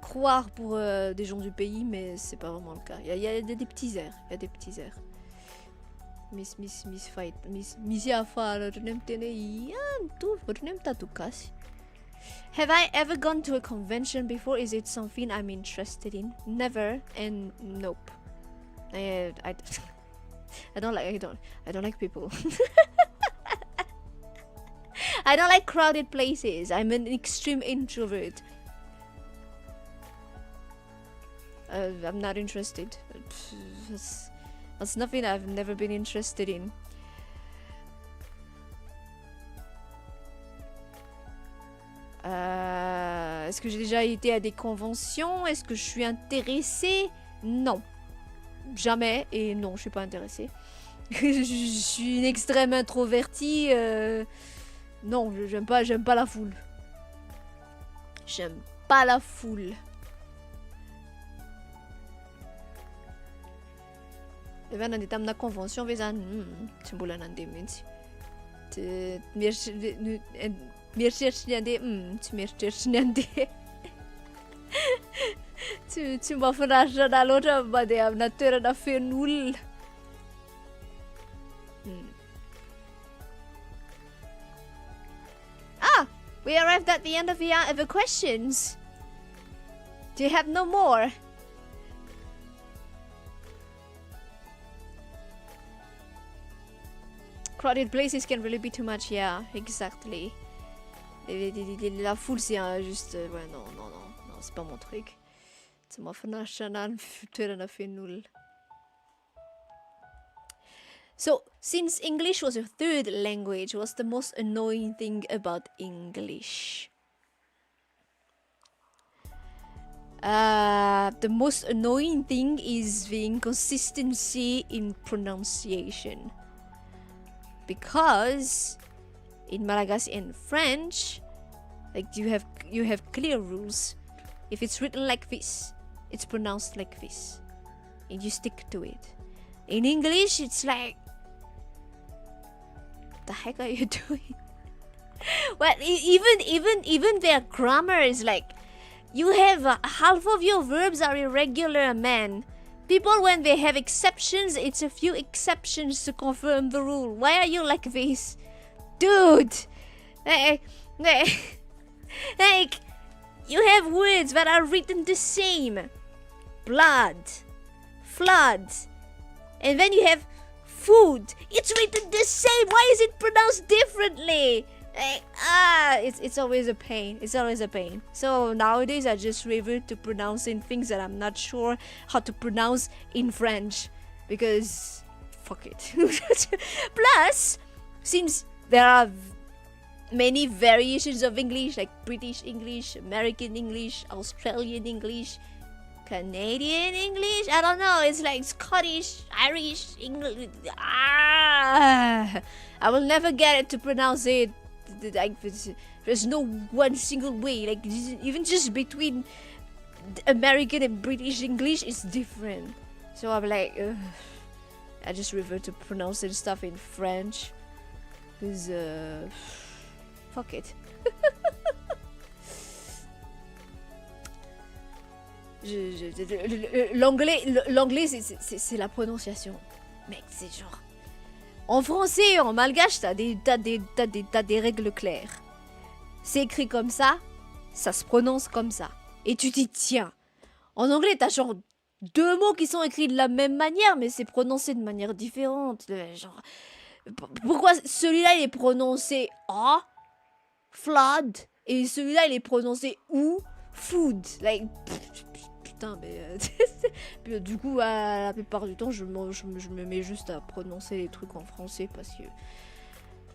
Speaker 1: croire pour des gens du pays, mais c'est pas vraiment le cas. Il y a des petits airs, Miss fight, Miss Yafa, Have I ever gone to a convention before? Is it something I'm interested in? Never and nope. I don't like people. I don't like crowded places. I'm an extreme introvert. I'm not interested. That's nothing I've never been interested in. Est-ce que j'ai déjà été à des conventions? Est-ce que je suis intéressée? Non. Jamais. Et non, je suis pas intéressée. Je suis une extrême introvertie. Non, j'aime pas la foule. J'aime pas la foule. Ewa nandeha tamina convention ve zany tsy mbola nandeha mihitsy. Mieritreritra ny andeha tsy mieritreritra ny andeha. Tsy mahafinaritra anahy loatra mandeha amina toerana feno olona. Ah! We arrived at the end of the questions. Do you have no more? Crowded places can really be too much, yeah, exactly. La foule, c'est juste... ouais, non, c'est pas mon truc. C'est ma So, since English was your third language, what's the most annoying thing about English? The most annoying thing is the inconsistency in pronunciation. Because in Malagasy and French, like you have clear rules. If it's written like this, it's pronounced like this, and you stick to it. In English, it's like, the heck are you doing? Well, even their grammar is like, you have half of your verbs are irregular, man. People, when they have exceptions, it's a few exceptions to confirm the rule. Why are you like this? Dude! Like, you have words that are written the same. Blood. Flood. And then you have food. It's written the same. Why is it pronounced differently? It's always a pain. It's always a pain. So nowadays I just revert to pronouncing things that I'm not sure how to pronounce in French, because fuck it. Plus, since there are many variations of English, like British English, American English, Australian English, Canadian English, I don't know, it's like Scottish, Irish English. I will never get it to pronounce it. Like, there's no one single way. Like, even just between American and British English is different. So I'm like, I just revert to pronouncing stuff in French, because fuck it. L'anglais c'est la prononciation, mec, c'est genre. En français, en malgache, t'as des règles claires. C'est écrit comme ça se prononce comme ça. Et tu t'y tiens. En anglais, t'as genre deux mots qui sont écrits de la même manière, mais c'est prononcé de manière différente. Genre, pourquoi celui-là il est prononcé A, flood, et celui-là il est prononcé ou, food. Like, putain, mais puis, du coup, la plupart du temps, je me mets juste à prononcer les trucs en français parce que.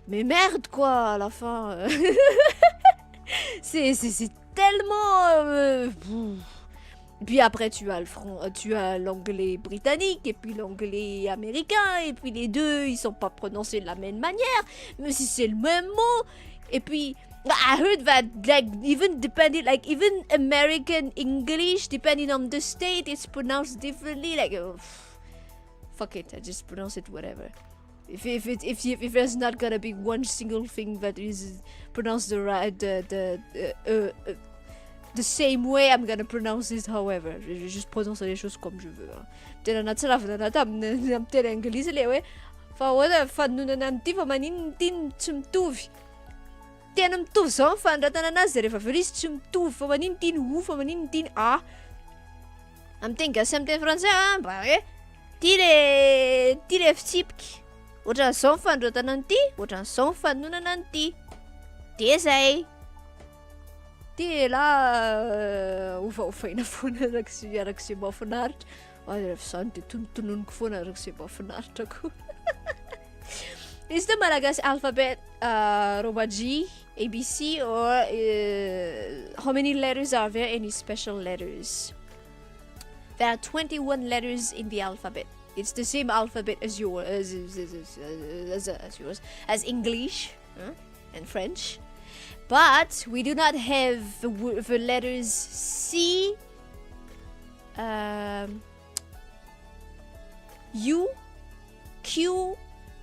Speaker 1: Mais merde, quoi, à la fin. c'est tellement. Puis après, tu as l'anglais britannique et puis l'anglais américain, et puis les deux, ils sont pas prononcés de la même manière, mais si c'est le même mot. Et puis. I heard that, like, even American English, depending on the state, it's pronounced differently. Like, fuck it, I just pronounce it whatever. If there's not gonna be one single thing that is pronounced the same way, I'm gonna pronounce it however. Je vais juste prononcer les choses comme je veux. Tena tsy ravinana amin'ny teny anglisy le hoe fa ohatry fanonana amin'ity fa maninona ity tsy mitovy. Tena mitovy zao ny fanondratana anazy rehefa verisy tsy mitovy fa maninona ity ny O fa maninona ity ny A. Amin'ny teny gasy amin'ny teny frantsay mba hoe ty le fitsipika. Ohatran'izao ny fanondratana an'ity, ohatran'izao ny fanonana an'ity. De zay. De la ovaovaina foana arak'izay mahafinaritra. Rehefa izany de tonontononiko foana arak'izay mahafinaritra koa. Is the Malagasy alphabet Roma G, ABC, or how many letters are there? Any special letters? There are 21 letters in the alphabet. It's the same alphabet as yours, as English and French, but we do not have the letters C, U, Q,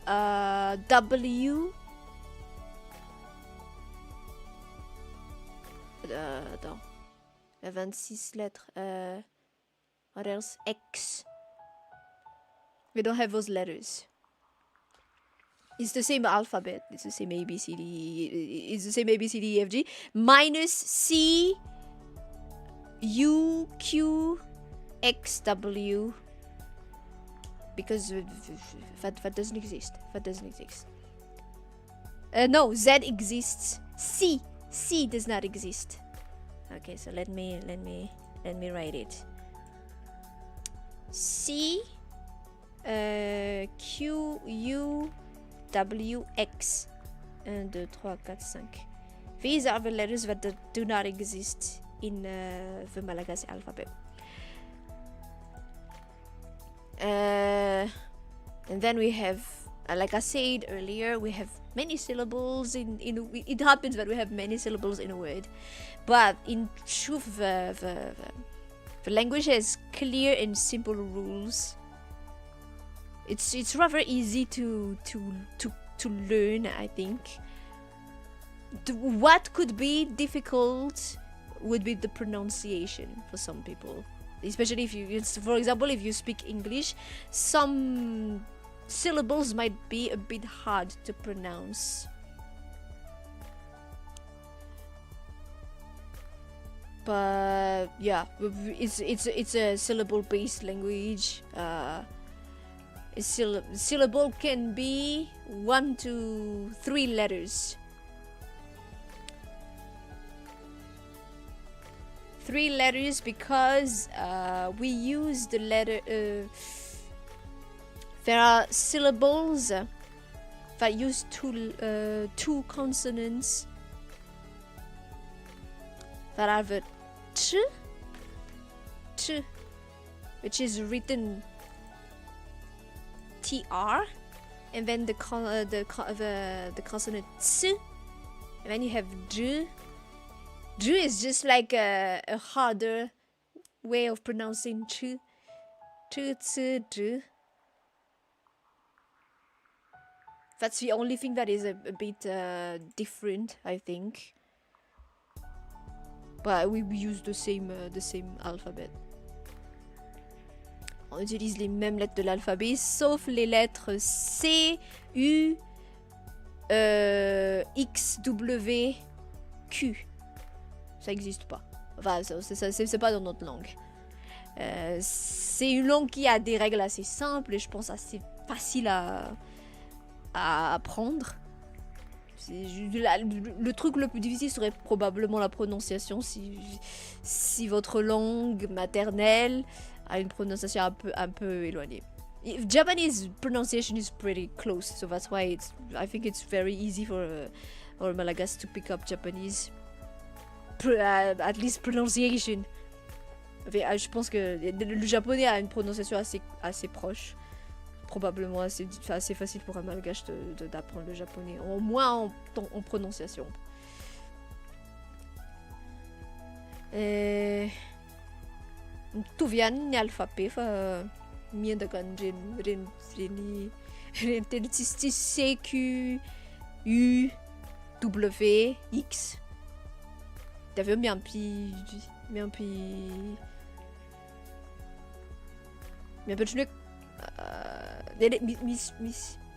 Speaker 1: W. Attends. 26 lettres. What else? X. We don't have those letters. It's the same alphabet. It's the same A, B, C, D. It's the same A, B, C, D, E, F, G. Minus C, U, Q, X, W. Because that doesn't exist. That doesn't exist. No, Z exists. C does not exist. Okay, so let me write it. C, Q, U, W, X. 1, 2, 3, 4, 5. These are the letters that do not exist in the Malagasy alphabet. And then we have, like I said earlier, we have many syllables in it happens that we have many syllables in a word, but in truth the language has clear and simple rules. It's rather easy to learn, I think. What could be difficult would be the pronunciation for some people. Especially if you, for example, if you speak English, some syllables might be a bit hard to pronounce. But yeah, it's a syllable-based language. A syllable can be 1 to 3 letters. 3 letters because we use the letter. There are syllables that use two consonants that are the ch, which is written tr, and then the consonant ts, and then you have dr. Dr is just like a harder way of pronouncing ch. Dr. That's the only thing that is a bit different, I think. But we use the same alphabet. On utilise les mêmes lettres de l'alphabet, sauf les lettres C, U, X, W, Q. Ça n'existe pas. Enfin, c'est pas dans notre langue. C'est une langue qui a des règles assez simples et je pense assez faciles à apprendre. Le truc le plus difficile serait probablement la prononciation si votre langue maternelle a une prononciation un peu éloignée. Japanese pronunciation is pretty close, so that's why I think it's very easy for Malagasy to pick up Japanese. At least pronunciation. Je pense que le japonais a une prononciation assez proche. Probablement assez facile pour un malgache d'apprendre le japonais, au moins en prononciation. Tuvian ny alphabet fa miendaka reny C, Q, U, W, X. Daveo miampy trondreo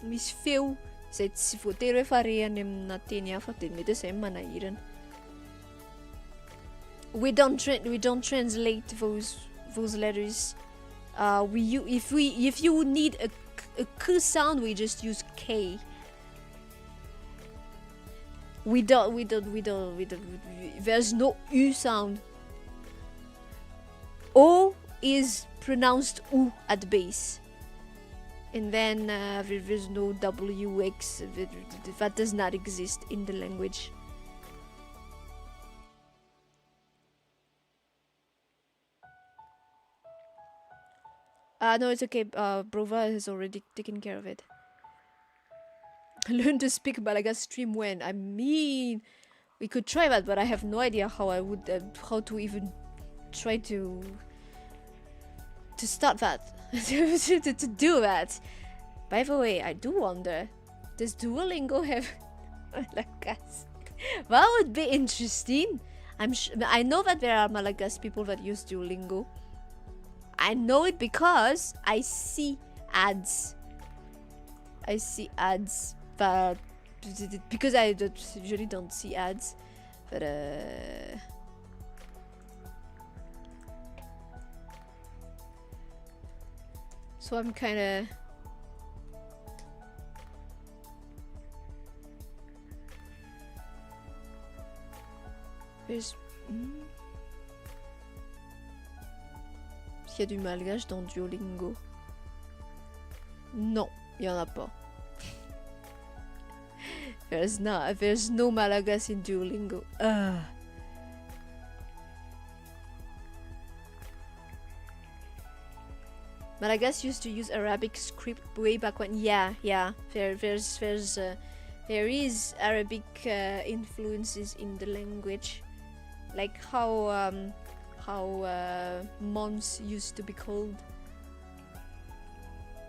Speaker 1: misy feo zay tsy voatery hoe farehany amina teny hafa de mety zay manahirana. We don't translate those letters. If you need a k sound, we just use K. We don't. There's no U sound. O is pronounced U at base. And then there's no WX, that does not exist in the language. No, it's okay. Brova has already taken care of it. Learn to speak Malagasy stream when? I mean, we could try that, but I have no idea how I would, how to even try to start that, to do that. By the way, I do wonder, does Duolingo have Malagasy? That would be interesting. I know that there are Malagasy people that use Duolingo. I know it because I see ads. But because I usually don't see ads, but so I'm kind of Est-ce qu'il y a du malgache dans Duolingo? Non, il y en a pas. There's no Malagasy in Duolingo. Malagasy used to use Arabic script way back when. Yeah. There is Arabic influences in the language, like how months used to be called.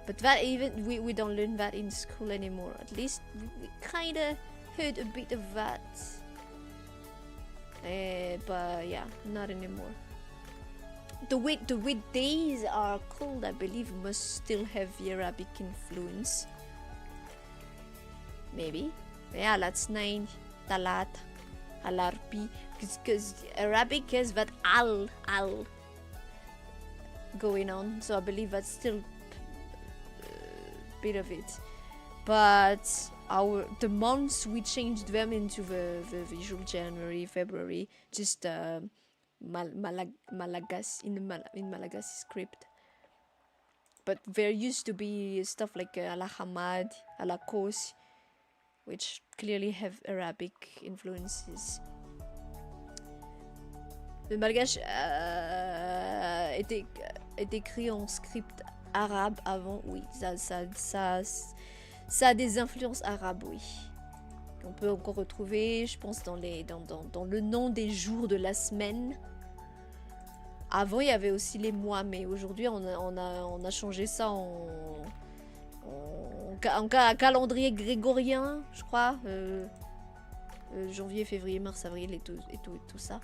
Speaker 1: But that even we don't learn that in school anymore. At least we kind of heard a bit of that. But yeah, not anymore. The weekdays are called, I believe, must still have the Arabic influence. Maybe. Yeah, that's 9, talat, alarpi, because Arabic has that al going on, so I believe that's still bit of it. But the months we changed them into the usual January, February, just Malagasy in Malagasy script. But there used to be stuff like Ala Hamad, Ala Kos, which clearly have Arabic influences. Le malgache est écrit en script arabe avant, oui, ça a des influences arabes, oui. On peut encore retrouver, je pense, dans le nom des jours de la semaine. Avant, il y avait aussi les mois, mais aujourd'hui, on a changé ça en calendrier grégorien, je crois. Janvier, février, mars, avril et tout ça.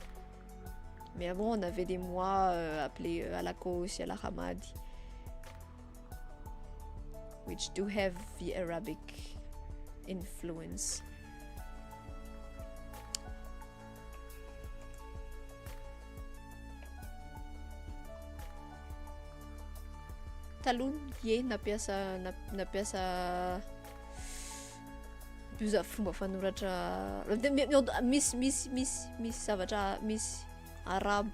Speaker 1: Mais avant, on avait des mois appelés Alakos et Alahamadi, which do have the Arabic influence. Talun ye napiasa buzza fomba fanoratra miss zavatra miss arabo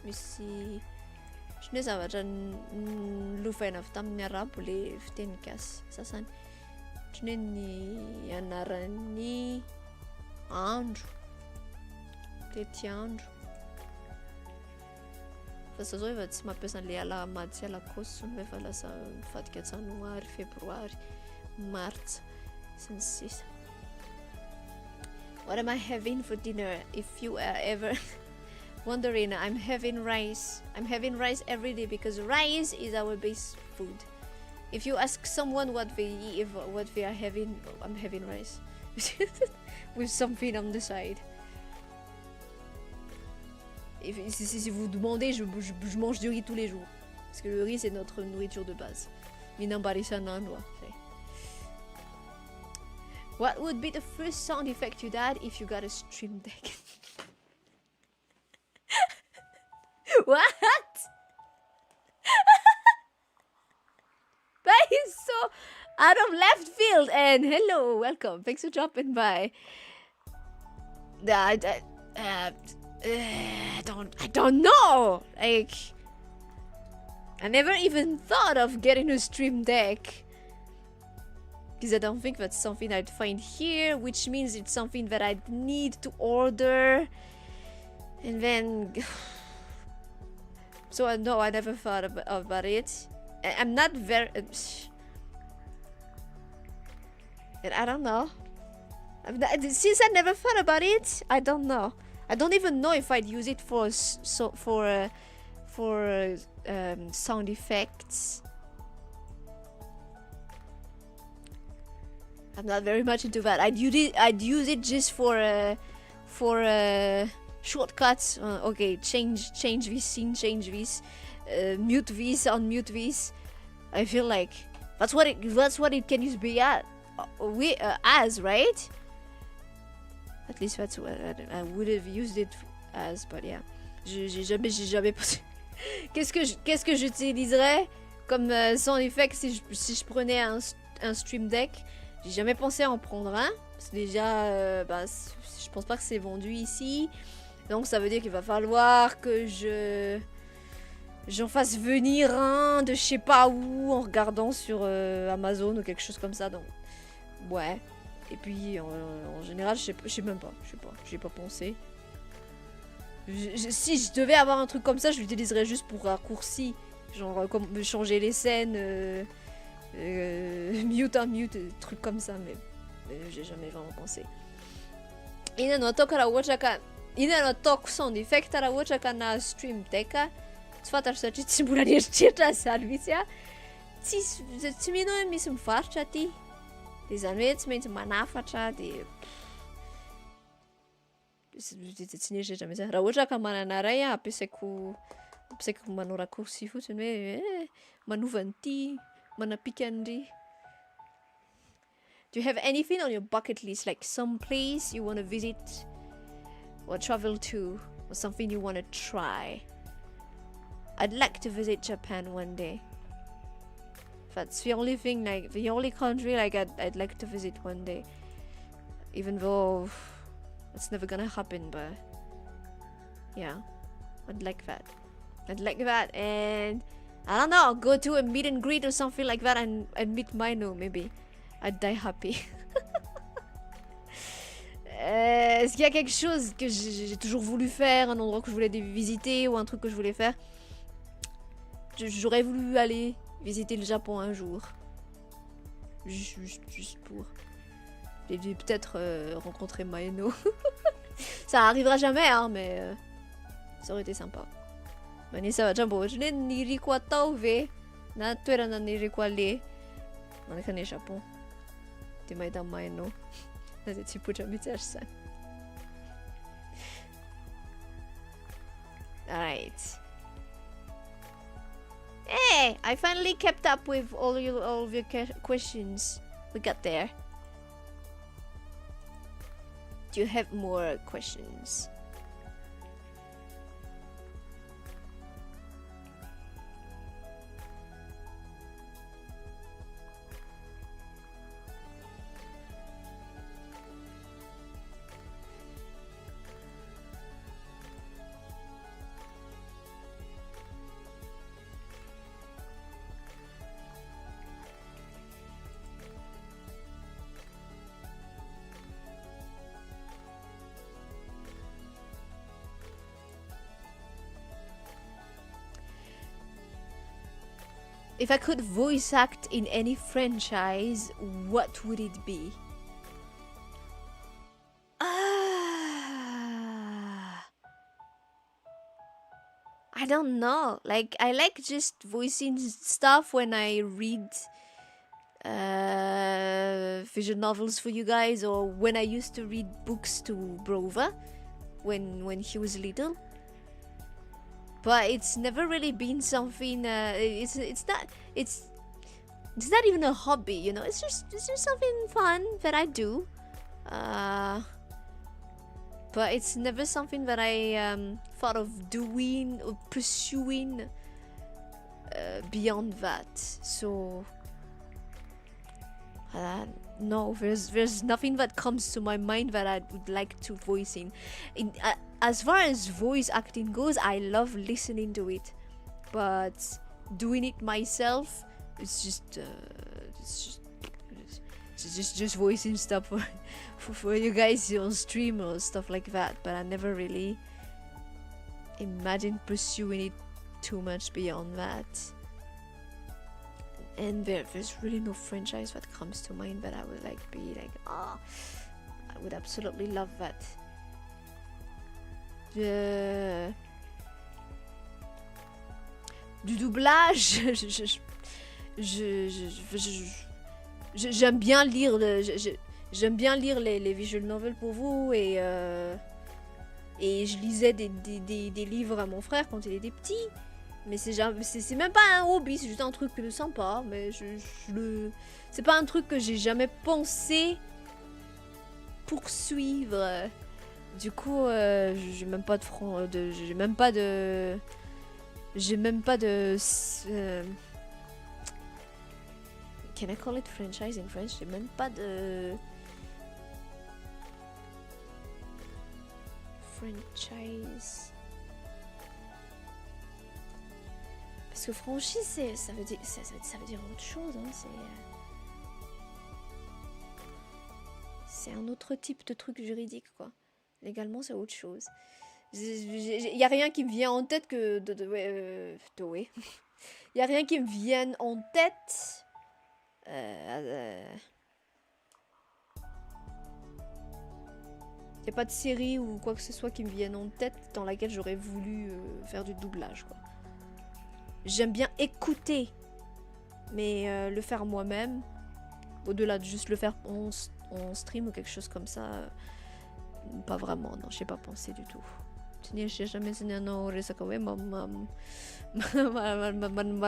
Speaker 1: misy ne zavatra lofaina avy tamin'ny arabo le fiteny gasy sasany ohatran'ny ny anaran'ny andro tety andro fa zao efa tsy mampiasa an'le alamady sy alakosy no efa lasa mivadika janoary, febroary, martsa sy ny sisa. What am I having for dinner? If you are ever wondering, I'm having rice. I'm having rice every day because rice is our base food. If you ask someone what they are having, I'm having rice with something on the side. Si vous demandez, je mange du riz tous les jours parce que le riz c'est notre nourriture de base. What would be the first sound effect you'd add if you got a Stream Deck? What? That is so out of left field. And hello, welcome. Thanks for dropping by. I don't know. Like, I never even thought of getting a Stream Deck. because I don't think that's something I'd find here, which means it's something that I'd need to order. And then... So no, I never thought about it. I'm not very... and I don't know. Since I never thought about it, I don't know. I don't even know if I'd use it for sound effects. I'm not very much into that. I'd use it just for shortcuts. Okay, change this scene, change this, mute this, unmute this. I feel like that's what it can use be as, right? At least that's what I would have used it as, but yeah. J'ai jamais pensé. Qu'est-ce que j'utiliserais comme sound effect si je prenais un Stream Deck? J'ai jamais pensé à en prendre un. Parce que déjà, je pense pas que c'est vendu ici. Donc ça veut dire qu'il va falloir que j'en fasse venir un de je sais pas où en regardant sur Amazon ou quelque chose comme ça. Donc ouais. Et puis en général, je sais même pas. J'ai pas pensé. Si je devais avoir un truc comme ça, je l'utiliserais juste pour raccourci. Genre comme changer les scènes, mute, unmute, trucs comme ça. Mais j'ai jamais vraiment pensé. 今の音からsound effect からna stream deck tsy fantatro satria tsy mbola nieritreritra zany mihitsy a. Tsy mino hoe misy mivarotra aty. De zany hoe tsy maintsy manafatra de tsy nieritreritra mihitsy. Raha ohatra ka manana ray a ampiasaiko manao raccourci fotsiny hoe manova an'ity, manapika an'ry. Do you have anything on your bucket list, like some place you want to visit or travel to, or something you want to try? I'd like to visit Japan one day. That's the only thing, like the only country like I'd like to visit one day. Even though it's never gonna happen, but yeah, I'd like that. And I don't know, go to a meet and greet or something like that and meet Mino maybe. I'd die happy. Est-ce qu'il y a quelque chose que j'ai toujours voulu faire, un endroit que je voulais visiter ou un truc que je voulais faire? J'aurais voulu aller visiter le Japon un jour. Juste pour. J'ai dû peut-être rencontrer Maeno. Ça arrivera jamais, hein, mais ça aurait été sympa. Manisa jambo, je n'ai ni quoi tauve. Na toerana ni quoi le. Manakane Japon. Ty mahita Maeno. Na de tsy hipoitra mihitsy azy zany. Alright. Hey, I finally kept up with all of your questions. We got there. Do you have more questions? If I could voice act in any franchise, what would it be? I don't know. Like, I like just voicing stuff when I read visual novels for you guys, or when I used to read books to Brova when he was little. But it's never really been something. It's not even a hobby, you know. It's just something fun that I do. But it's never something that I thought of doing or pursuing beyond that. So no, there's nothing that comes to my mind that I would like to voice in. As far as voice acting goes, I love listening to it, but doing it myself, it's just just voicing stuff for you guys on stream or stuff like that, but I never really imagined pursuing it too much beyond that. And there's really no franchise that comes to mind that I would like be like, oh, I would absolutely love that. Du doublage, j'aime bien lire j'aime bien lire les visual novels pour vous, et je lisais des livres à mon frère quand il était petit, mais c'est même pas un hobby, c'est juste un truc sympa, mais c'est pas un truc que j'ai jamais pensé poursuivre. Du coup, j'ai même pas de can I call it franchise in French? J'ai même pas de franchise. Parce que franchise, ça veut dire autre chose. Hein. C'est un autre type de truc juridique, quoi. Légalement, c'est autre chose. Il y a rien qui me vient en tête que il y a rien qui me vienne en tête. Y a pas de série ou quoi que ce soit qui me vienne en tête dans laquelle j'aurais voulu faire du doublage, quoi. J'aime bien écouter, mais le faire moi-même, au-delà de juste le faire en stream ou quelque chose comme ça, pas vraiment, non, je sais pas penser du tout.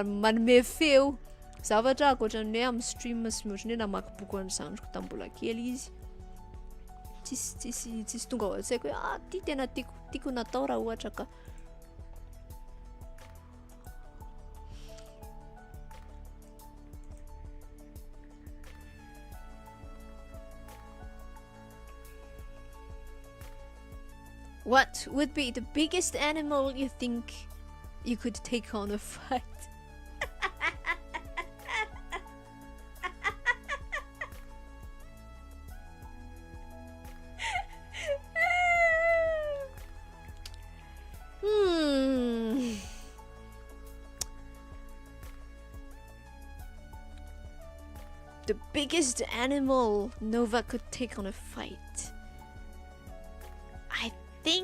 Speaker 1: Man me feo. Zavatra akoatran'ny hoe amin'ny stream sy ohatrany hoe namaky boky an'ny zandriko tamin'ny mbola kely izy. Tsisy tonga ao an-tsaiko hoe ty tena tiako natao raha ohatra ka. What would be the biggest animal you think you could take on a fight? The biggest animal Nova could take on a fight. I think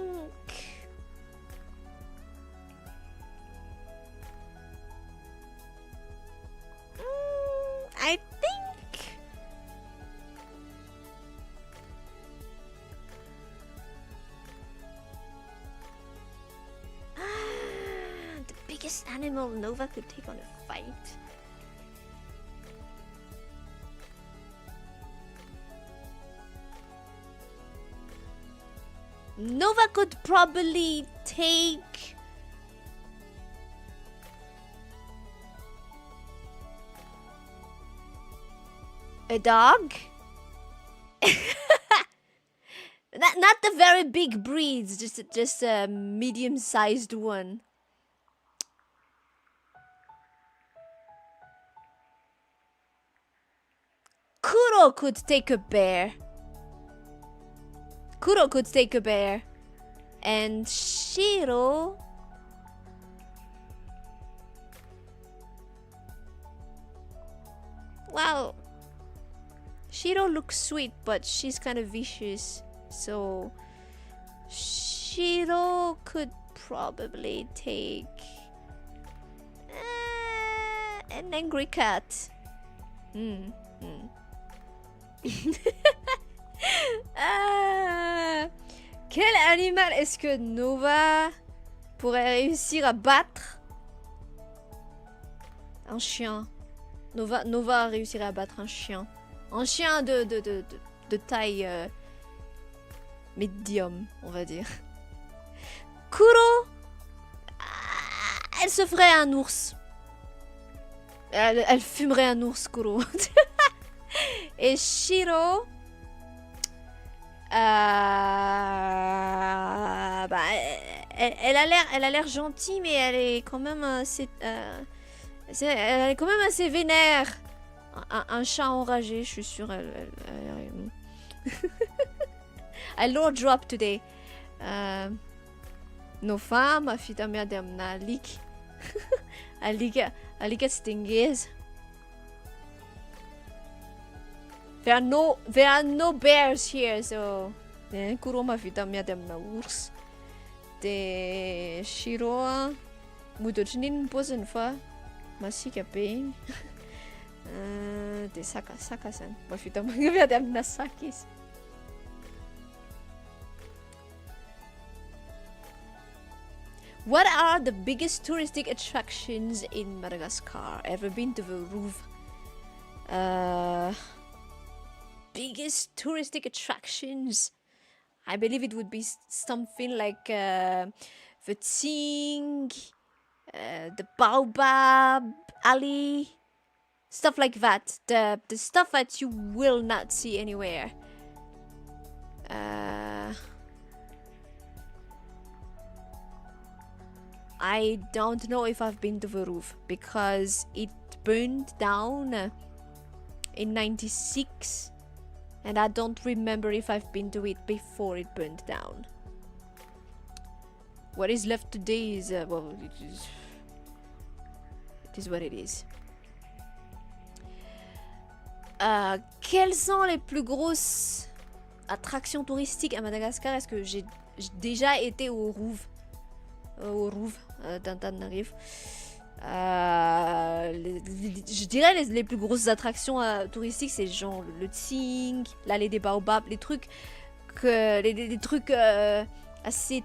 Speaker 1: the biggest animal Nova could take on a fight. Nova could probably take a dog. Not the very big breeds, just a medium-sized one. Kuro could take a bear. Kuro could take a bear. And Shiro... Well... Shiro looks sweet, but she's kind of vicious. So... Shiro could probably take... an angry cat. Quel animal est-ce que Nova pourrait réussir à battre? Un chien. Nova réussirait à battre un chien. Un chien de taille médium, on va dire. Kuro, elle se ferait un ours. Elle fumerait un ours, Kuro. Et Shiro... bah, elle a l'air gentille, mais elle est quand même assez... elle est quand même assez vénère. un chat enragé, je suis sûre. I Lord drop today. No fama fita miady amina alika. alika tsy de ngeza. There are no bears here, so Kuro mavita miady amina ours. De Shiro mody ohatran'iny ny paoziny fa masika be igny. De saka zany mavita miady amina saka izy. What are the biggest touristic attractions in Madagascar? Ever been to the Roof? Biggest touristic attractions? I believe it would be something like the the Baobab Alley, stuff like that. The stuff that you will not see anywhere. I don't know if I've been to the Roof because it burned down in 96 and I don't remember if I've been to it before it burned down. What is left today is well, it is what it is. Quelles sont les plus grosses attractions touristiques à Madagascar? Est-ce que j'ai déjà été au Roof? Au Roof d'Antananarivo. Je dirais les plus grosses attractions touristiques, c'est genre le Tsing, l'allée des Baobabs, les trucs assez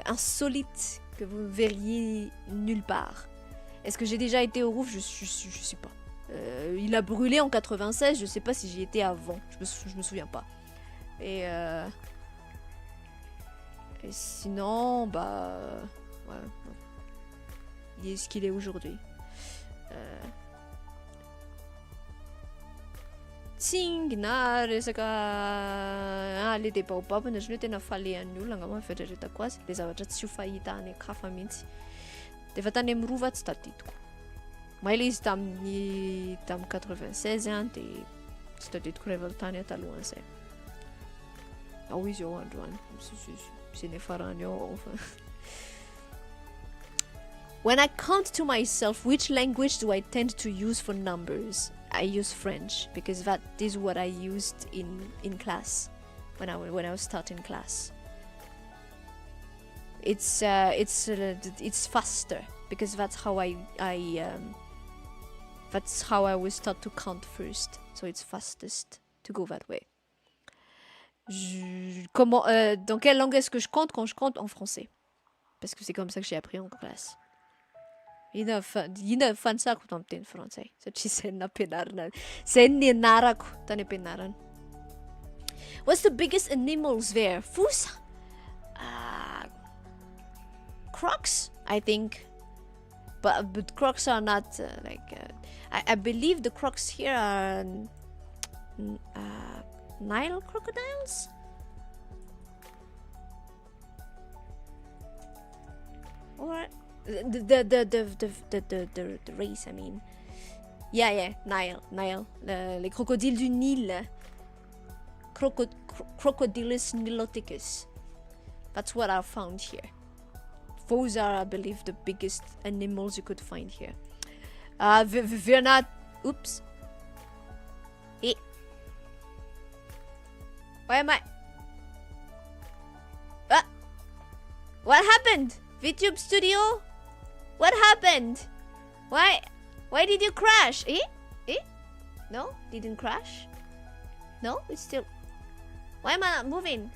Speaker 1: insolites que vous verriez nulle part. Est-ce que j'ai déjà été au Roof? Je sais pas. Il a brûlé en 96, je sais pas si j'y étais avant, je me souviens pas. Et sinon, bah... ouais, il est ce qu'il est aujourd'hui. Tsing na resaka le des Baobab na zany tena falehan'ny olona angamba fitreretako azy, le zavatra tsy ho fahita any akafa mihitsy. De fa tany amin'ny Rova tsy tadidiko. Maila izy tamin'ny 96 de tsy tadidiko rehefa tany talohan'izay. Ao izy ao androany. When I count to myself, which language do I tend to use for numbers? I use French because that is what I used in class when I was starting class. It's faster because that's how I was taught to count first. So it's fastest to go that way. Dans quelle langue est-ce que je compte quand je compte? En français. Parce que c'est comme ça que j'ai appris en classe. Ina fansako tamin'ny teny frantsay satria zay nampianarana. Zay nianarako tany ampianarana. What's the biggest animals there? Fosa? Crocs, I think. But crocs are not I believe the crocs here are Nile crocodiles? Or the race, I mean. Yeah, Nile. Les crocodiles du Nil. Crocodilus niloticus. That's what I found here. Those are, I believe, the biggest animals you could find here. We're not... Oops. Why am I... What happened? VTube Studio? What happened? Why did you crash? No? Didn't crash? No? It's still... Why am I not moving?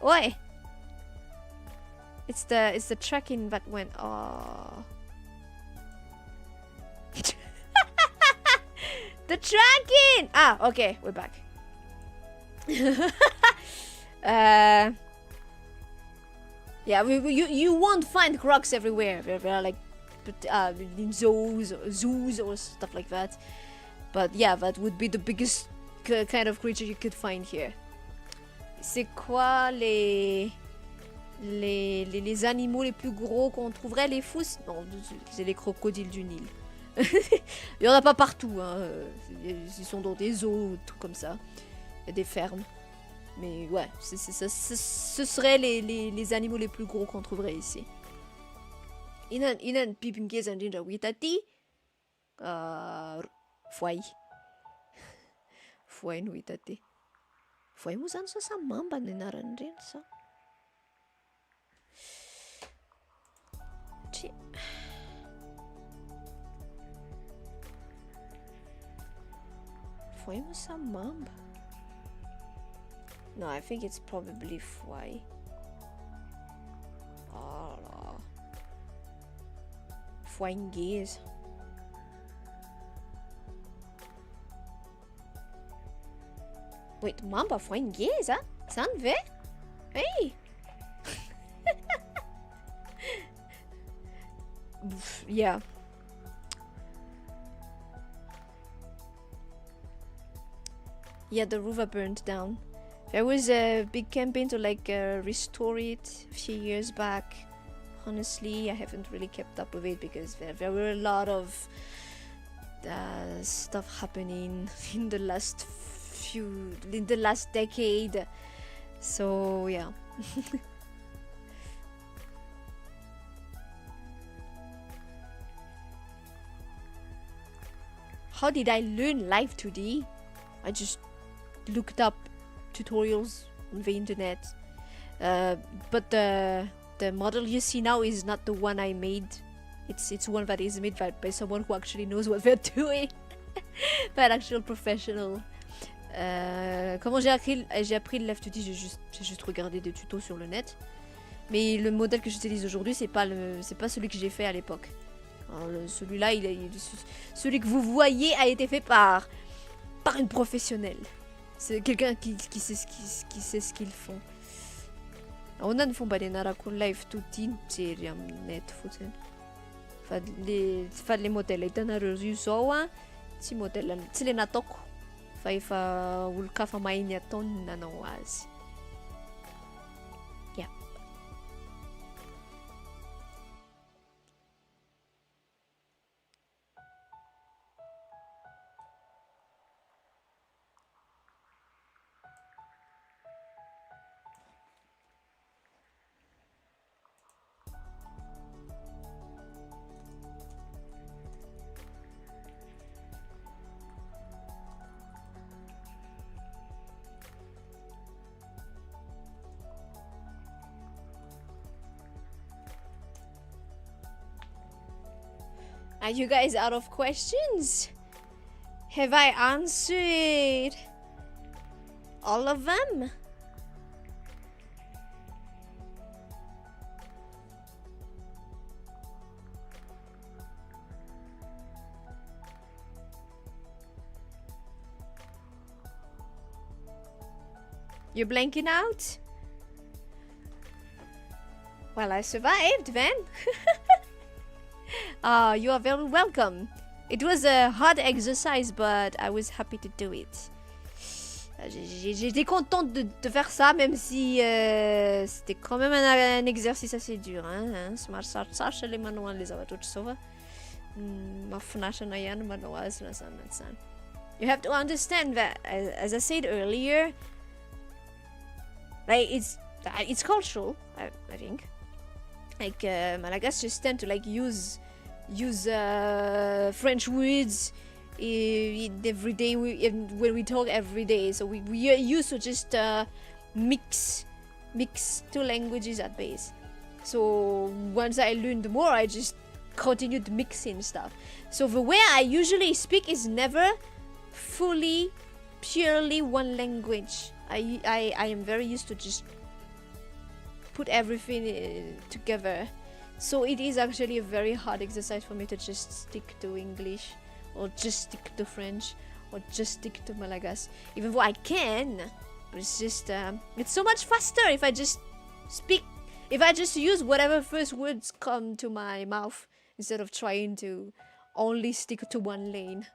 Speaker 1: Oi! It's the tracking that went... Oh... The tracking! Okay, we're back. Yeah, you won't find crocs everywhere. They're like in zoos or stuff like that. But yeah, that would be the biggest kind of creature you could find here. C'est quoi les les animaux les plus gros qu'on trouverait, les fous, non, c'est les crocodiles du Nil. Il y en a pas partout, hein. Ils sont dans des zoos, tout comme ça. Il y a des fermes. Mais ouais, ce seraient les animaux les plus gros qu'on trouverait ici. Inan pipingeza indrindra ho hita aty. Voay. Voay no hita aty. Voay moa zany sa mamba ny anaran'ireny sa. Voay moa sa mamba. No, I think it's probably voay. Oh, voaingeza. Wait, mamba voaingeza? Zany ve? Hey! Yeah. Yeah, the river burned down. There was a big campaign to like restore it a few years back. Honestly, I haven't really kept up with it because there were a lot of stuff happening in the last decade. So yeah. How did I learn live 2D? I just looked up tutorials on the internet. But the model you see now is not the one I made. It's one that is made by someone who actually knows what they're doing. By an actual professional. Comment j'ai appris le live 2D, j'ai juste regardé des tutos sur le net. Mais le modèle que j'utilise aujourd'hui, c'est pas celui que j'ai fait à l'époque. Celui-là, celui que vous voyez a été fait par une professionnelle. C'est quelqu'un qui sait ce qu'ils font. Ahoana ny fomba nianarako live 2D mijery amin'ny net fotsiny. Fa le modèle hitanareo io zao a, tsy le nataoko. Fa efa olo-kafa mahay ny ataony nanao azy. Yeah. Are you guys out of questions? Have I answered all of them? You're blanking out? Well, I survived then. You are very welcome. It was a hard exercise, but I was happy to do it. J'étais contente de faire ça, même si c'était quand même un exercice assez dur. Somary sarotsarotry le manao an'le zavatra ohatr'izao fa mahafinaritra ihany manao azy na zany na zany. You have to understand that, as I said earlier, like it's cultural, I think. Like Malagasy just tend to like use French words every day when we talk every day. So we are used to just mix two languages at base. So once I learned more, I just continued mixing stuff. So the way I usually speak is never fully, purely one language. I am very used to just put everything together. So it is actually a very hard exercise for me to just stick to English or just stick to French or just stick to Malagasy, even though I can, but it's just it's so much faster if I just use whatever first words come to my mouth instead of trying to only stick to one lane.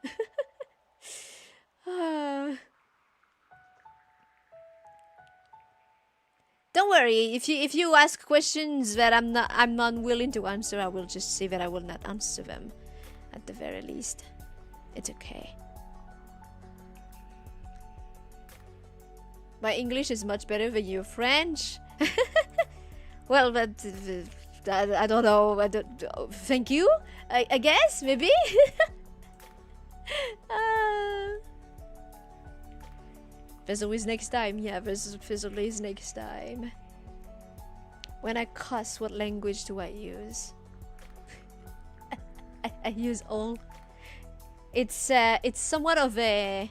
Speaker 1: Don't worry. If you ask questions that I'm not willing to answer, I will just say that I will not answer them. At the very least, it's okay. My English is much better than your French. Well, but I don't know. Thank you. I guess maybe. There's always next time. Yeah, there's always next time. When I cuss, what language do I use? I use all. It's somewhat of an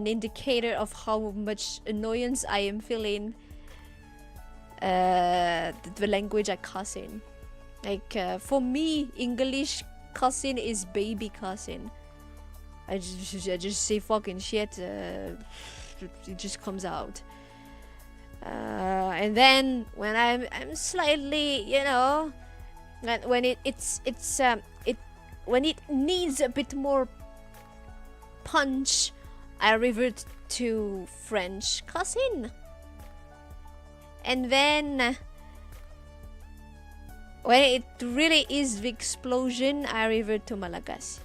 Speaker 1: indicator of how much annoyance I am feeling. The language I cuss in. Like for me, English cussing is baby cussing. I just say fucking shit. It just comes out. And then when I'm slightly, you know, when it needs a bit more punch, I revert to French cussing. And then when it really is the explosion, I revert to Malagasy.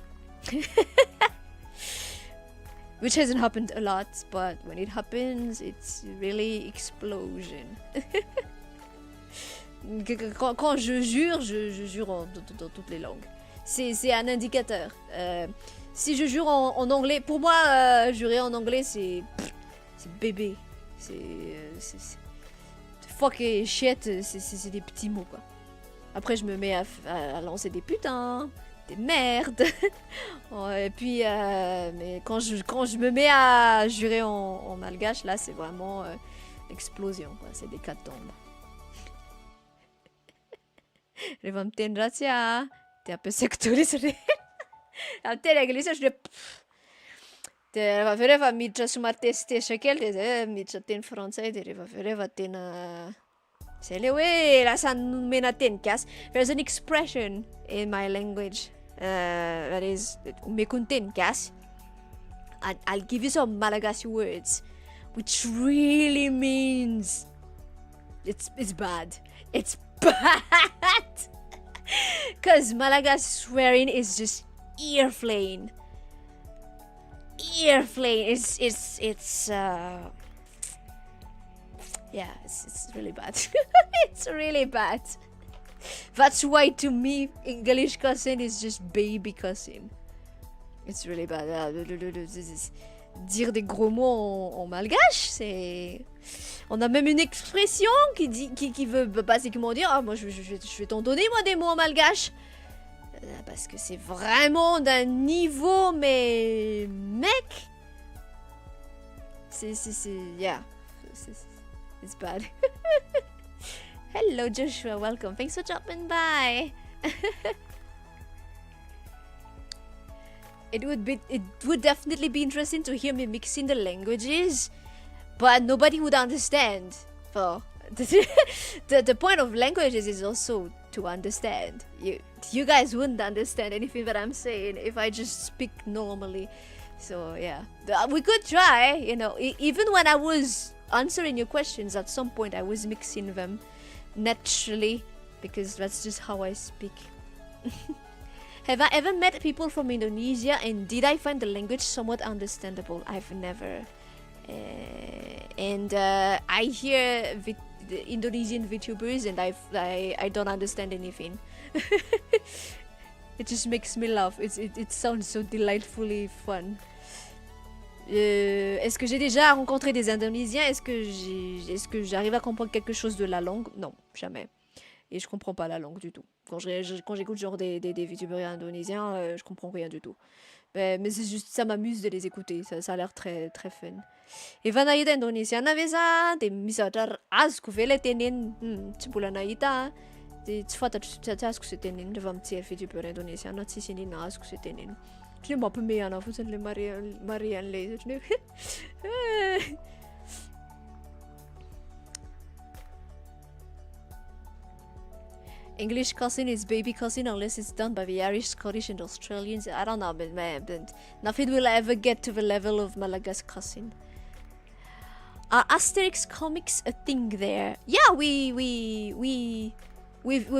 Speaker 1: Which hasn't happened a lot, but when it happens, it's really explosion. Quand je jure dans toutes les langues. C'est un indicateur. Si je jure en anglais, pour moi, jurer en anglais, c'est bébé. C'est fuck et shit, c'est des petits mots, quoi. Après, je me mets à lancer des putains, des merdes. Et puis, mais quand je me mets à jurer en malgache, là, c'est vraiment l'explosion, quoi. C'est des catombes. Rehefa miteny ratsy de ampiasaiko torisy am'teny anglisy je de rehefa miditra somary tesitesitra kely de zay miditra teny frantsay de rehefa tena zay le hoe lasa nomena teny gasy. There's an expression in my language that is omeko ny teny gasy. I'll give you some Malagasy words which really means it's bad. It's bad. Because Malagasy swearing is just ear flaying. Ear flaying. It's yeah, it's really bad. It's really bad. That's why to me English cussing is just baby cussing. It's really bad. Dire des gros mots en malgache, c'est... On a même une expression qui veut basiquement dire ah, moi je vais t'en donner moi des mots en malgache. Parce que c'est vraiment d'un niveau, mais mec, c'est yeah, it's bad. Hello Joshua, welcome. Thanks for dropping by. It would definitely be interesting to hear me mixing the languages, but nobody would understand. So the point of languages is also to understand. You guys wouldn't understand anything that I'm saying if I just speak normally. So yeah, we could try. You know, even when I was answering your questions, at some point I was mixing them naturally because that's just how I speak. Have I ever met people from Indonesia and did I find the language somewhat understandable? I've never. And I hear the Indonesian Vtubers and I don't understand anything. It just makes me laugh. It sounds so delightfully fun. Est-ce que j'ai déjà rencontré des Indonésiens? Est-ce que j'arrive à comprendre quelque chose de la langue? Non, jamais. Et je comprends pas la langue du tout. Quand j'écoute genre des Vtubers indonésiens, je comprends rien du tout. Mais c'est juste, ça m'amuse de les écouter. Ça a l'air très, très fun. Efa nahita Indonesiana ve za de misatra azoko ve le teneniny tsy mbola nahita de tsy fantatro tsy azoko se teneniny rehefa mijery Vtuber indonesiana tsisy inina azoko se teneniny satria mampiome ana fotsiny le mare an'le satria English cussing is baby cussing unless it's done by the Irish, Scottish and Australians. I don't know, but nothing will ever get to the level of Malagasy cussing. Are Asterix comics a thing there? Yeah, we've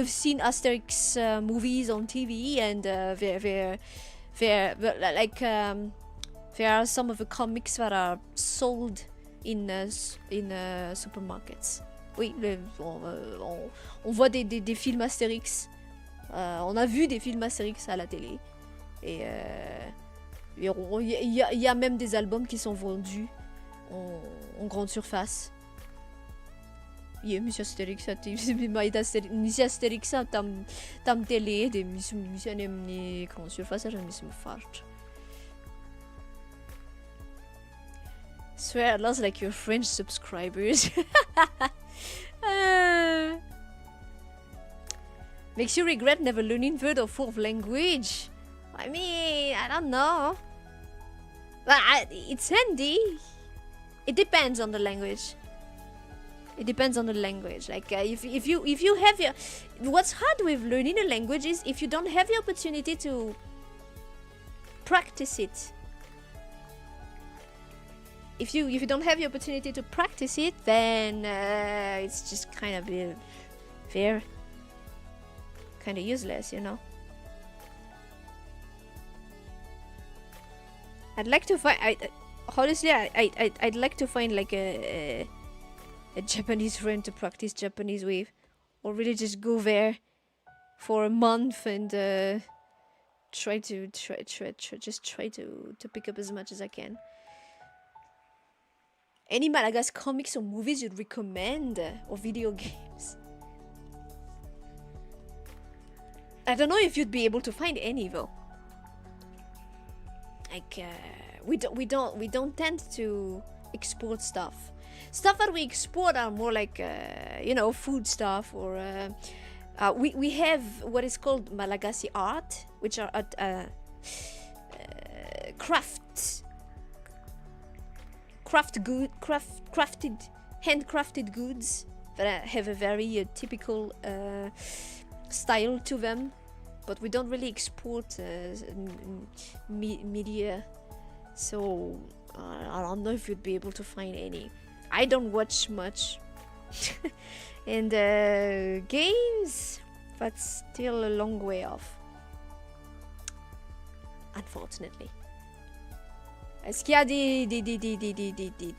Speaker 1: seen Asterix movies on TV, and they're like there are some of the comics that are sold in supermarkets. Oui, on voit des films Astérix. On a vu des films Astérix à la télé. Et il y a même des albums qui sont vendus en grande surface. Monsieur Astérix, Monsieur Astérix, tam télé, des monsieur en grande surface, je me suis fart. Swear I lost like your French subscribers. Makes you regret never learning third or fourth language? I mean, I don't know. But it's handy. It depends on the language. It depends on the language. Like if you have your, what's hard with learning a language is if you don't have the opportunity to practice it. If you don't have the opportunity to practice it, then it's just kind of fair, kind of useless, you know. I'd like to find. Honestly, I'd like to find like a Japanese friend to practice Japanese with, or really just go there for a month and try to pick up as much as I can. Any Malagasy comics or movies you'd recommend, or video games? I don't know if you'd be able to find any though. Like we don't tend to export stuff. Stuff that we export are more like you know, food stuff, or we have what is called Malagasy art, which are handcrafted goods that have a very typical style to them, but we don't really export media, so I don't know if you'd be able to find any. I don't watch much. And games, that's still a long way off, unfortunately. Est-ce qu'il y a des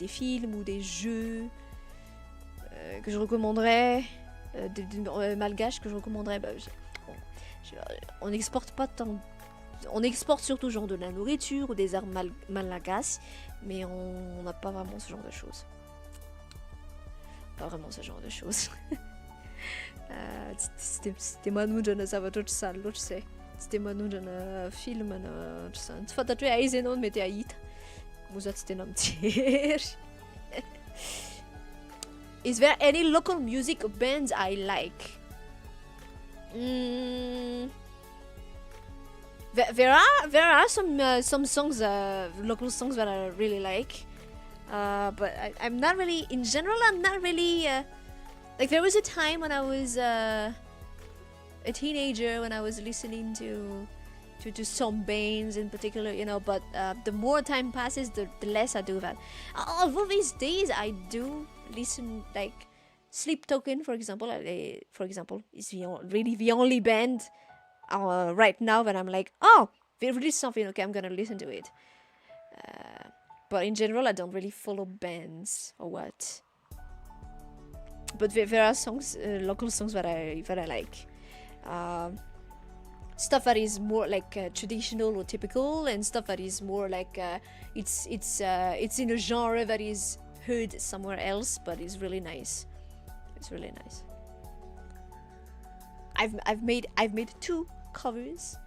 Speaker 1: films ou des jeux que je recommanderais, malgaches que je recommanderais? On n'exporte pas tant. On exporte surtout genre de la nourriture ou des arts malagasy, mais on n'a pas vraiment ce genre de choses. Pas vraiment ce genre de choses. Tsy manondrana zavatra ohatr' izany loatra zay. Tsy de manondrana film na ohatr' izany. Tsy fantatro hoe aiza ianao no mety ahita. Moa za tsy tena mijery. Is there any local music bands I like? There are some songs, local songs that I really like. But I'm not really, in general, I'm not really, like there was a time when I was a teenager when I was listening to some bands in particular, you know, but the more time passes, the less I do that. Although these days I do listen, like Sleep Token, for example, is really the only band right now that I'm like, oh, they released something, okay, I'm gonna listen to it. But in general, I don't really follow bands or what. But there are songs, local songs that I like. Stuff that is more like traditional or typical, and stuff that is more like it's in a genre that is heard somewhere else, but it's really nice. It's really nice. I've made 2 covers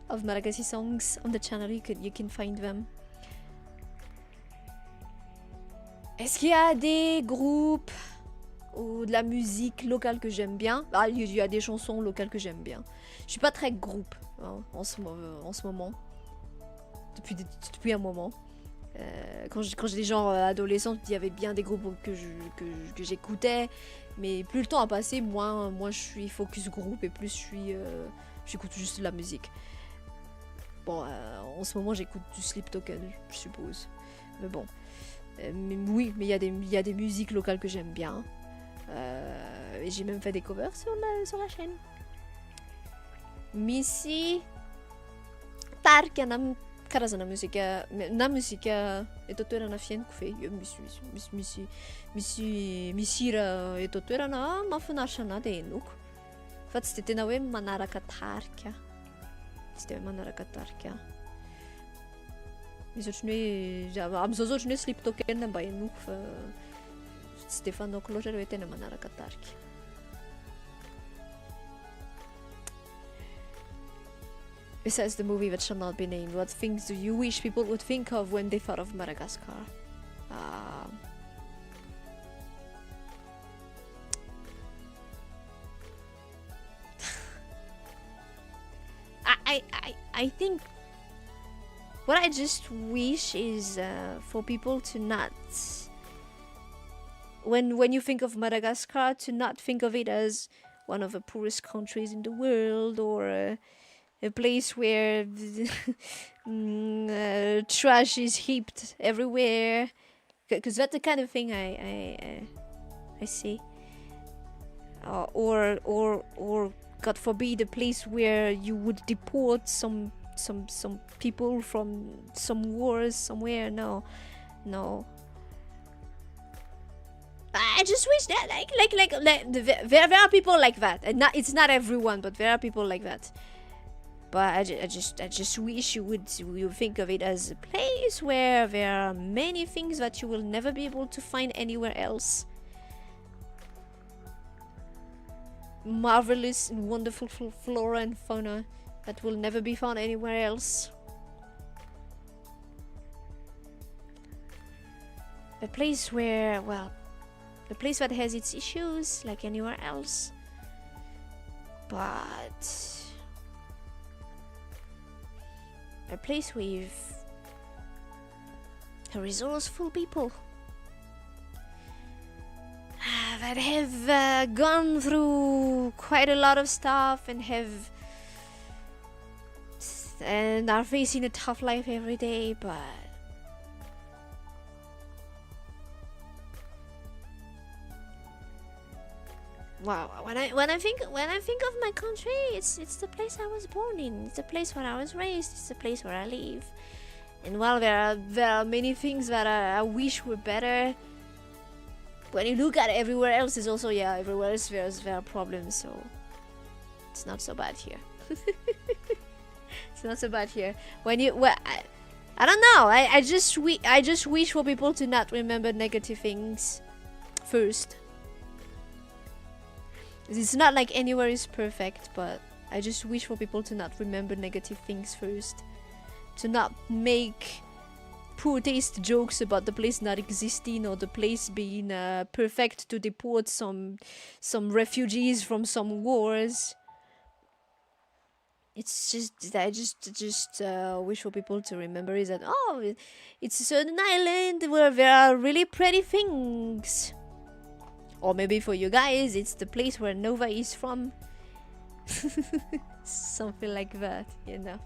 Speaker 1: of Malagasy songs on the channel. You can find them. Est-ce qu'il y a des groupes ou de la musique locale que j'aime bien? Il y a des chansons locales que j'aime bien. Je suis pas très groupe en ce moment. Depuis un moment. Quand j'étais genre adolescente, il y avait bien des groupes que j'écoutais. Mais plus le temps a passé, moins je suis focus groupe et plus j'écoute juste de la musique. Bon, en ce moment j'écoute du Sleep Token, je suppose. Mais bon. Oui, mais il y a des musiques locales que j'aime bien. Et j'ai même fait des covers sur la chaîne. Misy tarika karazana muzika na muzika eto toerana fiainako fe io misy hira eto toerana mahafinaritra anahy de henoko fa tsy de tena hoe manaraka tarika tsy de hoe manaraka tarika misy ohatrany hoe am'izao zao ohatrany hoe slip token mba henoko fa tsy de fanaoko loatra hoe tena manaraka tarika. Besides the movie that shall not be named, what things do you wish people would think of when they thought of Madagascar? I think what I just wish is for people to not, when you think of Madagascar, to not think of it as one of the poorest countries in the world, or a place where trash is heaped everywhere, because that's the kind of thing I see, or God forbid, a place where you would deport some people from some wars somewhere. No. I just wish that like there are people like that, and it's not everyone, but there are people like that. But I just wish you think of it as a place where there are many things that you will never be able to find anywhere else. Marvelous and wonderful flora and fauna that will never be found anywhere else. A place where, well, a place that has its issues like anywhere else, but a place with resourceful people that have gone through quite a lot of stuff and are facing a tough life every day, but wow, when I think of my country, it's the place I was born in, it's the place where I was raised, it's the place where I live. And while there are many things that I wish were better, when you look at everywhere else, there's also, everywhere else there are problems, so it's not so bad here. It's not so bad here. When you, well, I don't know, I just wish for people to not remember negative things first. It's not like anywhere is perfect, but I just wish for people to not remember negative things first. To not make poor taste jokes about the place not existing or the place being perfect to deport some refugees from some wars. It's just, I just wish for people to remember is that, oh, it's a certain island where there are really pretty things. Or maybe for you guys, it's the place where Nova is from. Something like that, you know.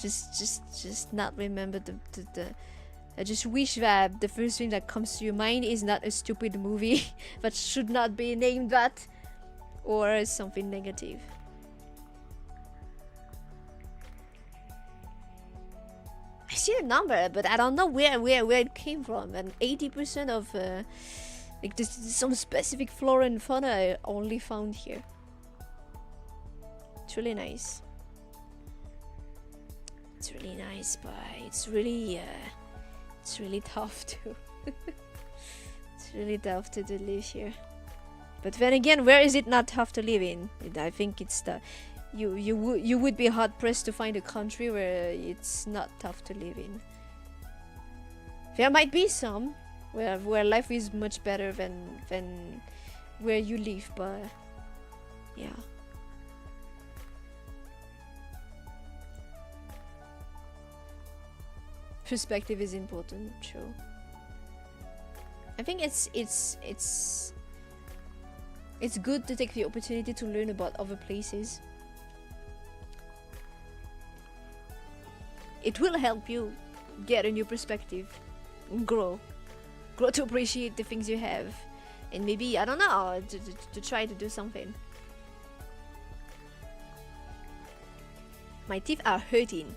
Speaker 1: just not remember the I just wish that the first thing that comes to your mind is not a stupid movie that should not be named that, or something negative. I see the number, but I don't know where it came from. And 80% of like this, some specific flora and fauna I only found here. It's really nice. It's really nice, but it's really tough to. It's really tough to live here. But then again, where is it not tough to live in? I think it's the. You would be hard pressed to find a country where it's not tough to live in. There might be some where life is much better than where you live, but yeah. Perspective is important, sure. I think it's good to take the opportunity to learn about other places. It will help you get a new perspective, grow to appreciate the things you have, and maybe, I don't know, to try to do something. My teeth are hurting.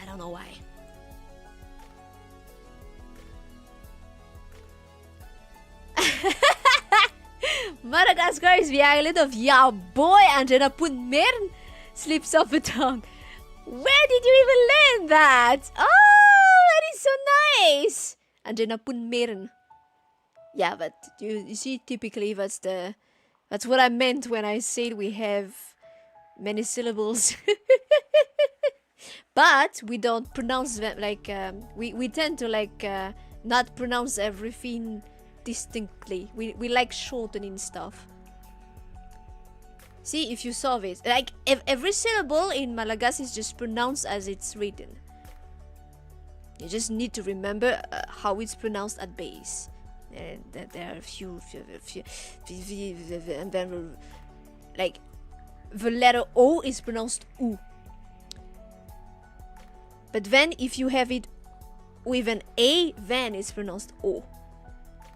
Speaker 1: I don't know why. Madagascar is the island of your boy Angela Punmern slips off the tongue. Where did you even learn that? Oh, that is so nice. Angela Punmern. Yeah, but you see, typically that's what I meant when I said we have many syllables. But we don't pronounce them like we tend to like not pronounce everything distinctly. We like shortening stuff. See, if you saw this, like every syllable in Malagasy is just pronounced as it's written. You just need to remember how it's pronounced at base. And there are a few, and then like the letter O is pronounced U. But then if you have it with an A, then it's pronounced O.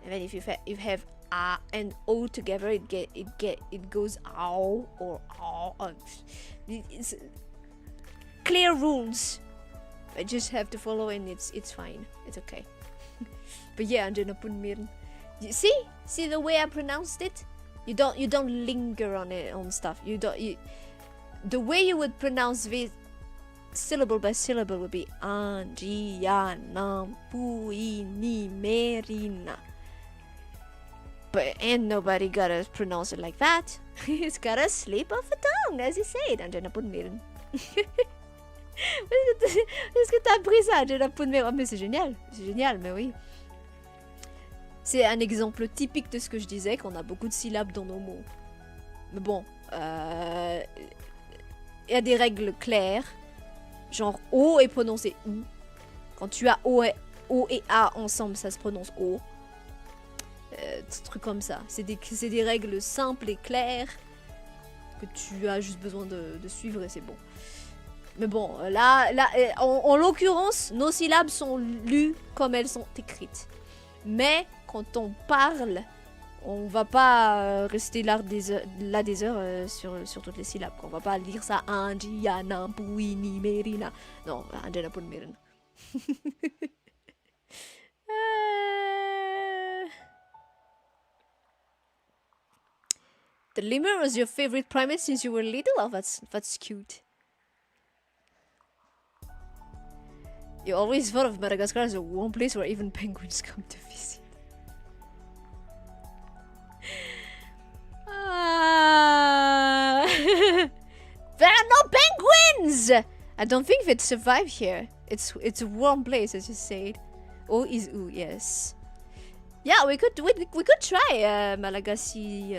Speaker 1: And then if you have A and O together, it goes ow or ow. It's clear rules. I just have to follow, and it's fine. It's okay. But yeah, Angela Punmern. You see the way I pronounced it. You don't linger on it on stuff. The way you would pronounce this syllable by syllable would be Angiana Puini Merina. But ain't nobody gotta pronounce it like that. It's gotta slip off the tongue, as you said, Angela Punmern. Est-ce que t'as appris ça, Angela Punmern? Oh, mais c'est génial, mais oui. C'est un exemple typique de ce que je disais, qu'on a beaucoup de syllabes dans nos mots. Mais bon, il y a des règles claires. Genre O est prononcé OU. Quand tu as O et A ensemble, ça se prononce O. Trucs comme ça. C'est des règles simples et claires que tu as juste besoin de suivre et c'est bon. Mais bon, là en l'occurrence, nos syllabes sont lues comme elles sont écrites. Mais quand on parle, on va pas rester là des heures sur toutes les syllabes. On va pas lire ça Angiana Puini Merina. Non, Angela Punmern. The lemur was your favorite primate since you were little? Oh, that's cute. You always thought of Madagascar as a warm place where even penguins come to visit. There are no penguins! I don't think they'd survive here. It's a warm place, as you said. O is U, yes. Yeah, we could try Malagasy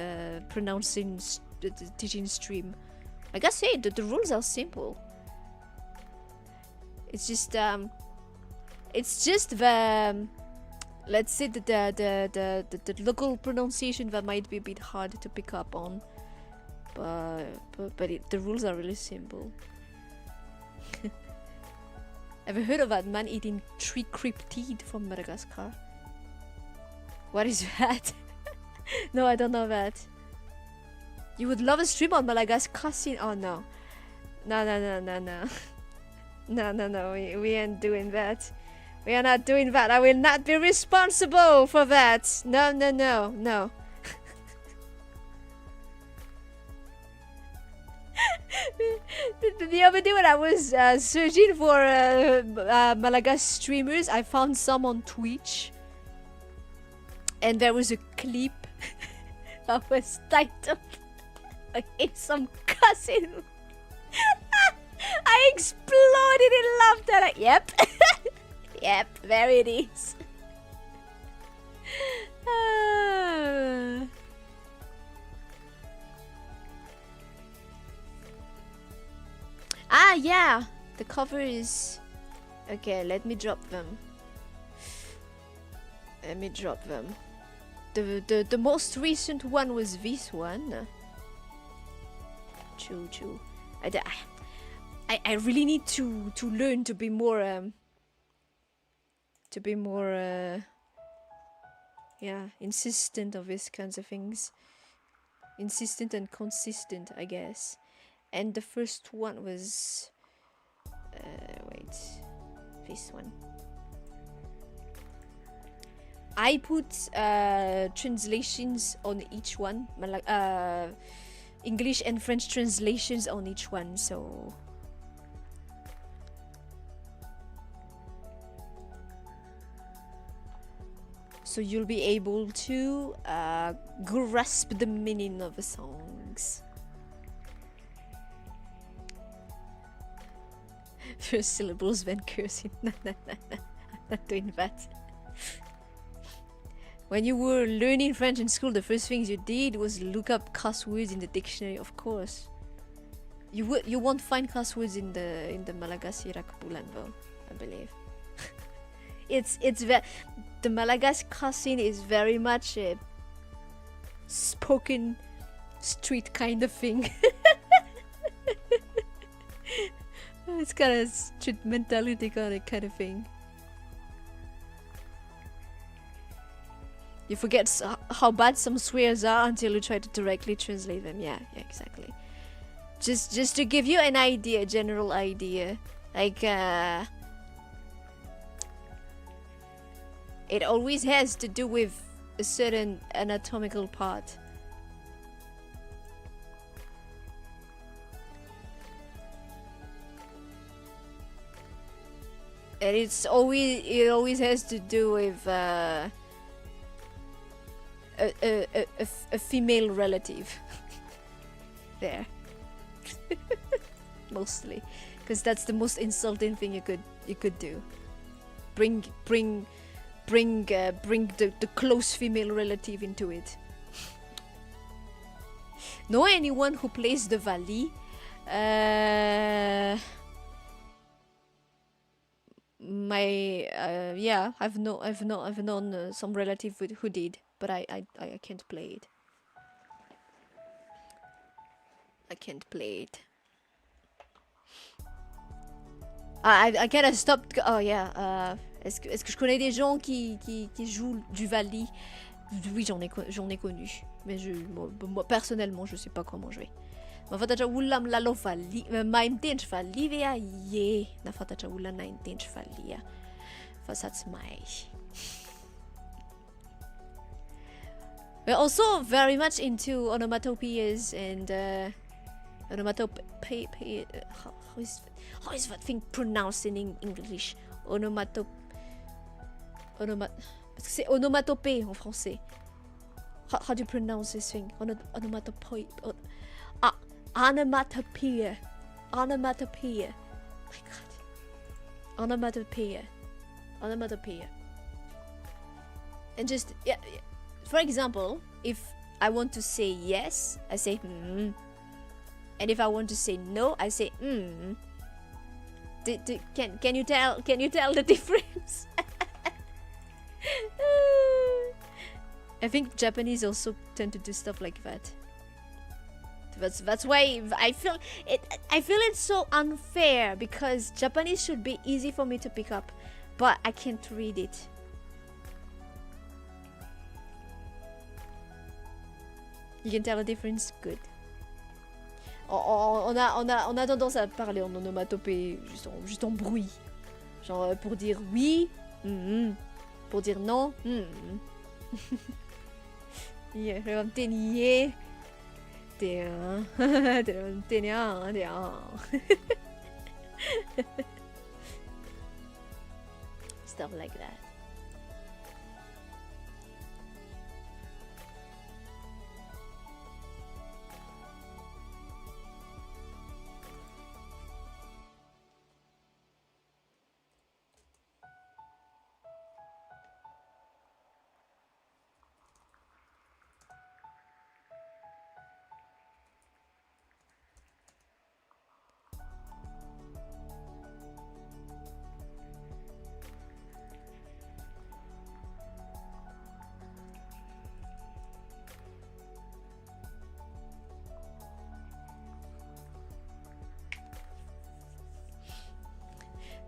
Speaker 1: pronouncing the teaching stream. Like I said, the rules are simple. It's just the let's say the local pronunciation that might be a bit hard to pick up on, but the rules are really simple. Ever heard of that man eating 3 cryptid from Madagascar? What is that? No, I don't know that. You would love a stream on Madagascar scene? Oh no. No. No, we ain't doing that. We are not doing that. I will not be responsible for that. No. The other day when I was searching for Malagasy streamers, I found some on Twitch. And there was a clip that was titled some cousin. I exploded in laughter. Like, yep. Yep, there it is. Yeah. The cover is... Okay, let me drop them. The most recent one was this one. Choo. I really need to learn to be more yeah, insistent of these kinds of things. Insistent and consistent, I guess. And the first one was wait, this one. I put translations on each one, English and French translations on each one, so you'll be able to grasp the meaning of the songs. First syllables, then cursing. I'm not doing that. When you were learning French in school, the first things you did was look up cuss words in the dictionary, of course. You won't find cuss words in the Malagasy Rakbulan though, I believe. The Malagasy cussing is very much a spoken street kind of thing. It's kind of street mentality kind of thing. You forget how bad some swears are until you try to directly translate them. Yeah, exactly. Just to give you an idea, a general idea, like it always has to do with a certain anatomical part. And it always has to do with a female relative. There. Mostly, because that's the most insulting thing you could do. Bring the close female relative into it. Know anyone who plays the Vali? Yeah, I've known some relative who did, but I can't play it. I can't play it. I kind of stopped. Oh yeah. Est-ce que je connais des gens qui jouent du Vali? Oui, j'en ai connu, mais moi personnellement je sais pas comment jouer. Mafantatra olona milalao Vali, mahay mitendry Vali ve a? Ye, nafantatra olona mahay mitendry Vali a. Fa sa tsy mahay. We're also very much into onomatopoeias and how is that thing pronounced in English? C'est onomatopée en français. How do you pronounce this thing? Onomatopoeia. Onomatopoeia. Onomatopoeia. My God. Onomatopoeia. And just, yeah, for example, if I want to say yes, I say and if I want to say no, I say Can you tell the difference? I think Japanese also tend to do stuff like that. That's why I feel it's so unfair, because Japanese should be easy for me to pick up, but I can't read it. You can tell the difference? Good. On a tendance à parler en onomatopée, juste en bruit. Genre pour dire oui, pour dire non, yeah, stuff like that.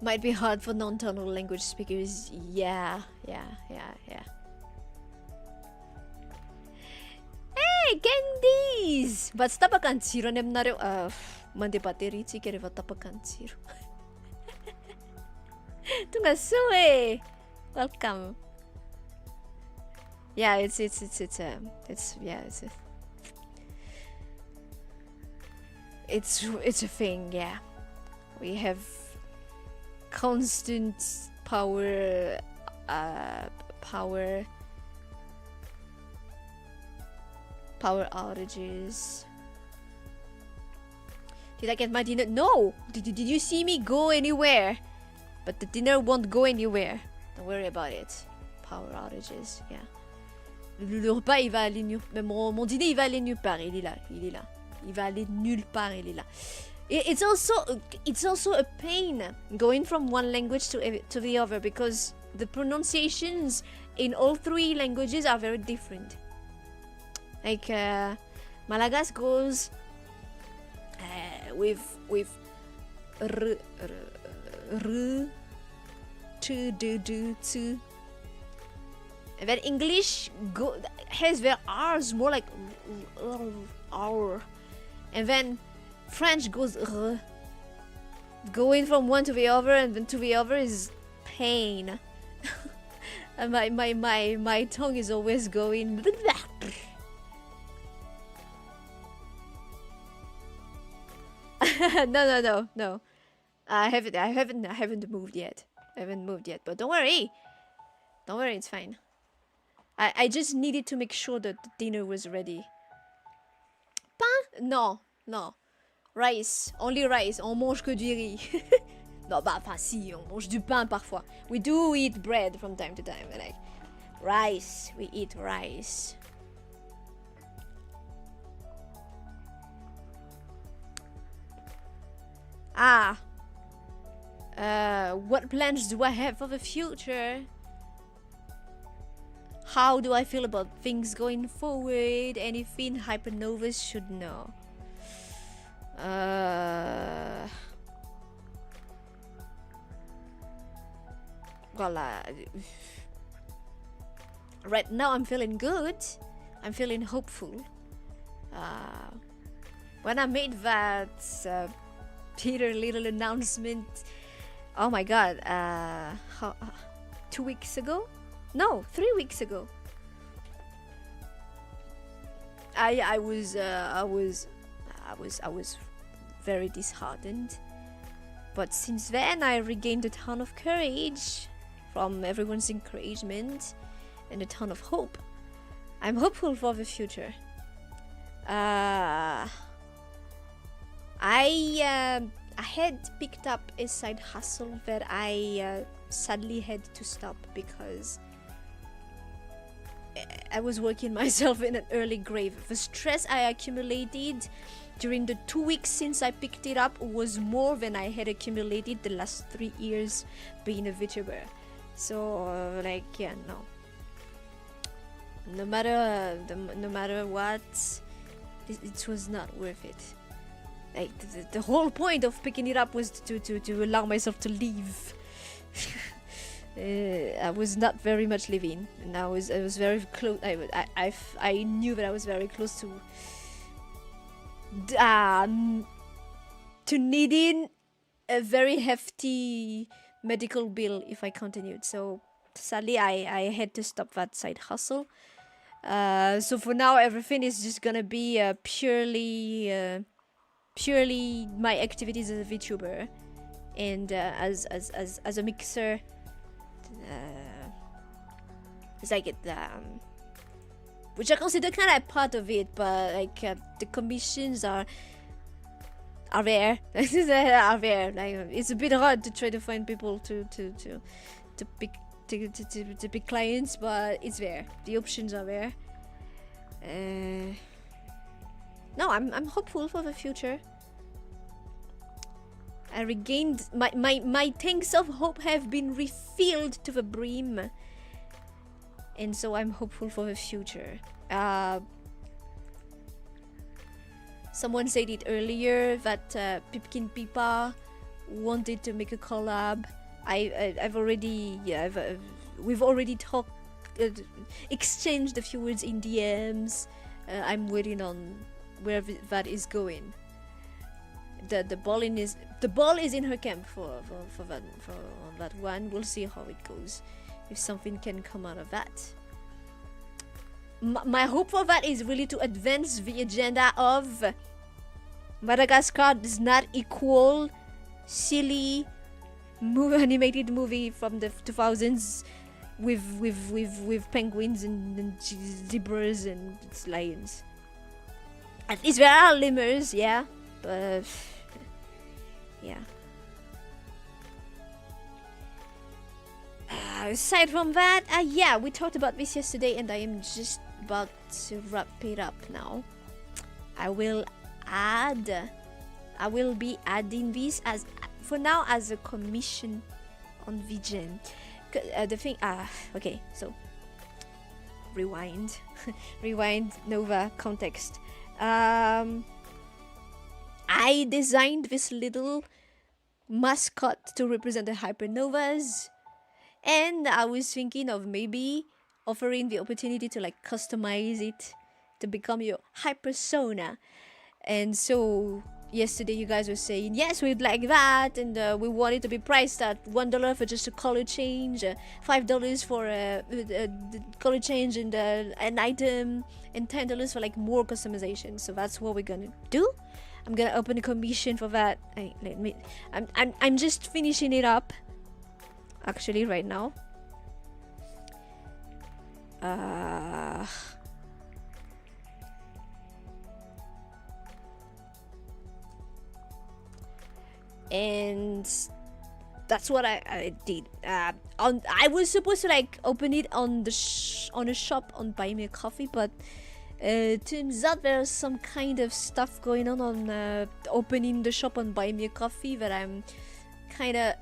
Speaker 1: Might be hard for non-tonal language speakers. Yeah. Hey, candies! But tapakan tsiro any aminareo. Mandeha batterie tsika rehefa tapakan tsiro. Tonga soa e! Welcome. Yeah, it's a thing, yeah. We have constant power outages. Did I get my dinner? No! Did you see me go anywhere? But the dinner won't go anywhere. Don't worry about it. Power outages, yeah. Le repas, il va aller nulle part. Mon dîner, il va aller nulle part. Il est là. Il va aller nulle part, il est là. It's also a pain going from one language to the other because the pronunciations in all three languages are very different. Like Malagasy goes with r, to, do, to. And then English has their R's more like R. And then French goes r. Going from one to the other and then to the other is pain. And my tongue is always going. No. I haven't moved yet. But don't worry, it's fine. I just needed to make sure that the dinner was ready. Pain? No. Rice. Only rice. On mange que du riz. Non, bah, enfin, si, on mange du pain parfois. We do eat bread from time to time. Like, rice. We eat rice. What plans do I have for the future? How do I feel about things going forward? Anything hypernovas should know. Right now I'm feeling good. I'm feeling hopeful. When I made that Peter Little announcement, oh my god, 2 weeks ago? No, 3 weeks ago. I was very disheartened, but since then I regained a ton of courage from everyone's encouragement and a ton of hope. I'm hopeful for the future. I had picked up a side hustle that I sadly had to stop because I was working myself in an early grave. The stress I accumulated during the 2 weeks since I picked it up was more than I had accumulated the last 3 years being a Vtuber. So, no matter what, it was not worth it. Like the whole point of picking it up was to allow myself to leave. I was not very much living, and I was very close. I knew that I was very close to needing a very hefty medical bill if I continued. So sadly, I had to stop that side hustle. So for now, everything is just gonna be purely my activities as a VTuber and as a mixer. As I get which I consider kind of part of it, but like the commissions are there. Are there. Like it's a bit hard to try to find people to pick clients, but it's there. The options are there. No, I'm hopeful for the future. I regained my tanks of hope have been refilled to the brim, and so I'm hopeful for the future. Someone said it earlier that Pipkin Pipa wanted to make a collab. I've already we've already talked, exchanged a few words in DMs. I'm waiting on where that is going. The ball is in her camp for that one. We'll see how it goes. If something can come out of that. My hope for that is really to advance the agenda of Madagascar does not equal silly animated movie from the 2000s with penguins and zebras and lions. At least there are lemurs, yeah, but yeah. Aside from that, yeah, we talked about this yesterday, and I am just about to wrap it up now. I will be adding this as for now as a commission on VGen. The thing, okay, so rewind, Nova context. I designed this little mascot to represent the hypernovas, and I was thinking of maybe offering the opportunity to like customize it to become your hypersona. And so yesterday you guys were saying yes, we'd like that, and we want it to be priced at $1 for just a color change, $5 for the color change and an item, and $10 for like more customization. So that's what we're gonna do. I'm gonna open a commission for that. I'm just finishing it up actually right now. And that's what I did. I was supposed to like open it on the on a shop on Buy Me a Coffee, but turns out there's some kind of stuff going on opening the shop on Buy Me a Coffee that I'm kind of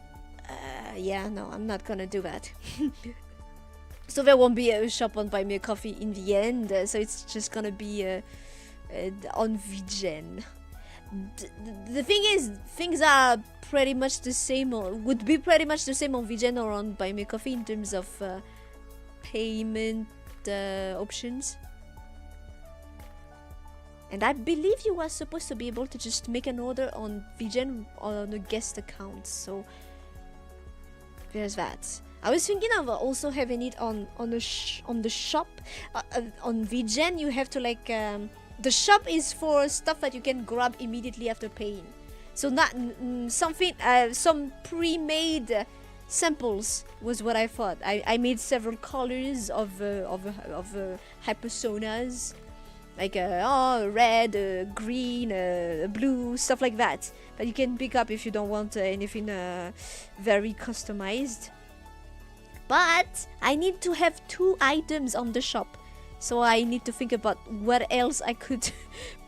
Speaker 1: yeah, no, I'm not gonna do that. So there won't be a shop on Buy Me a Coffee in the end, so it's just gonna be on VGen. The thing is, things are pretty much the same, or would be pretty much the same on VGen or on Buy Me a Coffee in terms of payment options. And I believe you are supposed to be able to just make an order on VGen on a guest account, so there's that. I was thinking of also having it on the shop. On VGen you have to like the shop is for stuff that you can grab immediately after paying. So not something some pre-made samples was what I thought. I made several colors of hypersonas, like red, green, blue, stuff like that you can pick up if you don't want anything very customized. But I need to have 2 items on the shop, so I need to think about what else I could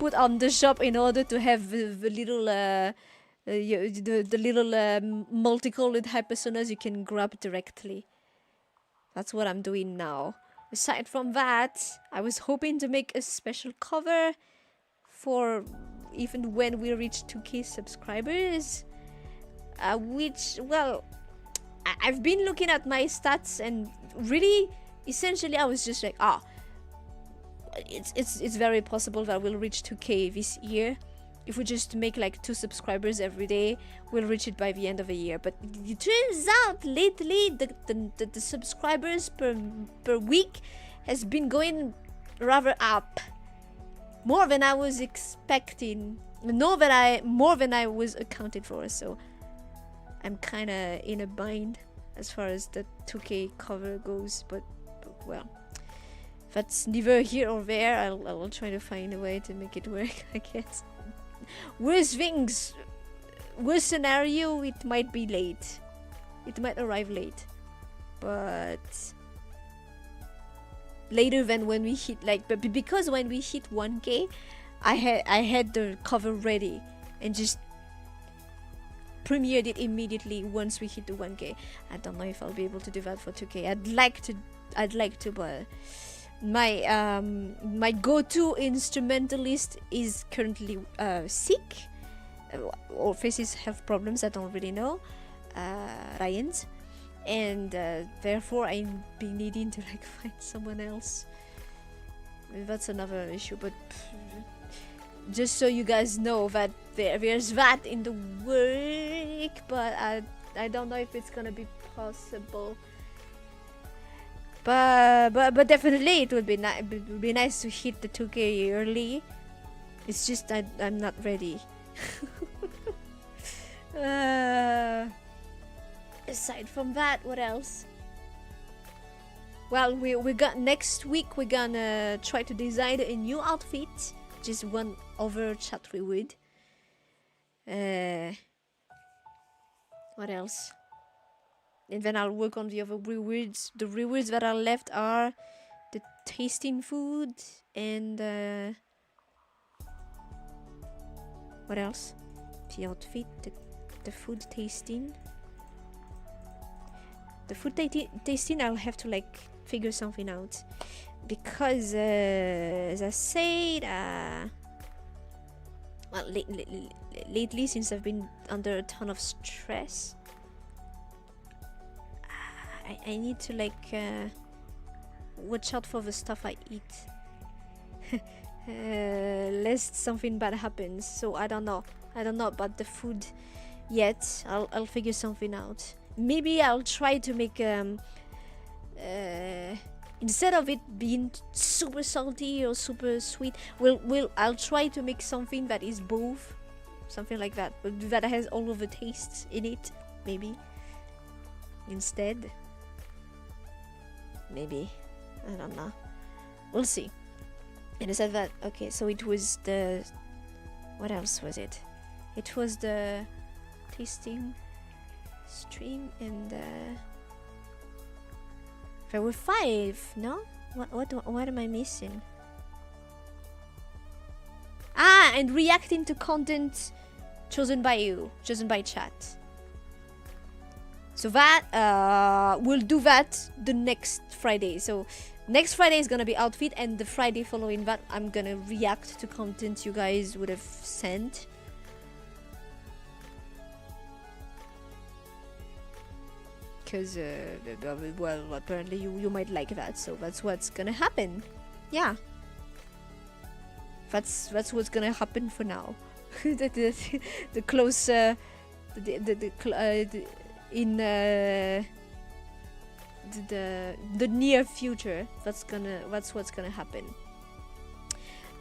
Speaker 1: put on the shop in order to have the little multicolored hypersonas you can grab directly. That's what I'm doing now. Aside from that, I was hoping to make a special cover for even when we reach 2K subscribers, which, well, I've been looking at my stats, and really, essentially, I was just like, it's very possible that we'll reach 2K this year. If we just make like 2 subscribers every day, we'll reach it by the end of the year. But it turns out lately the subscribers per week has been going rather up, more than I was expecting, more than I was accounted for. So I'm kind of in a bind as far as the 2K cover goes, but well, that's neither here or there. I'll try to find a way to make it work, I guess. Worst scenario, it might be late. It might arrive late, but later than when we hit but because when we hit 1K, I had the cover ready and just premiered it immediately once we hit the 1K. I don't know if I'll be able to do that for 2K. I'd like to, but my go-to instrumentalist is currently sick, or faces health problems. I don't really know. Ryan's, and therefore I'm be needing to like find someone else. That's another issue, but just so you guys know that there's that in the work, but I don't know if it's gonna be possible. But definitely it would be nice to hit the 2K early. It's just I'm not ready. Aside from that, what else? Well, we got next week. We're gonna try to design a new outfit. Just one over chat reward. What else? And then I'll work on the other rewards. The rewards that are left are the tasting food and what else? The outfit, the food tasting. The food tasting, I'll have to like figure something out, because as I said, well, lately since I've been under a ton of stress, I need to like watch out for the stuff I eat, lest something bad happens. So I don't know about the food yet. I'll figure something out. Maybe I'll try to make instead of it being super salty or super sweet, I'll try to make something that is both, something like that, but that has all of the tastes in it. Maybe instead. Maybe, I don't know. We'll see. And I said that. Okay, so it was the. What else was it? It was the tasting stream, and there were 5. No, what am I missing? And reacting to content chosen by you, chosen by chat. So that we'll do that the next Friday. So next Friday is gonna be outfit, and the Friday following that I'm gonna react to content you guys would have sent. Because well, apparently you might like that, so that's what's gonna happen. Yeah, that's what's gonna happen for now. the close in the near future, that's what's gonna happen.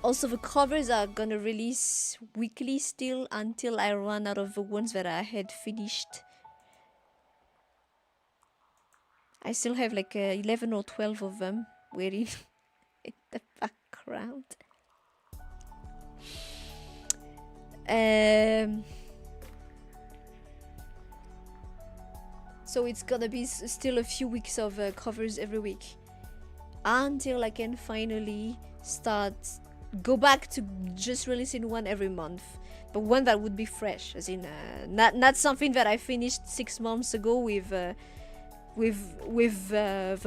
Speaker 1: Also, the covers are gonna release weekly still until I run out of the ones that I had finished. I still have like 11 or 12 of them waiting in the background. So it's gonna be still a few weeks of covers every week until I can finally go back to just releasing one every month, but one that would be fresh, as in not something that I finished 6 months ago with the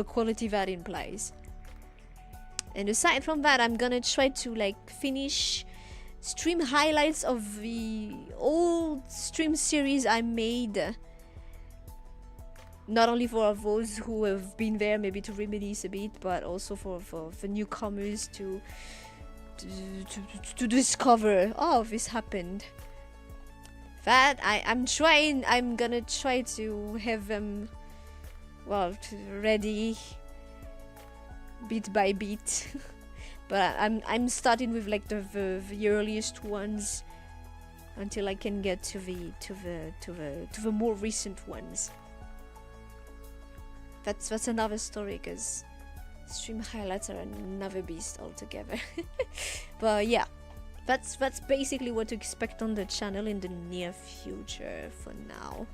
Speaker 1: quality that implies. And aside from that, I'm gonna try to like finish stream highlights of the old stream series I made, not only for those who have been there maybe to reminisce a bit, but also for newcomers to discover, oh, this happened. That I'm gonna try to have them ready bit by bit. But I'm starting with like the earliest ones until I can get to the more recent ones. That's another story, because stream highlights are another beast altogether. But yeah, that's basically what to expect on the channel in the near future for now.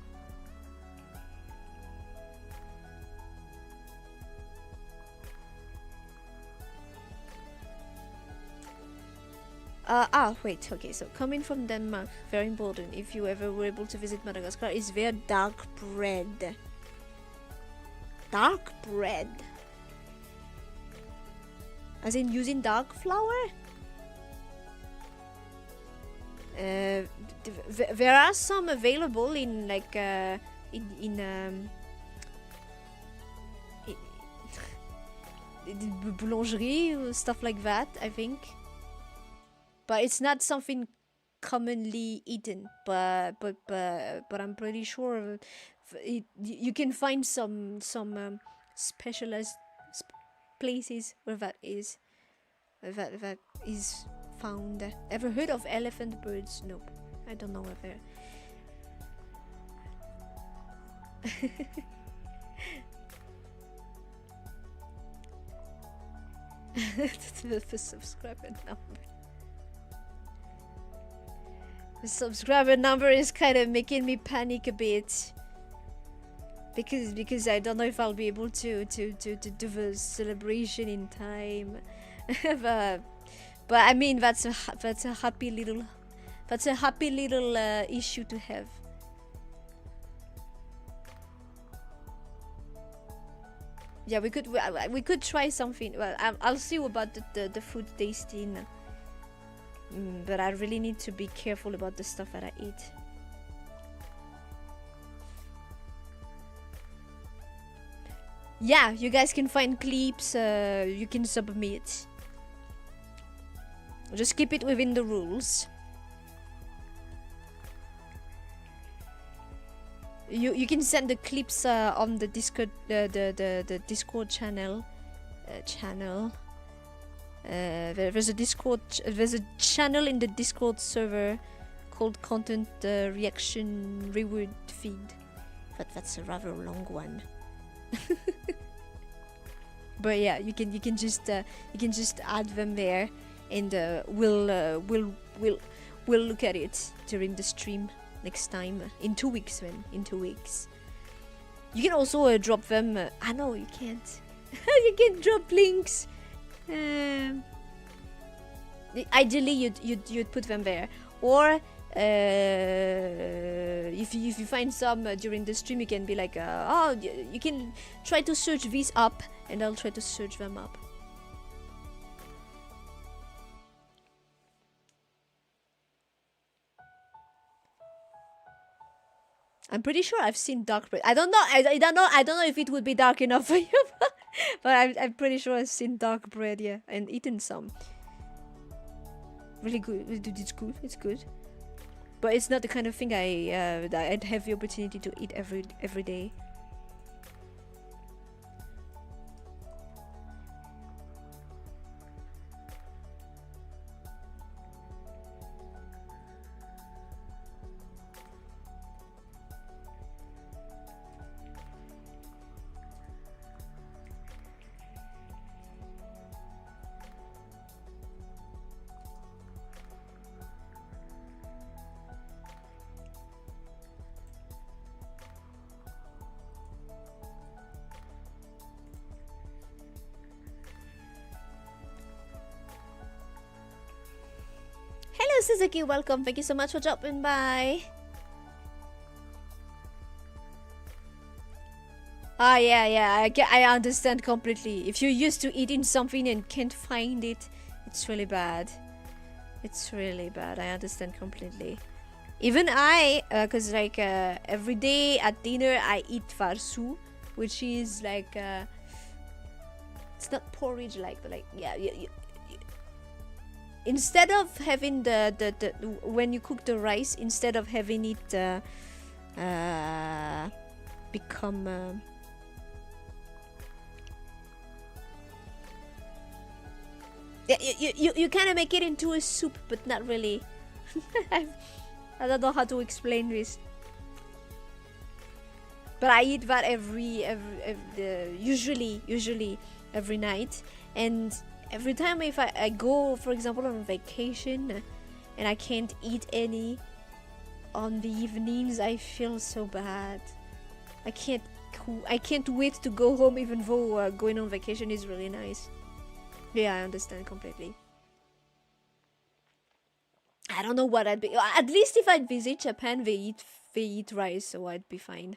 Speaker 1: Wait, okay, so coming from Denmark, very important, if you ever were able to visit Madagascar, is their dark bread. Dark bread? As in using dark flour? There are some available in like in boulangerie, stuff like that, I think. But it's not something commonly eaten. But I'm pretty sure you can find some specialized places where that is found. Ever heard of elephant birds? Nope. I don't know whether. The subscriber number. The subscriber number is kind of making me panic a bit. Because I don't know if I'll be able to do the celebration in time. but I mean that's a happy little issue to have. Yeah, we could try something. Well, I'll see about the food tasting. But I really need to be careful about the stuff that I eat. Yeah, you guys can find clips. You can submit. Just keep it within the rules. You can send the clips on the Discord the Discord channel. There's a channel in the Discord server called Content Reaction Reward Feed, but that's a rather long one. But yeah, you can just add them there, and we'll look at it during the stream next time in 2 weeks. In 2 weeks, you can also drop them. I know you can't. You can drop links. Ideally, you'd put them there, or if you find some during the stream, you can be like, oh, you can try to search these up, and I'll try to search them up. I'm pretty sure I've seen dark bread. I don't know. I don't know if it would be dark enough for you, but I'm pretty sure I've seen dark bread, yeah, and eaten some. Really good. It's good. It's good. But it's not the kind of thing I'd have the opportunity to eat every day. Hello Suzuki, welcome. Thank you so much for dropping by. Yeah, I understand completely. If you're used to eating something and can't find it, it's really bad. It's really bad. I understand completely. Even I, cause like every day at dinner I eat farsu, which is like it's not porridge like, but like yeah. Instead of having the when you cook the rice, instead of having it become you kind of make it into a soup, but not really. I don't know how to explain this, but I eat that usually every night, and every time if I go, for example, on vacation and I can't eat any on the evenings, I feel so bad. I can't wait to go home, even though going on vacation is really nice. Yeah, I understand completely. I don't know what I'd be. At least if I'd visit Japan, they eat rice, so I'd be fine.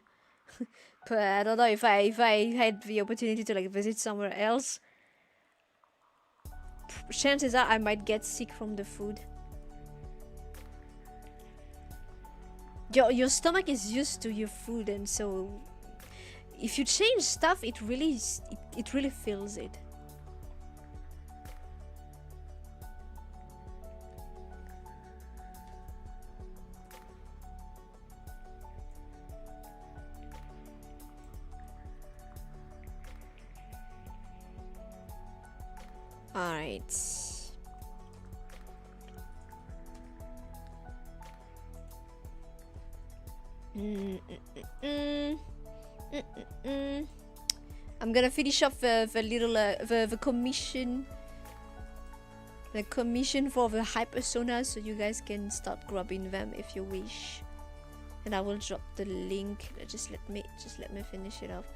Speaker 1: But I don't know if I had the opportunity to like visit somewhere else. Chances are I might get sick from the food. your stomach is used to your food, and so if you change stuff, it really feels it. All right. I'm gonna finish off the little the commission, for the hypersonas, so you guys can start grabbing them if you wish, and I will drop the link. Just let me finish it off.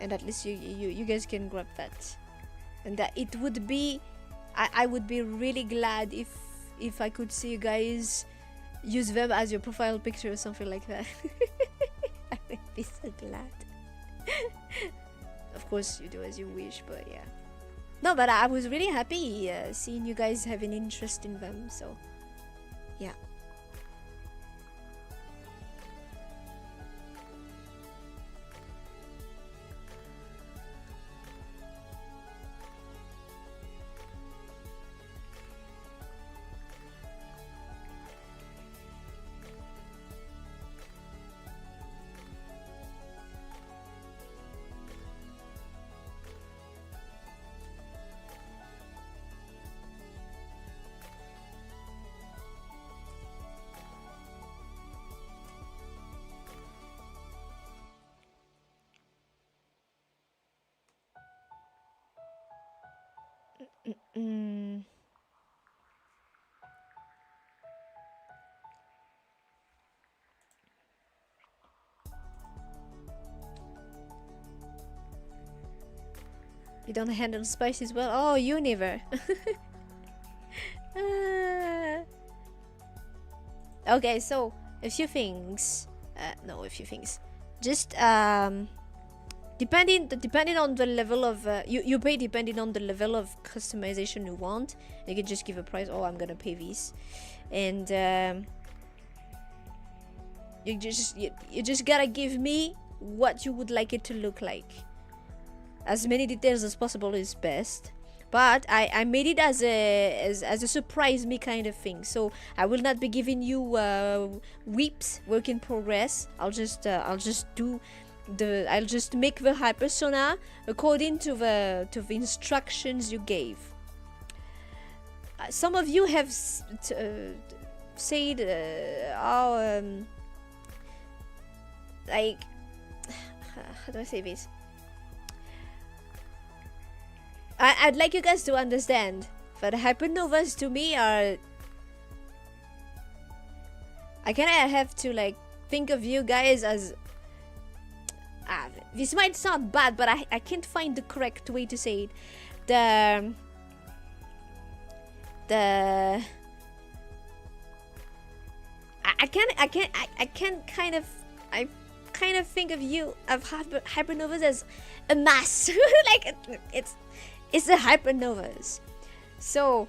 Speaker 1: And at least you guys can grab that, and that it would be, I would be really glad if I could see you guys use them as your profile picture or something like that. I would be so glad. Of course you do as you wish, but yeah. No, but I was really happy seeing you guys have an interest in them, so yeah. You don't handle spices well? Oh, you never. Okay, so a few things. No, a few things. Just depending on the level of you pay depending on the level of customization you want. You can just give a price. Oh, I'm gonna pay this, and you just gotta give me what you would like it to look like. As many details as possible is best, but I made it as a surprise me kind of thing. So I will not be giving you whips work in progress. I'll just make the hypersona according to the instructions you gave. Some of you have said like, how do I say this? I'd like you guys to understand that hypernovas to me are, I kind of have to like think of you guys as, this might sound bad, but I can't find the correct way to say it. I kind of think of you of hypernovas as a mass. Like it's the hypernovas. So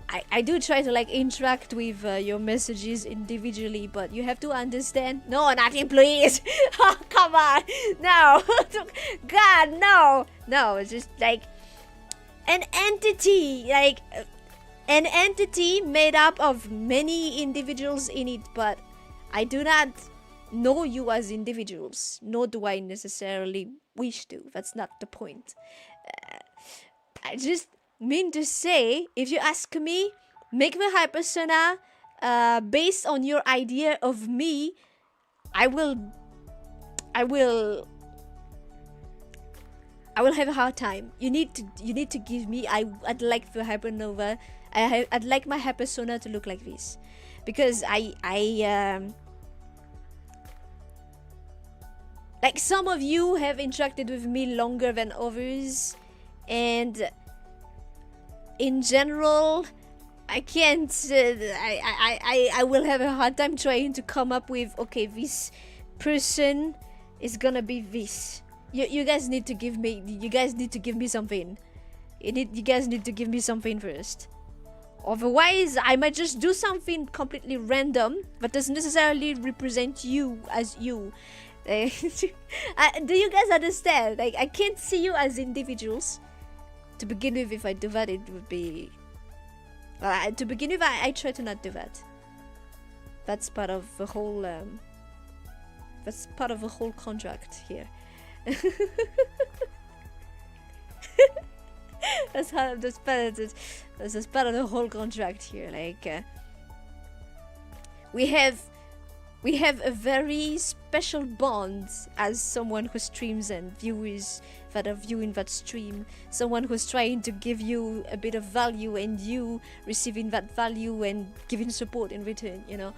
Speaker 1: I do try to like interact with your messages individually, but you have to understand. No, not employees. Oh, come on. No. God, no. No, it's just like an entity, like an entity made up of many individuals in it, but I do not know you as individuals, nor do I necessarily wish to. That's not the point. I just mean to say, if you ask me, make the hypersona based on your idea of me, I will have a hard time. You need to give me. I'd like the hypernova. I'd like my hypersona to look like this, because like some of you have interacted with me longer than others, and in general, I can't. I will have a hard time trying to come up with, okay, this person is gonna be this. You guys need to give me. You guys need to give me something. You guys need to give me something first. Otherwise, I might just do something completely random, but doesn't necessarily represent you as you. Do you guys understand? Like, I can't see you as individuals. To begin with, if I do that, it would be... to begin with, I try to not do that. That's part of the whole... that's part of the whole contract here. That's part of the whole contract here. Like, we have a very special bond as someone who streams and viewers that are viewing that stream. Someone who's trying to give you a bit of value and you receiving that value and giving support in return, you know.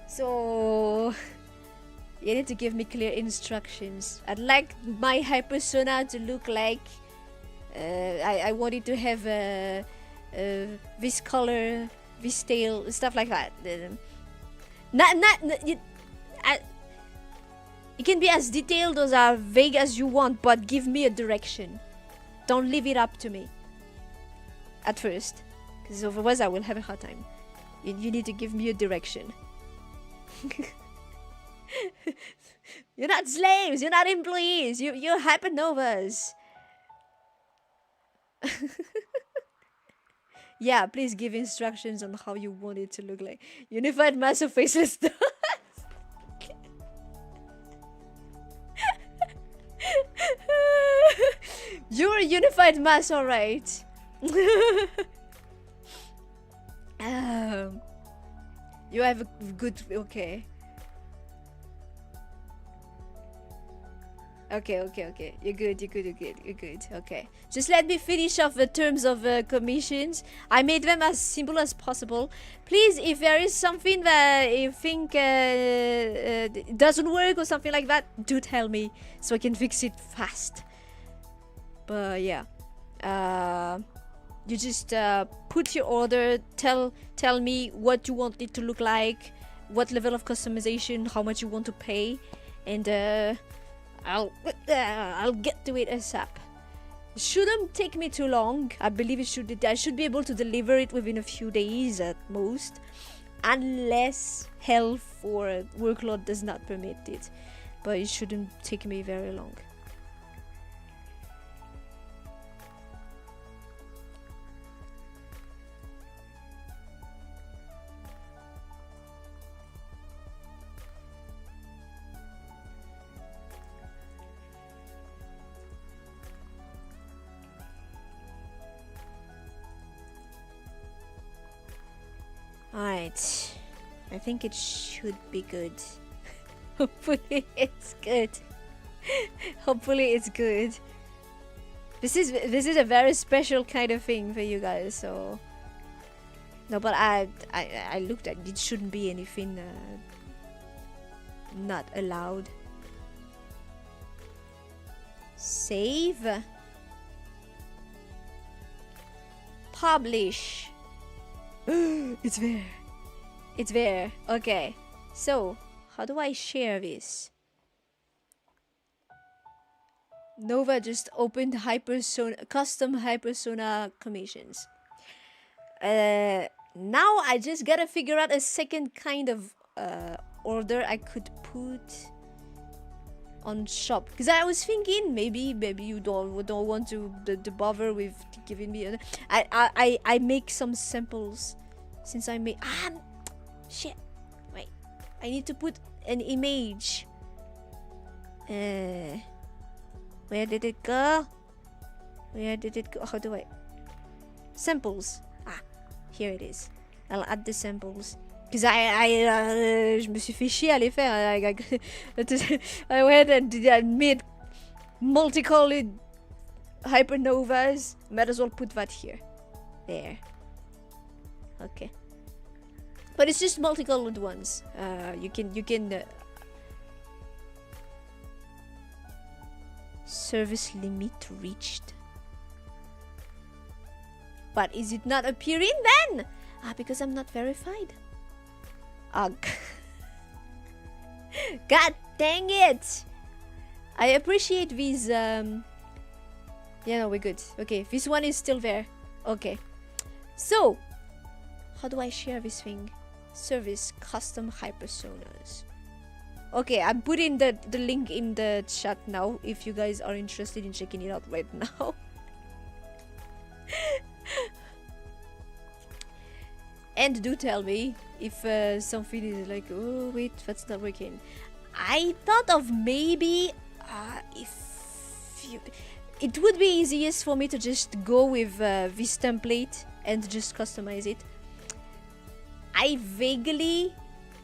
Speaker 1: So you need to give me clear instructions. I'd like my hypersona to look like I want it to have this color, this tail, stuff like that. It can be as detailed or as vague as you want, but give me a direction. Don't leave it up to me at first, because otherwise I will have a hard time. You need to give me a direction. You're not slaves, you're not employees, you're hypernovas. Yeah, please give instructions on how you want it to look like. Unified mass of faceless dots. You're a unified mass, alright. You have a good... Okay. Okay. You're good. Okay. Just let me finish off the terms of commissions. I made them as simple as possible. Please, if there is something that you think doesn't work or something like that, do tell me so I can fix it fast. But yeah. You just put your order, tell me what you want it to look like, what level of customization, how much you want to pay, and I'll get to it ASAP. It shouldn't take me too long. I believe I should be able to deliver it within a few days at most, unless health or workload does not permit it. But it shouldn't take me very long. Alright, I think it should be good. Hopefully it's good. Hopefully it's good. This is a very special kind of thing for you guys, so... No, but I looked at it. It shouldn't be anything not allowed. Save. Publish. It's there. It's there. Okay. So, how do I share this? Nova just opened custom hypersona commissions. Now I just gotta figure out a second kind of order I could put on shop, because I was thinking maybe you don't want to bother with giving me I make some samples, since I make shit, wait, I need to put an image. Where did it go? How do I samples? Here it is. I'll add the samples. Because je me suis fait chier à les faire. I went and made multicolored hypernovas. Might as well put that here. There. Okay. But it's just multicolored ones. You can service limit reached. But is it not appearing then? Because I'm not verified. Ugh. God dang it! I appreciate these Yeah, no, we're good. Okay, this one is still there. Okay. So, how do I share this thing? Service custom hypersonas. Okay, I'm putting the link in the chat now if you guys are interested in checking it out right now. And do tell me if something is like, oh wait, that's not working. I thought of maybe it would be easiest for me to just go with this template and just customize it. I vaguely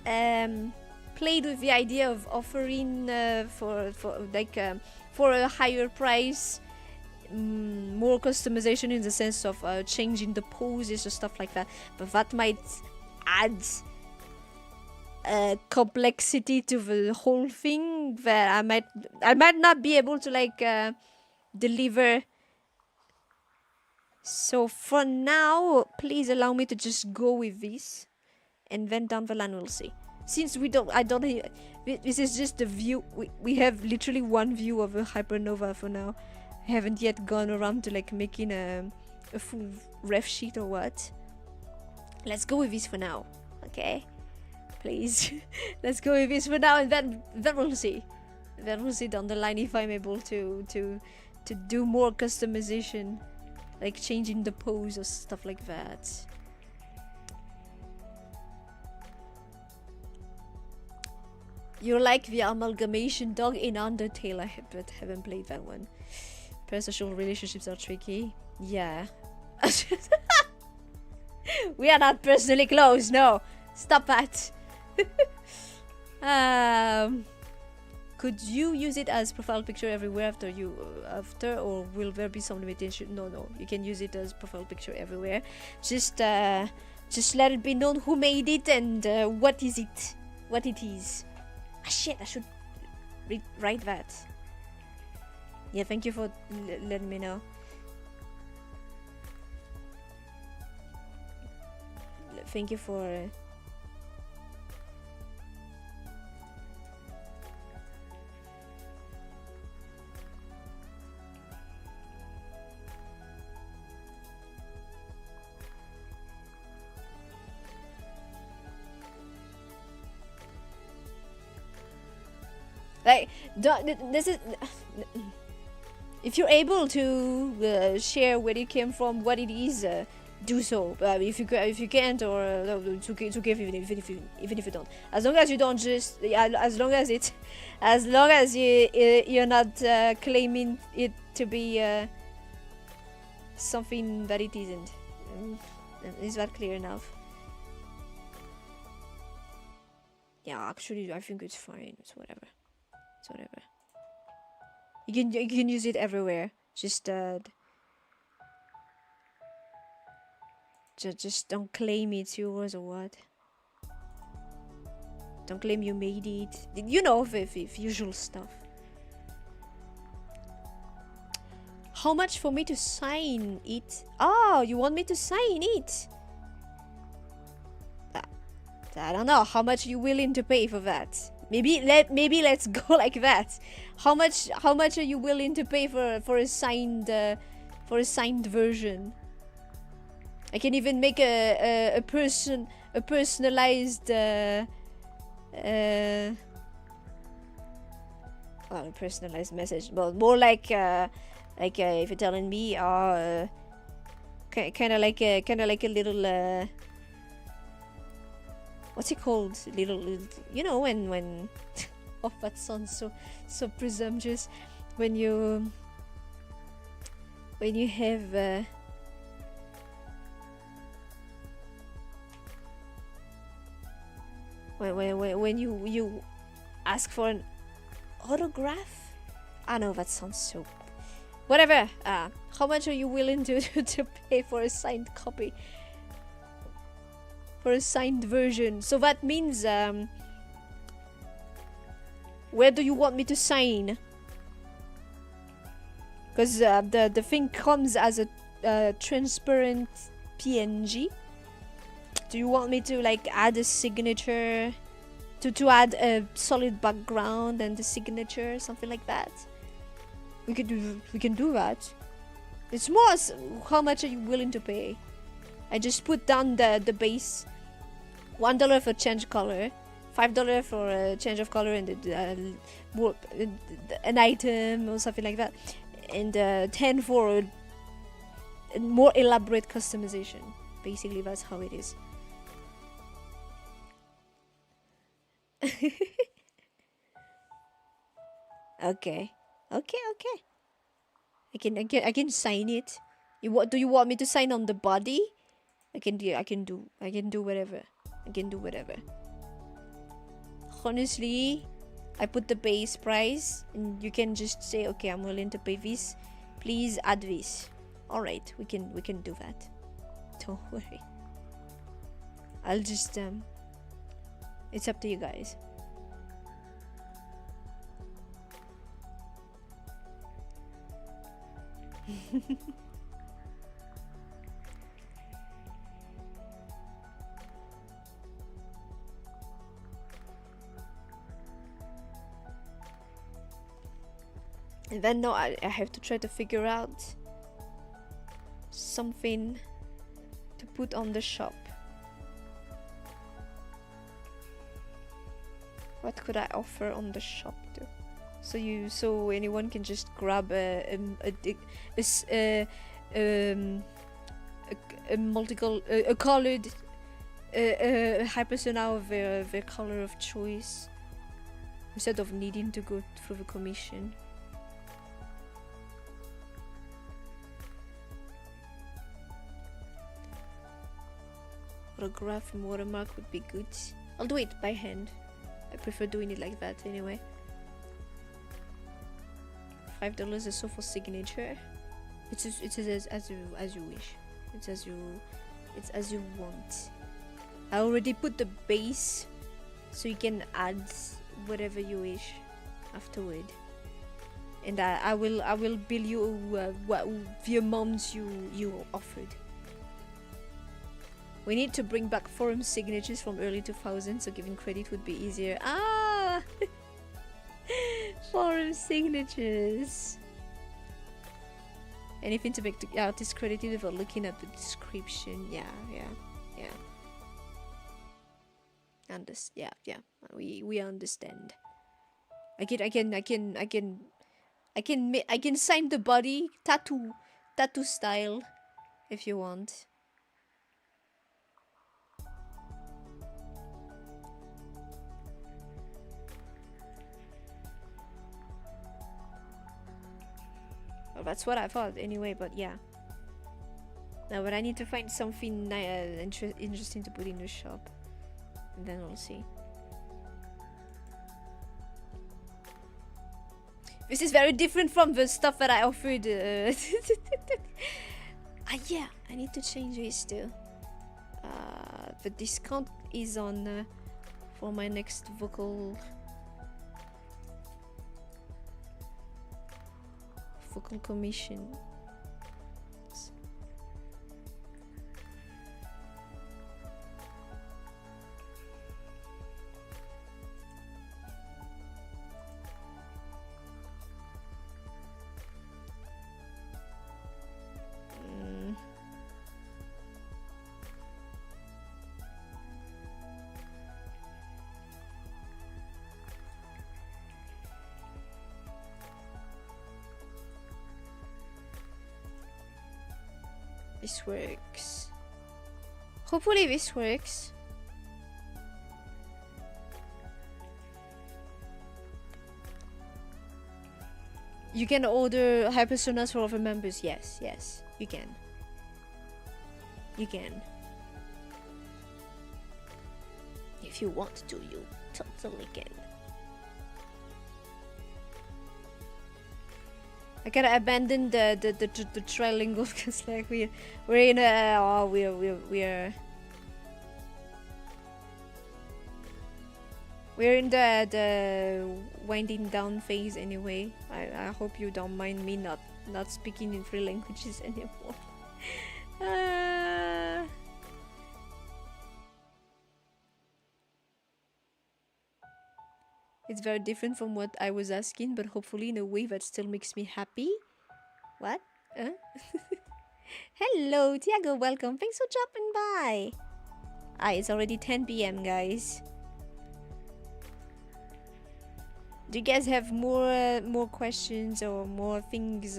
Speaker 1: played with the idea of offering for a higher price, more customization in the sense of changing the poses or stuff like that, but that might add complexity to the whole thing that I might not be able to like deliver. So for now, please allow me to just go with this, and then down the line we'll see. Since this is just a view. We have literally one view of a hypernova for now. I haven't yet gone around to like making a full ref sheet or what. Let's go with this for now, okay? Please, let's go with this for now, and then we'll see. Then we'll see down the line if I'm able to do more customization, like changing the pose or stuff like that. You're like the amalgamation dog in Undertale. I haven't played that one. Parasocial relationships are tricky. Yeah. We are not personally close. No, stop that. Could you use it as profile picture everywhere after, or will there be some limitation? No, you can use it as profile picture everywhere. Just let it be known who made it and what it is. Ah shit, I should write that. Yeah, thank you for letting me know. Thank you for like, this is if you're able to share where it came from, what it is, do so. If you can't, or it's okay even if you don't. As long as you don't just, as long as you're not claiming it to be something that it isn't. Is that clear enough? Yeah, actually, I think it's fine. It's whatever. You can use it everywhere. Just don't claim it's yours or what. Don't claim you made it. You know, the usual stuff. How much for me to sign it? Oh, you want me to sign it? I don't know. How much are you willing to pay for that? Maybe let's go like that. How much are you willing to pay for a signed version? I can even make a personalized well, a personalized message, but more like if you're telling me kind of like a little what's it called? Little, you know, when oh, that sounds so presumptuous. When you have when you ask for an autograph. I know that sounds so. Whatever. How much are you willing to pay for a signed copy? For a signed version. So that means where do you want me to sign? Because the thing comes as a transparent PNG. Do you want me to like add a signature, to add a solid background and the signature, something like that? We can do that. It's more as how much are you willing to pay. I just put down the base. $1 for change color, $5 for a change of color and an item or something like that, and 10 for a more elaborate customization. Basically, that's how it is. Okay. I can sign it. Do you want me to sign on the body? I can do whatever. I can do whatever. Honestly, I put the base price and you can just say, okay, I'm willing to pay this. Please add this. Alright, we can do that. Don't worry. I'll just it's up to you guys. And then now I have to try to figure out something to put on the shop. What could I offer on the shop too? So anyone can just grab a colored hypersona of their color of choice instead of needing to go through the commission. Autograph and watermark would be good. I'll do it by hand. I prefer doing it like that anyway. $5 or so for signature. It's as you wish. It's as you want. I already put the base, so you can add whatever you wish afterward. And I will bill you what the amounts you offered. We need to bring back forum signatures from early 2000s, so giving credit would be easier. Ah! Forum signatures. Anything to make the artist credited without looking at the description. Yeah. We understand. I can sign the body tattoo style if you want. Well, that's what I thought anyway, but yeah. Now, but I need to find something interesting to put in the shop, and then we'll see. This is very different from the stuff that I offered. Yeah, I need to change this too. The discount is on for my next vocal commission. This works. Hopefully this works. You can order hypersonas for other members. Yes, you can. If you want to, you totally can. I gotta abandon the trilingual because like we're in a we're in the winding down phase anyway. I hope you don't mind me not speaking in 3 languages anymore. It's very different from what I was asking, but hopefully in a way that still makes me happy. What? Hello, Tiago, welcome. Thanks for dropping by. It's already 10 p.m. guys. Do you guys have more questions or more things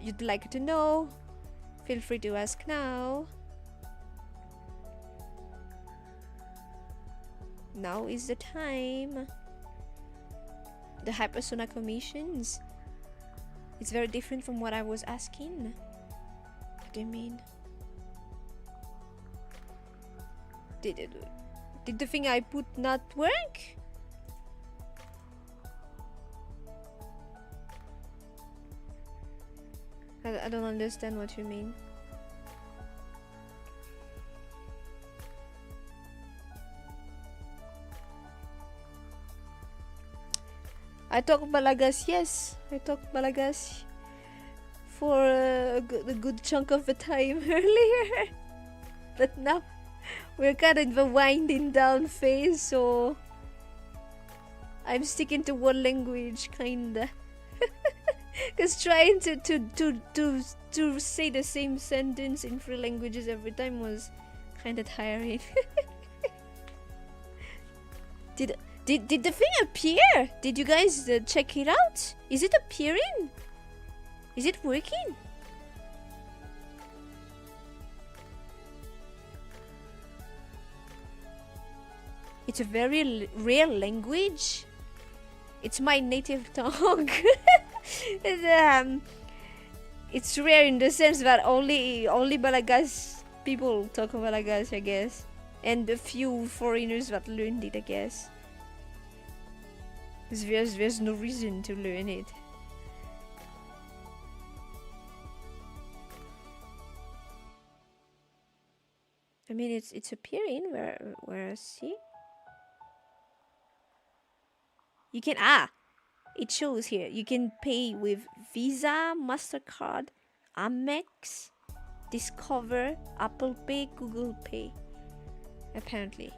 Speaker 1: you'd like to know? Feel free to ask now. Now is the time. The hypersonic commissions. It's very different from what I was asking. What do you mean? Did the thing I put not work? I don't understand what you mean. I talk Malagasy, yes. I talk Malagasy for a good chunk of the time earlier. But now we're kind of in the winding down phase, so I'm sticking to one language, kinda. Cause trying to say the same sentence in 3 languages every time was kinda tiring. Did the thing appear? Did you guys check it out? Is it appearing? Is it working? It's a very rare language. It's my native tongue. It's rare in the sense that only Malagasy people talk Malagasy, I guess, and a few foreigners that learned it, I guess. There's no reason to learn it. I mean, it's appearing where see. You can it shows here. You can pay with Visa, MasterCard, Amex, Discover, Apple Pay, Google Pay. Apparently.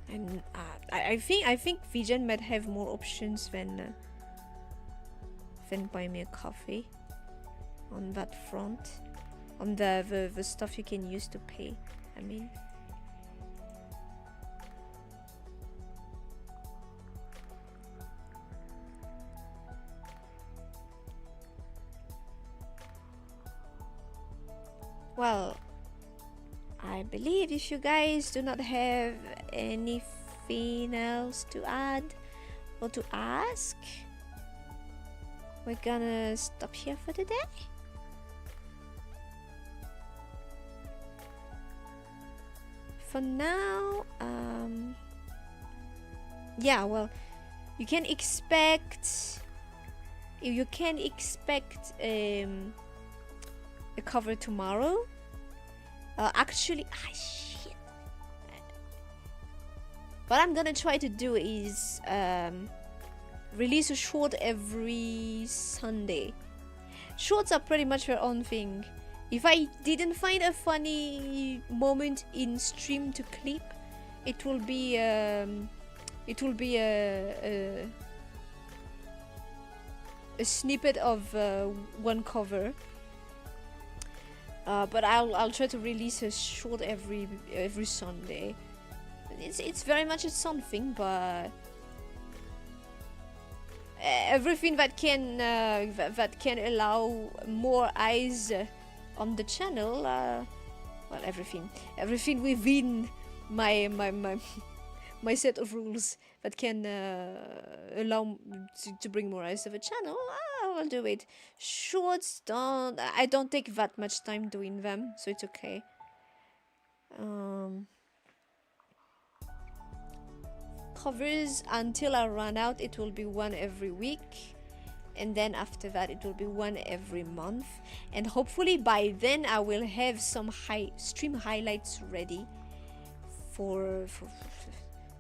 Speaker 1: And I think Vision might have more options than Buy Me a Coffee on that front, on the stuff you can use to pay. I mean, well, I believe if you guys do not have anything else to add or to ask, we're gonna stop here for today. For now, yeah, well, you can expect a cover tomorrow. Actually, shit. What I'm gonna try to do is release a short every Sunday. Shorts are pretty much their own thing. If I didn't find a funny moment in stream to clip, it will be a snippet of one cover. But I'll try to release a short every Sunday. It's very much a something, but everything that can allow more eyes on the channel. Well, everything within my set of rules that can allow to bring more eyes to the channel. I'll do it. Shorts I don't take that much time doing them, so it's okay. Covers, until I run out, it will be one every week, and then after that it will be one every month, and hopefully by then I will have some stream highlights ready for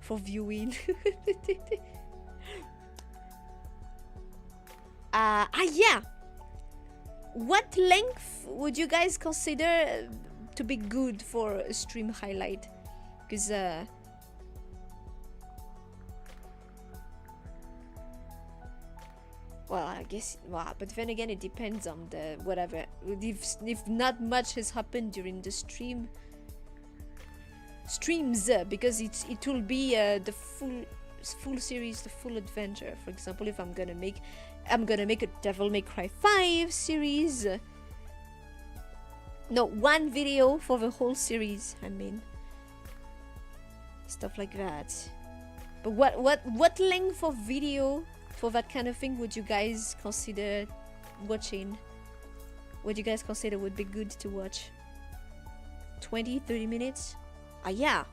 Speaker 1: viewing. Yeah, what length would you guys consider to to be good for a stream highlight, because well, I guess, well, but then again, it depends on the whatever. If not much has happened during the streams, because it will be the full series, the full adventure. For example, if I'm gonna make a Devil May Cry 5 series. No, one video for the whole series. I mean, stuff like that. But what length of video for that kind of thing would you guys consider watching? What do you guys consider would be good to watch? 20-30 minutes? Ah, yeah.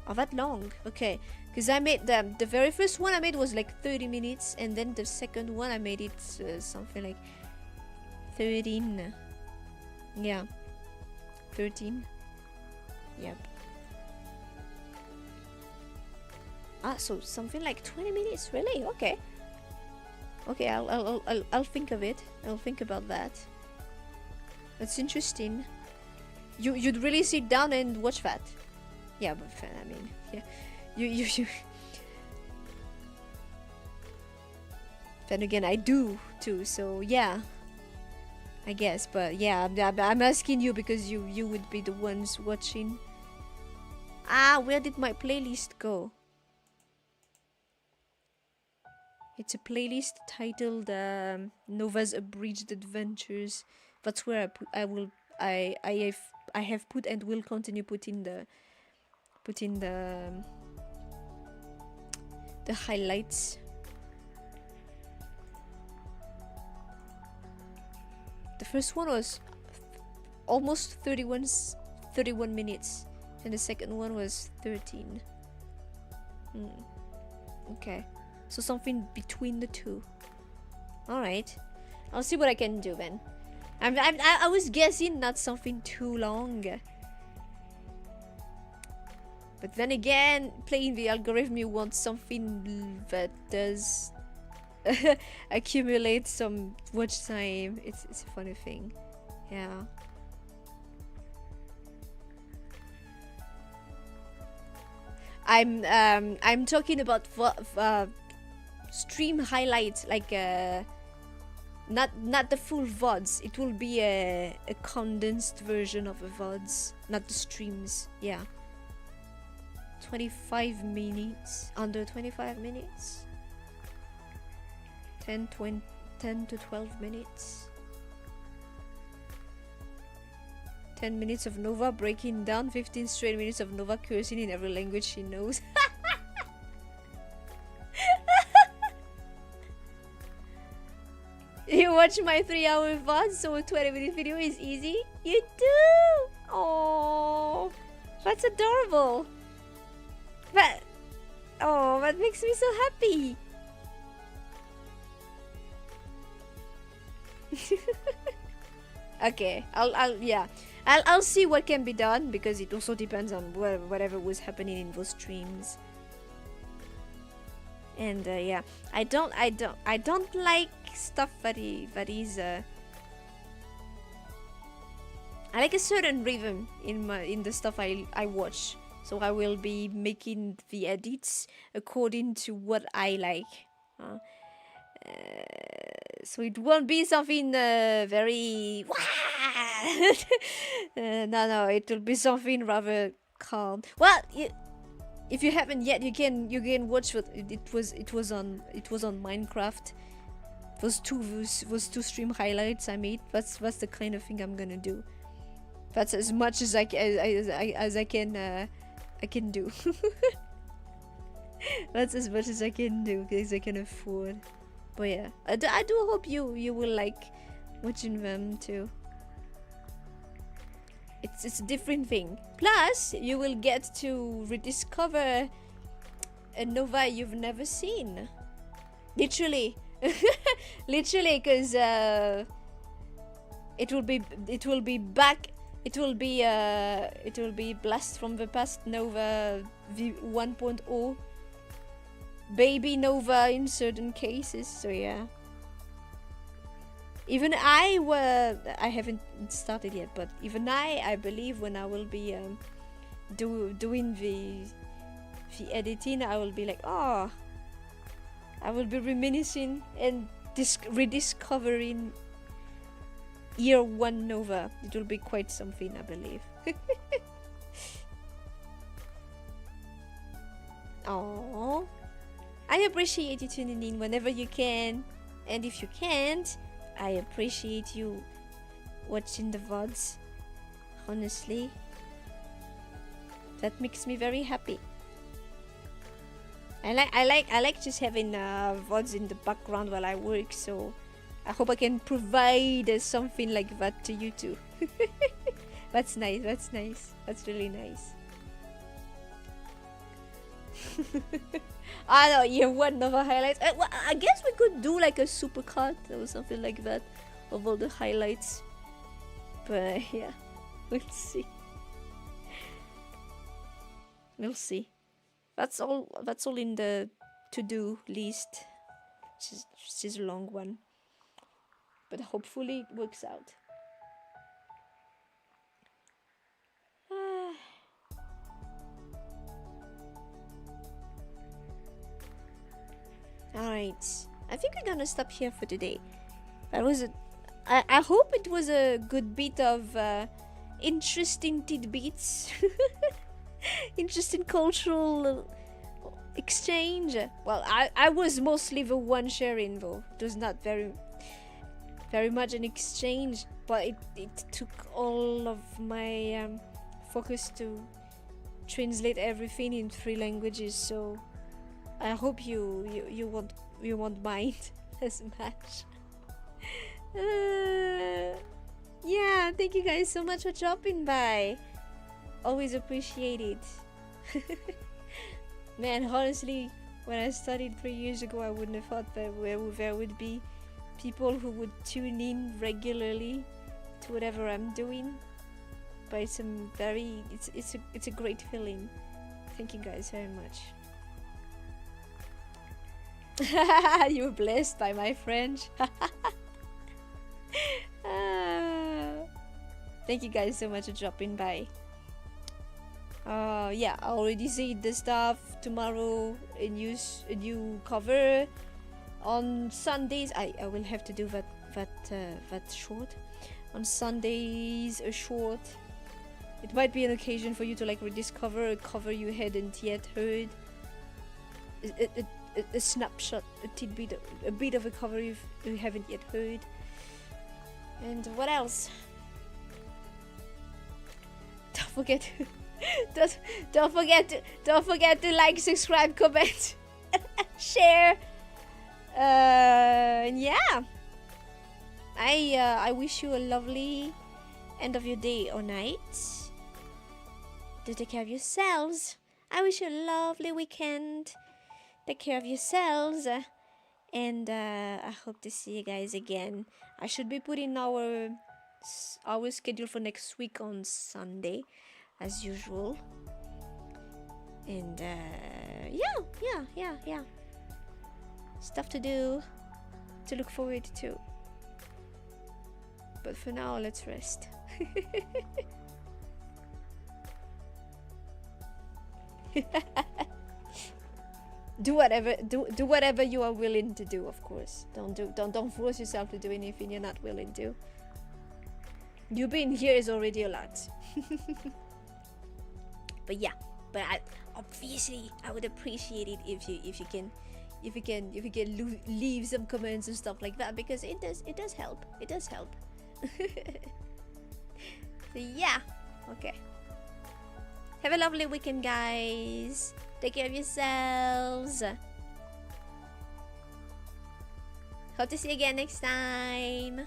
Speaker 1: Oh, that long. Okay. Because I made the very first one I made was like 30 minutes, and then the second one I made it something like 13. Yeah. 13. Yep. Ah, so something like 20 minutes, really? Okay. Okay, I'll think of it. I'll think about that. That's interesting. You'd really sit down and watch that? Yeah, but I mean, yeah. You. Then again, I do too. So yeah, I guess. But yeah, I'm asking you because you would be the ones watching. Ah, where did my playlist go? It's a playlist titled Nova's Abridged Adventures. That's where I have put and will continue putting the highlights. The first one was almost 31 minutes, and the second one was 13. Okay. So something between the two. Alright. I'll see what I can do then. I was guessing not something too long. But then again, playing the algorithm, you want something that does accumulate some watch time. It's a funny thing. Yeah. I'm talking about stream highlights, like not the full VODs. It will be a condensed version of the VODs, not the streams. Yeah. 25 minutes, under 25 minutes. 10 to 12 minutes. 10 minutes of Nova breaking down, 15 straight minutes of Nova cursing in every language she knows. You watch my 3-hour VOD, so a 20-minute video is easy? You do! Oh, that's adorable. That makes me so happy. Okay, I'll see what can be done, because it also depends on whatever was happening in those streams. And yeah, I don't like stuff that is I like a certain rhythm in the stuff I watch. So I will be making the edits according to what I like. So it won't be something very no, it will be something rather calm. Well, if you haven't yet, you can watch what it was on Minecraft. Those two stream highlights I made. That's the kind of thing I'm gonna do. That's as much as I can do. That's as much as I can do, because I can afford. But yeah, I do hope you will like watching them too. It's a different thing. Plus, you will get to rediscover a Nova you've never seen. Literally, literally, because it will be back. It will be blast from the past Nova 1.0. Baby Nova in certain cases. So yeah. Even I haven't started yet, but even I believe when I will be doing the editing, I will be like, oh, I will be reminiscing and rediscovering year one Nova. It will be quite something, I believe. Oh, I appreciate you tuning in whenever you can, and if you can't, I appreciate you watching the VODs. Honestly, that makes me very happy. I like just having VODs in the background while I work, so I hope I can provide something like that to you too. That's nice, that's nice, that's really nice. I know, year one Nova highlights. Well, I guess we could do like a supercut or something like that of all the highlights. But yeah, we'll see. We'll see. That's all in the to-do list, which is a long one. But hopefully it works out. Alright, I think we're gonna stop here for today. That was I hope it was a good bit of interesting tidbits. Interesting cultural exchange. Well, I was mostly the one sharing though. It was not very much an exchange, but it took all of my focus to translate everything in 3 languages, so I hope you won't mind as much. Yeah, thank you guys so much for dropping by. Always appreciate it. Man, honestly, when I started 3 years ago, I wouldn't have thought that there would be people who would tune in regularly to whatever I'm doing. But it's a great feeling. Thank you guys very much. You were blessed by my French. Thank you guys so much for dropping by. Yeah, I already said the stuff. Tomorrow a new cover. On Sundays I will have to do that short. On Sundays a short. It might be an occasion for you to like rediscover a cover you hadn't yet heard. A snapshot, a tidbit, a bit of a cover you haven't yet heard. And what else? Don't forget to like, subscribe, comment, share. And yeah, I wish you a lovely end of your day or night. Do take care of yourselves. I wish you a lovely weekend. Take care of yourselves, and I hope to see you guys again. I should be putting our schedule for next week on Sunday, as usual. And yeah, stuff to do, to look forward to. But for now, let's rest. Do whatever you are willing to do, of course. Don't force yourself to do anything you're not willing to. You being here is already a lot. But yeah, obviously I would appreciate it if you can leave some comments and stuff like that, because it does help. So yeah, okay. Have a lovely weekend, guys. Take care of yourselves. Hope to see you again next time.